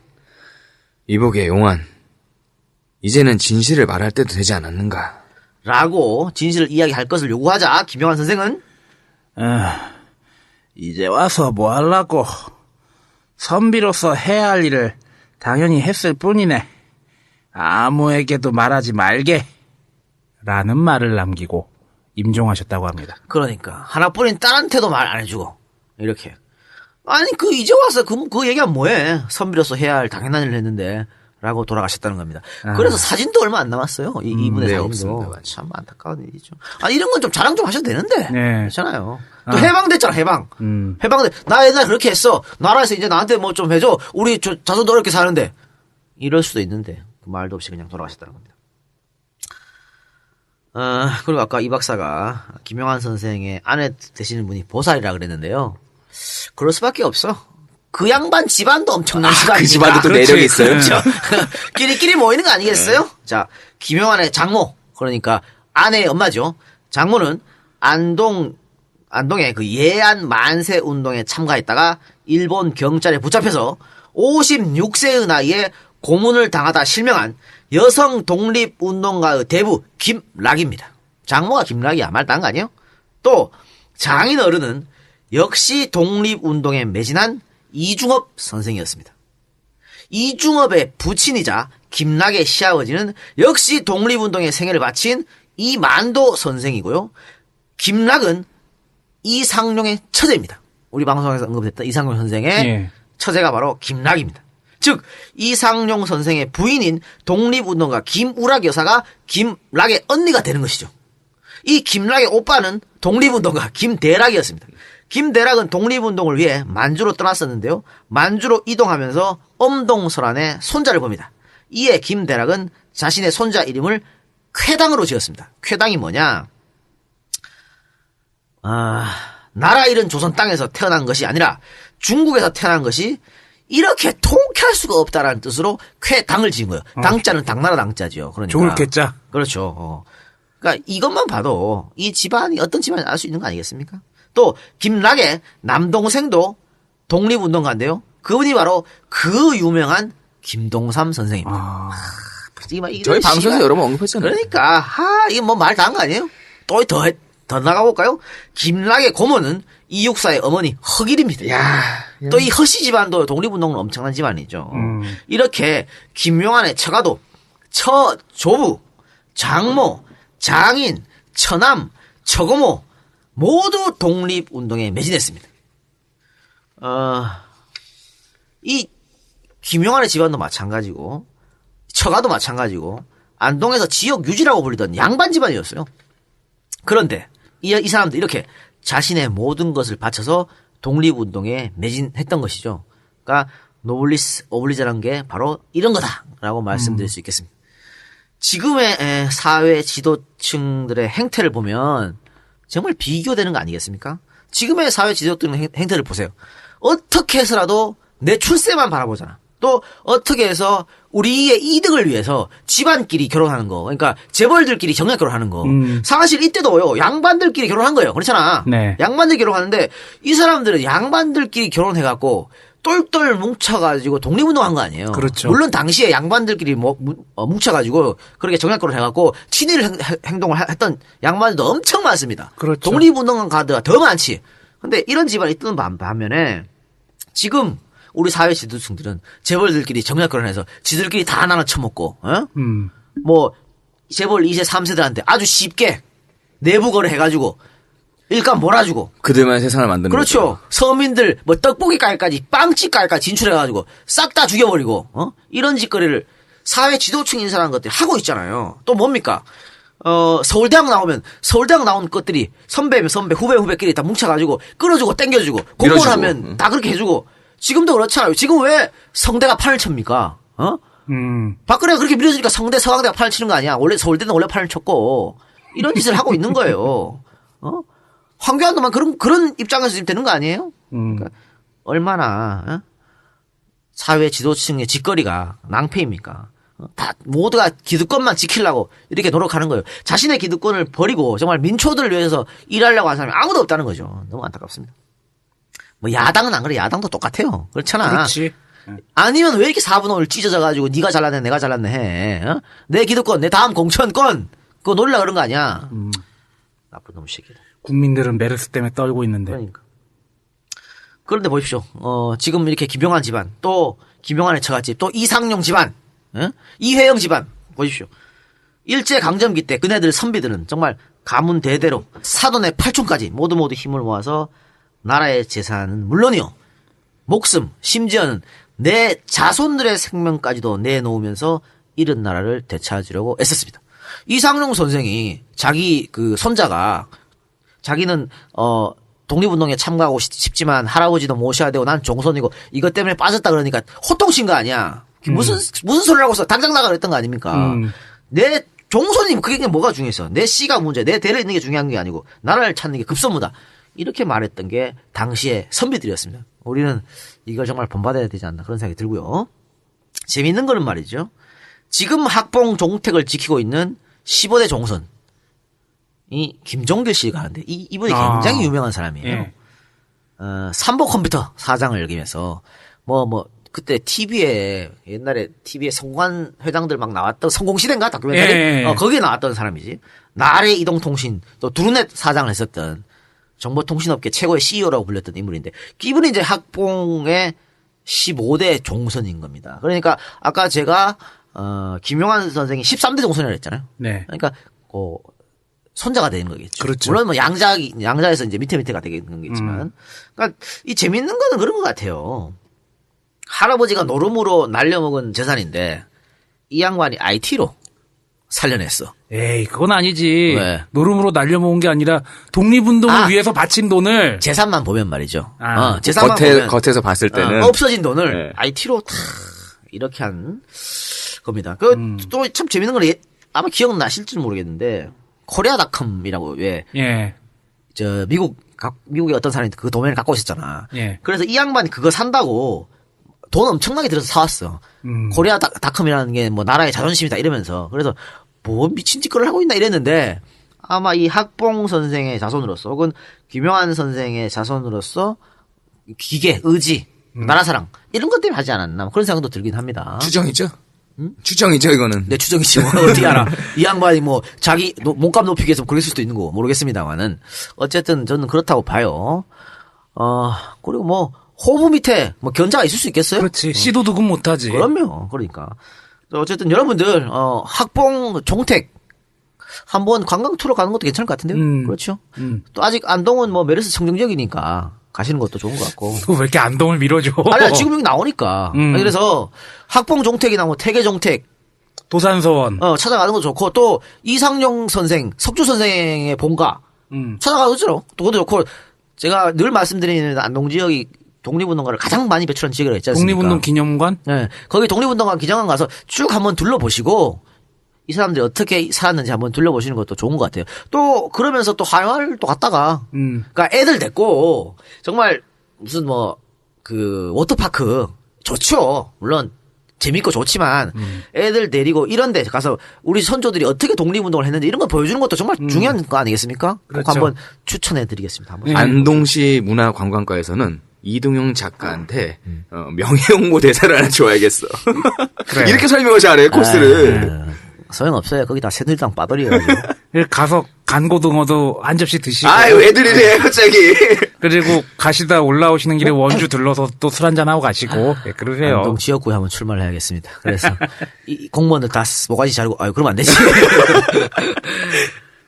이보게 용환, 이제는 진실을 말할 때도 되지 않았는가? 라고 진실을 이야기할 것을 요구하자 김용환 선생은 이제 와서 뭐 하려고. 선비로서 해야 할 일을 당연히 했을 뿐이네. 아무에게도 말하지 말게. 라는 말을 남기고 임종하셨다고 합니다. 그러니까 하나뿐인 딸한테도 말 안 해주고 이렇게 아니 이제 와서 그 얘기하면 뭐해. 선비로서 해야 할 당연한 일을 했는데 라고 돌아가셨다는 겁니다. 그래서 사진도 얼마 안 남았어요. 이분의 네, 사진도. 없습니다. 참 안타까운 일이죠. 아, 이런 건 좀 자랑 좀 하셔도 되는데. 네. 괜찮아요. 또 해방됐잖아, 해방. 음. 해방돼. 나 옛날에 그렇게 했어. 나라에서 이제 나한테 뭐 좀 해줘. 우리 자손도 어렵게 사는데. 이럴 수도 있는데. 그 말도 없이 그냥 돌아가셨다는 겁니다. 그리고 아까 이 박사가 김용환 선생의 아내 되시는 분이 보살이라 그랬는데요. 그럴 수밖에 없어. 그 양반 집안도 엄청난 집안이니까. 그 집안도 또 매력이 있어요. 그렇죠. 끼리끼리 모이는 거 아니겠어요? 자, 김용환의 장모, 그러니까 아내의 엄마죠. 장모는 안동의 그 예안 만세 운동에 참가했다가 일본 경찰에 붙잡혀서 56세의 나이에 고문을 당하다 실명한 여성 독립운동가의 대부 김락입니다. 장모가 김락이야. 말 딴 거 아니에요? 또 장인 어른은 역시 독립운동에 매진한 이중업 선생이었습니다. 이중업의 부친이자 김락의 시아버지는 역시 독립운동에 생애를 바친 이만도 선생이고요. 김락은 이상룡의 처제입니다. 우리 방송에서 언급했던 이상룡 선생의 예. 처제가 바로 김락입니다. 즉 이상룡 선생의 부인인 독립운동가 김우락 여사가 김락의 언니가 되는 것이죠. 이 김락의 오빠는 독립운동가 김대락이었습니다. 김대락은 독립운동을 위해 만주로 떠났었는데요. 만주로 이동하면서 엄동설안의 손자를 봅니다. 이에 김대락은 자신의 손자 이름을 쾌당으로 지었습니다. 쾌당이 뭐냐? 나라 잃은 조선 땅에서 태어난 것이 아니라 중국에서 태어난 것이 이렇게 통쾌할 수가 없다라는 뜻으로 쾌당을 지은 거예요. 당자는 당나라 당자죠. 그러니까. 좋을 개자. 그렇죠. 그러니까 이것만 봐도 이 집안이 어떤 집안인지 알 수 있는 거 아니겠습니까? 또 김락의 남동생도 독립운동가인데요. 그분이 바로 그 유명한 김동삼 선생입니다. 저희 방송에서 여러 번 언급했잖아요. 그러니까 이게 뭐 말 다 한 거 아니에요? 또 더 나가볼까요? 김락의 고모는 이육사의 어머니 허길입니다. 또 이 허씨 집안도 독립운동은 엄청난 집안이죠. 이렇게 김용환의 처가도 처조부, 장모, 장인, 처남, 처고모 모두 독립운동에 매진했습니다. 이 김용환의 집안도 마찬가지고 처가도 마찬가지고 안동에서 지역 유지라고 불리던 양반 집안이었어요. 그런데 이 사람들 이렇게 자신의 모든 것을 바쳐서 독립운동에 매진했던 것이죠. 그러니까 노블리스 오블리제라는 게 바로 이런 거다라고 말씀드릴 수 있겠습니다. 지금의 사회 지도층들의 행태를 보면 정말 비교되는 거 아니겠습니까? 지금의 사회 지도층의 행태를 보세요. 어떻게 해서라도 내 출세만 바라보잖아. 또 어떻게 해서 우리의 이득을 위해서 집안끼리 결혼하는 거, 그러니까 재벌들끼리 정략 결혼하는 거. 사실 이때도요 양반들끼리 결혼한 거예요. 그렇잖아. 네. 양반들 결혼하는데 이 사람들은 양반들끼리 결혼해갖고 똘똘 뭉쳐가지고 독립운동한 거 아니에요. 그렇죠. 물론 당시에 양반들끼리 뭉쳐가지고 그렇게 정략 결혼해갖고 친일 행동을 했던 양반들도 엄청 많습니다. 그렇죠. 독립운동한 가드가 더 많지. 근데 이런 집안이 있던 반면에 지금 우리 사회 지도층들은 재벌들끼리 정략 결혼해서 지들끼리 다 하나하나 처먹고, 뭐, 재벌 2세, 3세들한테 아주 쉽게 내부 거래 해가지고 일감 몰아주고. 그들만 세상을 만드는 그렇죠. 거죠. 서민들 뭐 떡볶이 가게까지 빵집 가게까지 진출해가지고 싹 다 죽여버리고, 이런 짓거리를 사회 지도층 인사라는 것들이 하고 있잖아요. 또 뭡니까? 서울대학 나오면 서울대학 나온 것들이 선배면 선배, 후배끼리 다 뭉쳐가지고 끌어주고 땡겨주고 공부를 하면 다 그렇게 해주고 지금도 그렇잖아요. 지금 왜 성대가 판을 칩니까? 박근혜가 그렇게 밀어주니까 성대, 서강대가 판을 치는 거 아니야? 원래 서울대는 원래 판을 쳤고 이런 짓을 하고 있는 거예요. 황교안도만 그런 입장에서 지금 되는 거 아니에요? 그러니까 얼마나 사회 지도층의 짓거리가 낭패입니까? 다 모두가 기득권만 지키려고 이렇게 노력하는 거예요. 자신의 기득권을 버리고 정말 민초들을 위해서 일하려고 하는 사람이 아무도 없다는 거죠. 너무 안타깝습니다. 뭐 야당은 안 그래. 야당도 똑같아요. 그렇잖아. 그렇지. 아니면 왜 이렇게 4분 5일 찢어져가지고 네가 잘났네 내가 잘났네 해. 내 기득권 내 다음 공천권 그거 노리려고 그런 거 아니야. 나쁜 놈 새끼들. 국민들은 메르스 때문에 떨고 있는데. 그러니까. 그런데 보십시오. 지금 이렇게 김용환 집안 또 김용환의 처갓집 또 이상용 집안 이회영 집안 보십시오. 일제강점기 때 그네들 선비들은 정말 가문 대대로 사돈의 팔촌까지 모두 힘을 모아서 나라의 재산은 물론이요. 목숨, 심지어는 내 자손들의 생명까지도 내놓으면서 이런 나라를 되찾으려고 애썼습니다. 이상용 선생이 자기 그 손자가 자기는 독립운동에 참가하고 싶지만 할아버지도 모셔야 되고 난 종손이고 이것 때문에 빠졌다 그러니까 호통친 거 아니야. 무슨 소리를 하고서 당장 나가 그랬던 거 아닙니까? 내 종손이 그게 뭐가 중요했어. 내 씨가 문제, 내 대를 있는 게 중요한 게 아니고 나라를 찾는 게 급선무다. 이렇게 말했던 게 당시의 선비들이었습니다. 우리는 이걸 정말 본받아야 되지 않나 그런 생각이 들고요. 재미있는 거는 말이죠. 지금 학봉 종택을 지키고 있는 15대 종선 이 김종길 씨가 하는데 이분이 굉장히 유명한 사람이에요. 예. 삼보 컴퓨터 사장을 역임해서 그때 옛날에 TV에 성관 회장들 막 나왔던 성공시대인가 다큐멘터리 예. 거기에 나왔던 사람이지. 나래 이동통신 또 두루넷 사장을 했었던 정보통신업계 최고의 CEO라고 불렸던 인물인데 이분이 이제 학봉의 15대 종선인 겁니다. 그러니까 아까 제가 김용환 선생이 13대 종선이라고 했잖아요. 네. 그러니까 손자가 되는 거겠죠. 그렇죠. 물론 뭐 양자에서 이제 밑에가 되는 거겠지만, 그러니까 이 재밌는 거는 그런 것 같아요. 할아버지가 노름으로 날려먹은 재산인데 이 양반이 IT로 살려냈어. 에이, 그건 아니지. 왜? 노름으로 날려먹은 게 아니라 독립운동을 위해서 바친 돈을. 재산만 보면 말이죠. 아, 재산만 보면 겉에서 봤을 때는 없어진 돈을 네. IT로 다 이렇게 한 겁니다. 또 참 재밌는 건 아마 기억나실지 모르겠는데 코리아닷컴이라고 왜 예. 미국의 어떤 사람이 그 도면을 갖고 있었잖아. 예. 그래서 이 양반이 그거 산다고 돈 엄청나게 들여서 사왔어. 코리아닷컴이라는 게 뭐 나라의 자존심이다 이러면서 그래서 뭐 미친 짓거리를 하고 있나 이랬는데 아마 이 학봉 선생의 자손으로서 혹은 김용환 선생의 자손으로서 기계, 의지, 나라 사랑 이런 것 때문에 하지 않았나 그런 생각도 들긴 합니다. 추정이죠? 추정이죠, 이거는. 내 추정이지 뭐 어떻게 알아. 이 양반이 뭐 자기 몸값 높이기 위해서 그랬을 수도 있는 거고 모르겠습니다만은 어쨌든 저는 그렇다고 봐요. 그리고 뭐 호부 밑에 뭐 견자가 있을 수 있겠어요? 그렇지. 씨도 득은 못하지. 그럼요. 그러니까 어쨌든 여러분들 학봉 종택 한번 관광 투어 가는 것도 괜찮을 것 같은데요. 그렇죠. 또 아직 안동은 뭐 메르스 청정 지역이니까 가시는 것도 좋은 것 같고. 왜 이렇게 안동을 밀어줘? 아니 지금 여기 나오니까. 아니, 그래서 학봉 종택이나 뭐 태계 종택 도산서원. 찾아가는 것도 좋고 또 이상용 선생, 석주 선생의 본가 찾아가도 좋죠. 또 그것도 좋고 제가 늘 말씀드리는 안동 지역이 독립운동가를 가장 많이 배출한 지역이라고 했지 않습니까? 독립운동 기념관? 네. 거기 독립운동가 기념관 가서 쭉 한번 둘러보시고 이 사람들이 어떻게 살았는지 한번 둘러보시는 것도 좋은 것 같아요. 또 그러면서 또 하회를 또 갔다가 그러니까 애들 데리고 정말 무슨 워터파크 좋죠. 물론 재밌고 좋지만 애들 데리고 이런 데 가서 우리 선조들이 어떻게 독립운동을 했는지 이런 거 보여주는 것도 정말 중요한 거 아니겠습니까? 그렇죠. 꼭 한번 추천해 드리겠습니다. 한번. 안동시 문화관광과에서는 이동영 작가한테 명예홍보 대사를 하나 줘야겠어. 그래. 이렇게 설명을 잘해 코스를. 소용없어요. 거기 다 새누리당 빠돌이여가지고. 가서 간고등어도 한 접시 드시고. 아유 애들이래 갑자기. 그리고 가시다 올라오시는 길에 원주 들러서 또 술 한잔 하고 가시고. 네, 그러세요. 안동 지역구에 한번 출마를 해야겠습니다. 그래서 이 공무원들 다 모가지 자르고 그러면 안 되지.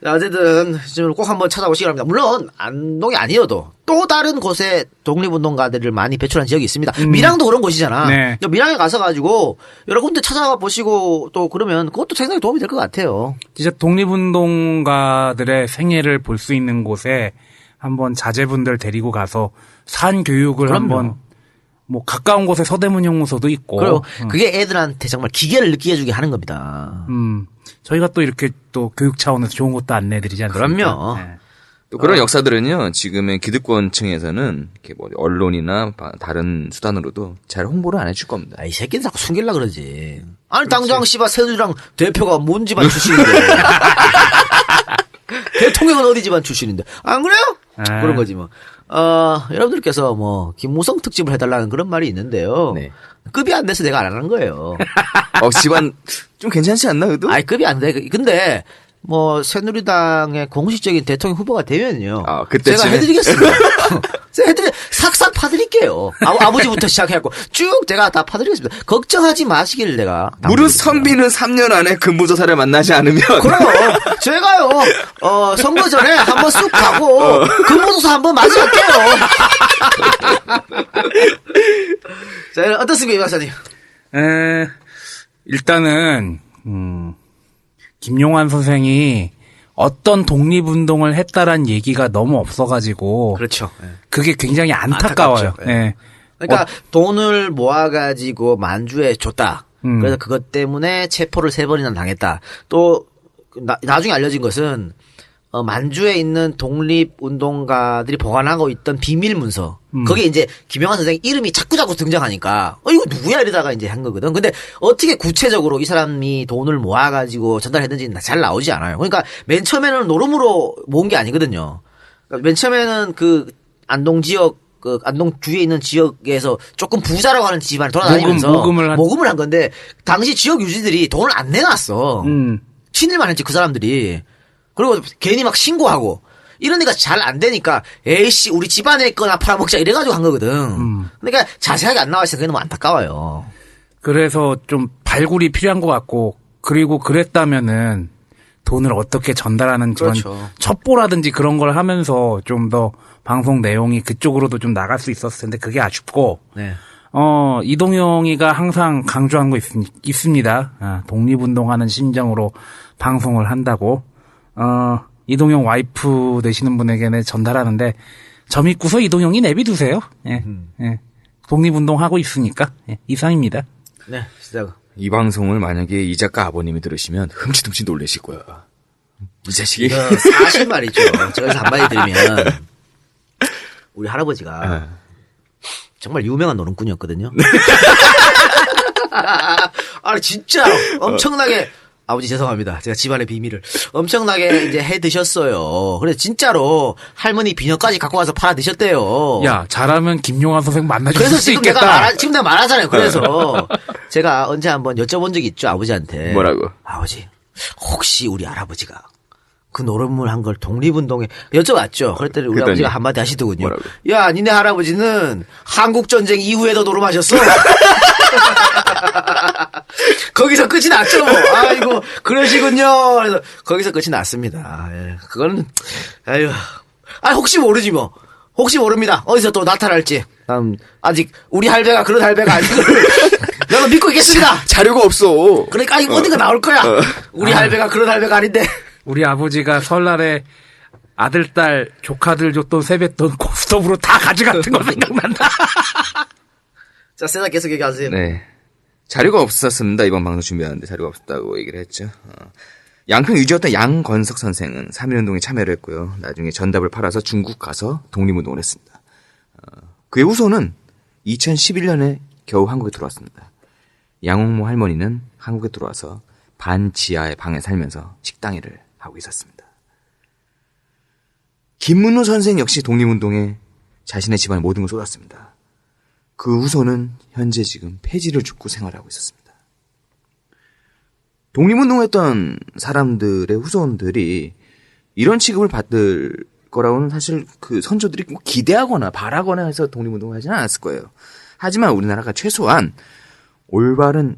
어쨌든 지금 꼭 한번 찾아오시기 바랍니다. 물론 안동이 아니어도 또 다른 곳에 독립운동가들을 많이 배출한 지역이 있습니다. 밀양도 그런 곳이잖아. 네. 밀양에 가서 가지고 여러 군데 찾아가 보시고 또 그러면 그것도 상당히 도움이 될 것 같아요. 진짜 독립운동가들의 생애를 볼 수 있는 곳에 한번 자제분들 데리고 가서 산 교육을 그럼요. 한번 뭐 가까운 곳에 서대문 연구소도 있고. 그리고 그게 애들한테 정말 기계를 느끼게 해주게 하는 겁니다. 저희가 또 이렇게 또 교육 차원에서 좋은 것도 안내해드리지 않습니까? 그럼요. 네. 또 그런 역사들은요 지금의 기득권층에서는 이렇게 뭐 언론이나 다른 수단으로도 잘 홍보를 안 해줄 겁니다. 이 새끼는 자꾸 숨길라 그러지. 아니 당장 씨발 새누리당 대표가 뭔 집안 출신인데. 대통령은 어디 집안 출신인데. 안 그래요? 그런 거지 뭐. 여러분들께서 뭐 김무성 특집을 해달라는 그런 말이 있는데요. 네. 급이 안 돼서 내가 안 하는 거예요. 집안 좀 괜찮지 않나 그래도? 아니 급이 안 돼. 근데 뭐 새누리당의 공식적인 대통령 후보가 되면요. 그때쯤에. 제가 해드리겠습니다. 제가 싹싹 파드릴게요. 아버지부터 시작해갖고 쭉 제가 다 파드리겠습니다. 걱정하지 마시길 내가. 무릇 선비는 3년 안에 근무조사를 만나지 않으면. 그래요. 제가요. 선거 전에 한번 쑥 가고 근무조사 한번 맞이할게요. 자, 어떻습니까, 이 박사님? 일단은 김용환 선생이 어떤 독립운동을 했다란 얘기가 너무 없어가지고 그렇죠. 예. 그게 굉장히 안타까워요. 안타깝죠. 예. 예. 그러니까 돈을 모아가지고 만주에 줬다. 그래서 그것 때문에 체포를 3번이나 당했다. 또 나중에 알려진 것은 만주에 있는 독립운동가들이 보관하고 있던 비밀 문서. 거기에 이제 김영환 선생 이름이 자꾸 등장하니까 이거 누구야 이러다가 이제 한 거거든. 근데 어떻게 구체적으로 이 사람이 돈을 모아가지고 전달했는지 잘 나오지 않아요. 그러니까 맨 처음에는 노름으로 모은 게 아니거든요. 그러니까 맨 처음에는 그 안동 지역 안동 주위에 있는 지역에서 조금 부자라고 하는 집안에 돌아다니면서 모금을 한 건데 당시 지역 유지들이 돈을 안 내놨어. 친일만 했지 그 사람들이. 그리고 괜히 막 신고하고 이러니까 잘 안 되니까 에이씨 우리 집안에 거나 팔아먹자 이래가지고 한 거거든. 그러니까 자세하게 안 나와 있어. 그게 너무 안타까워요. 그래서 좀 발굴이 필요한 것 같고 그리고 그랬다면은 돈을 어떻게 전달하는 그런 그렇죠. 첩보라든지 그런 걸 하면서 좀 더 방송 내용이 그쪽으로도 좀 나갈 수 있었을 텐데 그게 아쉽고 네. 이동영이가 항상 강조한 거 있습니다. 독립운동하는 심정으로 방송을 한다고. 이동영 와이프 되시는 분에게는 전달하는데 점 있고서 이동영이 내비두세요. 예. 예. 독립운동하고 있으니까. 예. 이상입니다. 네, 진짜. 이 방송을 만약에 이 작가 아버님이 들으시면 흠칫흠칫 놀라실 거야. 이 자식이. 사실 말이죠. 제가 여기서 한마디 드리면 우리 할아버지가 정말 유명한 노름꾼이었거든요. 아 진짜 엄청나게 아버지 죄송합니다. 제가 집안의 비밀을 엄청나게 이제 해 드셨어요. 그래 진짜로 할머니 비녀까지 갖고 와서 팔아 드셨대요. 야 잘하면 김용환 선생 만나줄 그래서 수 지금 있겠다. 지금 내가 말하잖아요. 그래서 제가 언제 한번 여쭤본 적이 있죠 아버지한테. 뭐라고? 아버지 혹시 우리 할아버지가 그 노름을 한 걸 독립운동에 여쭤봤죠. 그랬더니 우리 그랬더니 아버지가 한마디 하시더군요. 뭐라고? 야, 니네 할아버지는 한국전쟁 이후에도 노름하셨어? 거기서 끝이 났죠, 뭐. 아이고, 그러시군요. 그래서 거기서 끝이 났습니다. 예, 그거는, 아유. 혹시 모르지 뭐. 혹시 모릅니다. 어디서 또 나타날지. 아직 우리 할배가 그런 할배가 아니고 나는 믿고 있겠습니다. 자료가 없어. 그러니까 이거 어딘가 나올 거야. 우리 할배가 그런 할배가 아닌데. 우리 아버지가 설날에 아들, 딸, 조카들 줬던 세뱃돈 고스톱으로 다 가져갔던 거 생각난다. 자, 세상 계속 얘기하세요. 네. 자료가 없었습니다. 이번 방송 준비하는데 자료가 없었다고 얘기를 했죠. 양평 유지였던 양건석 선생은 3.1운동에 참여를 했고요. 나중에 전답을 팔아서 중국 가서 독립운동을 했습니다. 그의 후손은 2011년에 겨우 한국에 들어왔습니다. 양옥모 할머니는 한국에 들어와서 반 지하의 방에 살면서 식당 일을 하고 있었습니다. 김문호 선생 역시 독립운동에 자신의 집안의 모든 걸 쏟았습니다. 그 후손은 현재 지금 폐지를 줍고 생활하고 있었습니다. 독립운동했던 사람들의 후손들이 이런 취급을 받을 거라고는 사실 그 선조들이 꼭 기대하거나 바라거나 해서 독립운동을 하지는 않았을 거예요. 하지만 우리나라가 최소한 올바른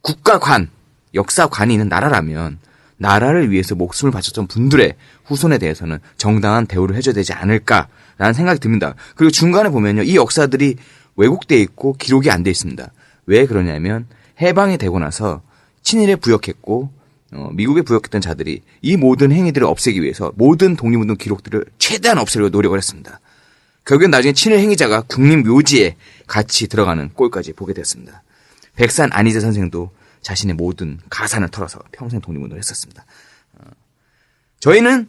국가관, 역사관이 있는 나라라면 나라를 위해서 목숨을 바쳤던 분들의 후손에 대해서는 정당한 대우를 해줘야 되지 않을까라는 생각이 듭니다. 그리고 중간에 보면요. 이 역사들이 왜곡되어 있고 기록이 안 돼 있습니다. 왜 그러냐면 해방이 되고 나서 친일에 부역했고 미국에 부역했던 자들이 이 모든 행위들을 없애기 위해서 모든 독립운동 기록들을 최대한 없애려고 노력을 했습니다. 결국엔 나중에 친일 행위자가 국립묘지에 같이 들어가는 꼴까지 보게 되었습니다. 백산 안희재 선생도 자신의 모든 가산을 털어서 평생 독립운동을 했었습니다. 저희는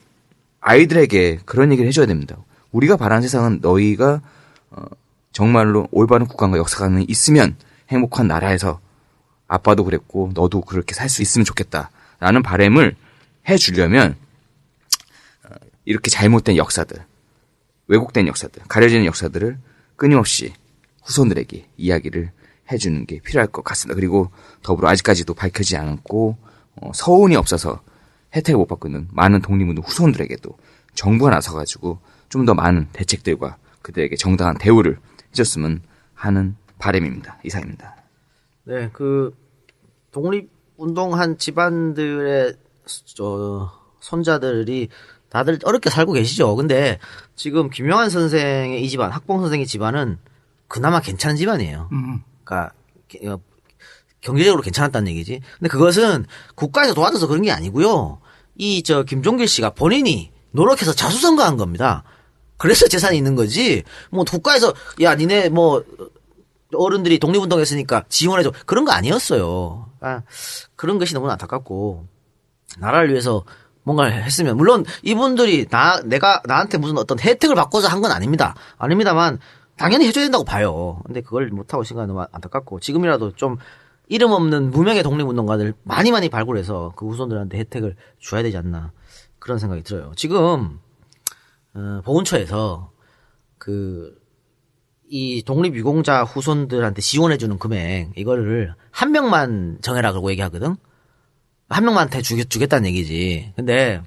아이들에게 그런 얘기를 해줘야 됩니다. 우리가 바라는 세상은 너희가 정말로 올바른 국가과 역사관이 있으면 행복한 나라에서 아빠도 그랬고 너도 그렇게 살 수 있으면 좋겠다라는 바람을 해주려면 이렇게 잘못된 역사들, 왜곡된 역사들, 가려지는 역사들을 끊임없이 후손들에게 이야기를 해주는 게 필요할 것 같습니다. 그리고 더불어 아직까지도 밝혀지지 않고 서운이 없어서 혜택을 못 받고 있는 많은 독립운동 후손들에게도 정부가 나서가지고 좀 더 많은 대책들과 그들에게 정당한 대우를 해줬으면 하는 바람입니다. 이상입니다. 네, 그 독립운동한 집안들의 손자들이 다들 어렵게 살고 계시죠. 근데 지금 김용환 선생의 이 집안, 학봉 선생의 집안은 그나마 괜찮은 집안이에요. 그러니까 경제적으로 괜찮았다는 얘기지. 근데 그것은 국가에서 도와줘서 그런 게 아니고요. 김종길 씨가 본인이 노력해서 자수성가한 겁니다. 그래서 재산이 있는 거지. 뭐 국가에서 야 니네 뭐 어른들이 독립운동했으니까 지원해줘 그런 거 아니었어요. 그런 것이 너무 안타깝고 나라를 위해서 뭔가를 했으면 물론 이분들이 내가 나한테 무슨 어떤 혜택을 받고자 한 건 아닙니다. 아닙니다만 당연히 해줘야 된다고 봐요. 근데 그걸 못하고 있으니까 너무 안타깝고 지금이라도 좀 이름 없는 무명의 독립운동가들 많이 발굴해서 그 후손들한테 혜택을 줘야 되지 않나 그런 생각이 들어요. 지금 보훈처에서 이 독립유공자 후손들한테 지원해주는 금액 이거를 한 명만 정해라 그러고 얘기하거든. 한 명만한테 주겠다는 얘기지. 근데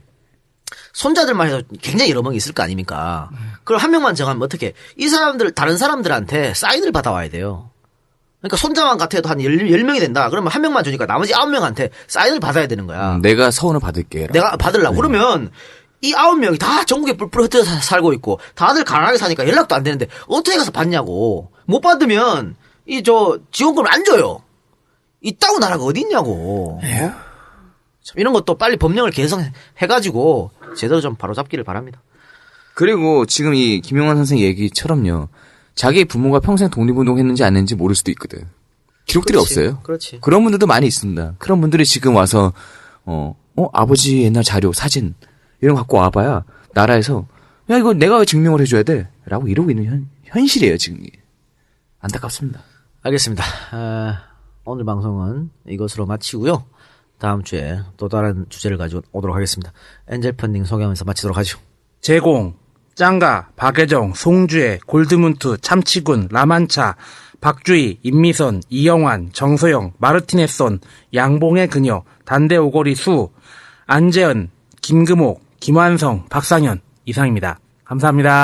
손자들만 해도 굉장히 여러 명이 있을 거 아닙니까? 그럼 한 명만 정하면 어떻게? 이 사람들 다른 사람들한테 사인을 받아와야 돼요. 그러니까 손자만 같아도 한 10명이 된다. 그러면 한 명만 주니까 나머지 9명한테 사인을 받아야 되는 거야. 내가 서원을 받을게. 내가 받으려고. 그러면 이 9명이 다 전국에 뿔뿔 흩어져 살고 있고 다들 가난하게 사니까 연락도 안 되는데 어떻게 가서 받냐고. 못 받으면 지원금을 안 줘요. 있다고 나라가 어디 있냐고. 참 이런 것도 빨리 법령을 개정해가지고 제대로 좀 바로잡기를 바랍니다. 그리고 지금 이 김용환 선생 얘기처럼요. 자기 부모가 평생 독립운동 했는지 안 했는지 모를 수도 있거든. 기록들이 그렇지, 없어요. 그렇지. 그런 분들도 많이 있습니다. 그런 분들이 지금 와서 아버지 옛날 자료, 사진 이런 거 갖고 와봐야 나라에서 야 이거 내가 왜 증명을 해줘야 돼? 라고 이러고 있는 현실이에요 지금. 안타깝습니다. 알겠습니다. 오늘 방송은 이것으로 마치고요. 다음 주에 또 다른 주제를 가지고 오도록 하겠습니다. 엔젤 펀딩 소개하면서 마치도록 하죠. 제공, 짱가, 박예정, 송주혜, 골드문트, 참치군, 라만차, 박주희, 임미선, 이영환, 정소영, 마르티네손, 양봉의 그녀, 단대 오거리 수, 안재은, 김금옥, 김완성, 박상현 이상입니다. 감사합니다.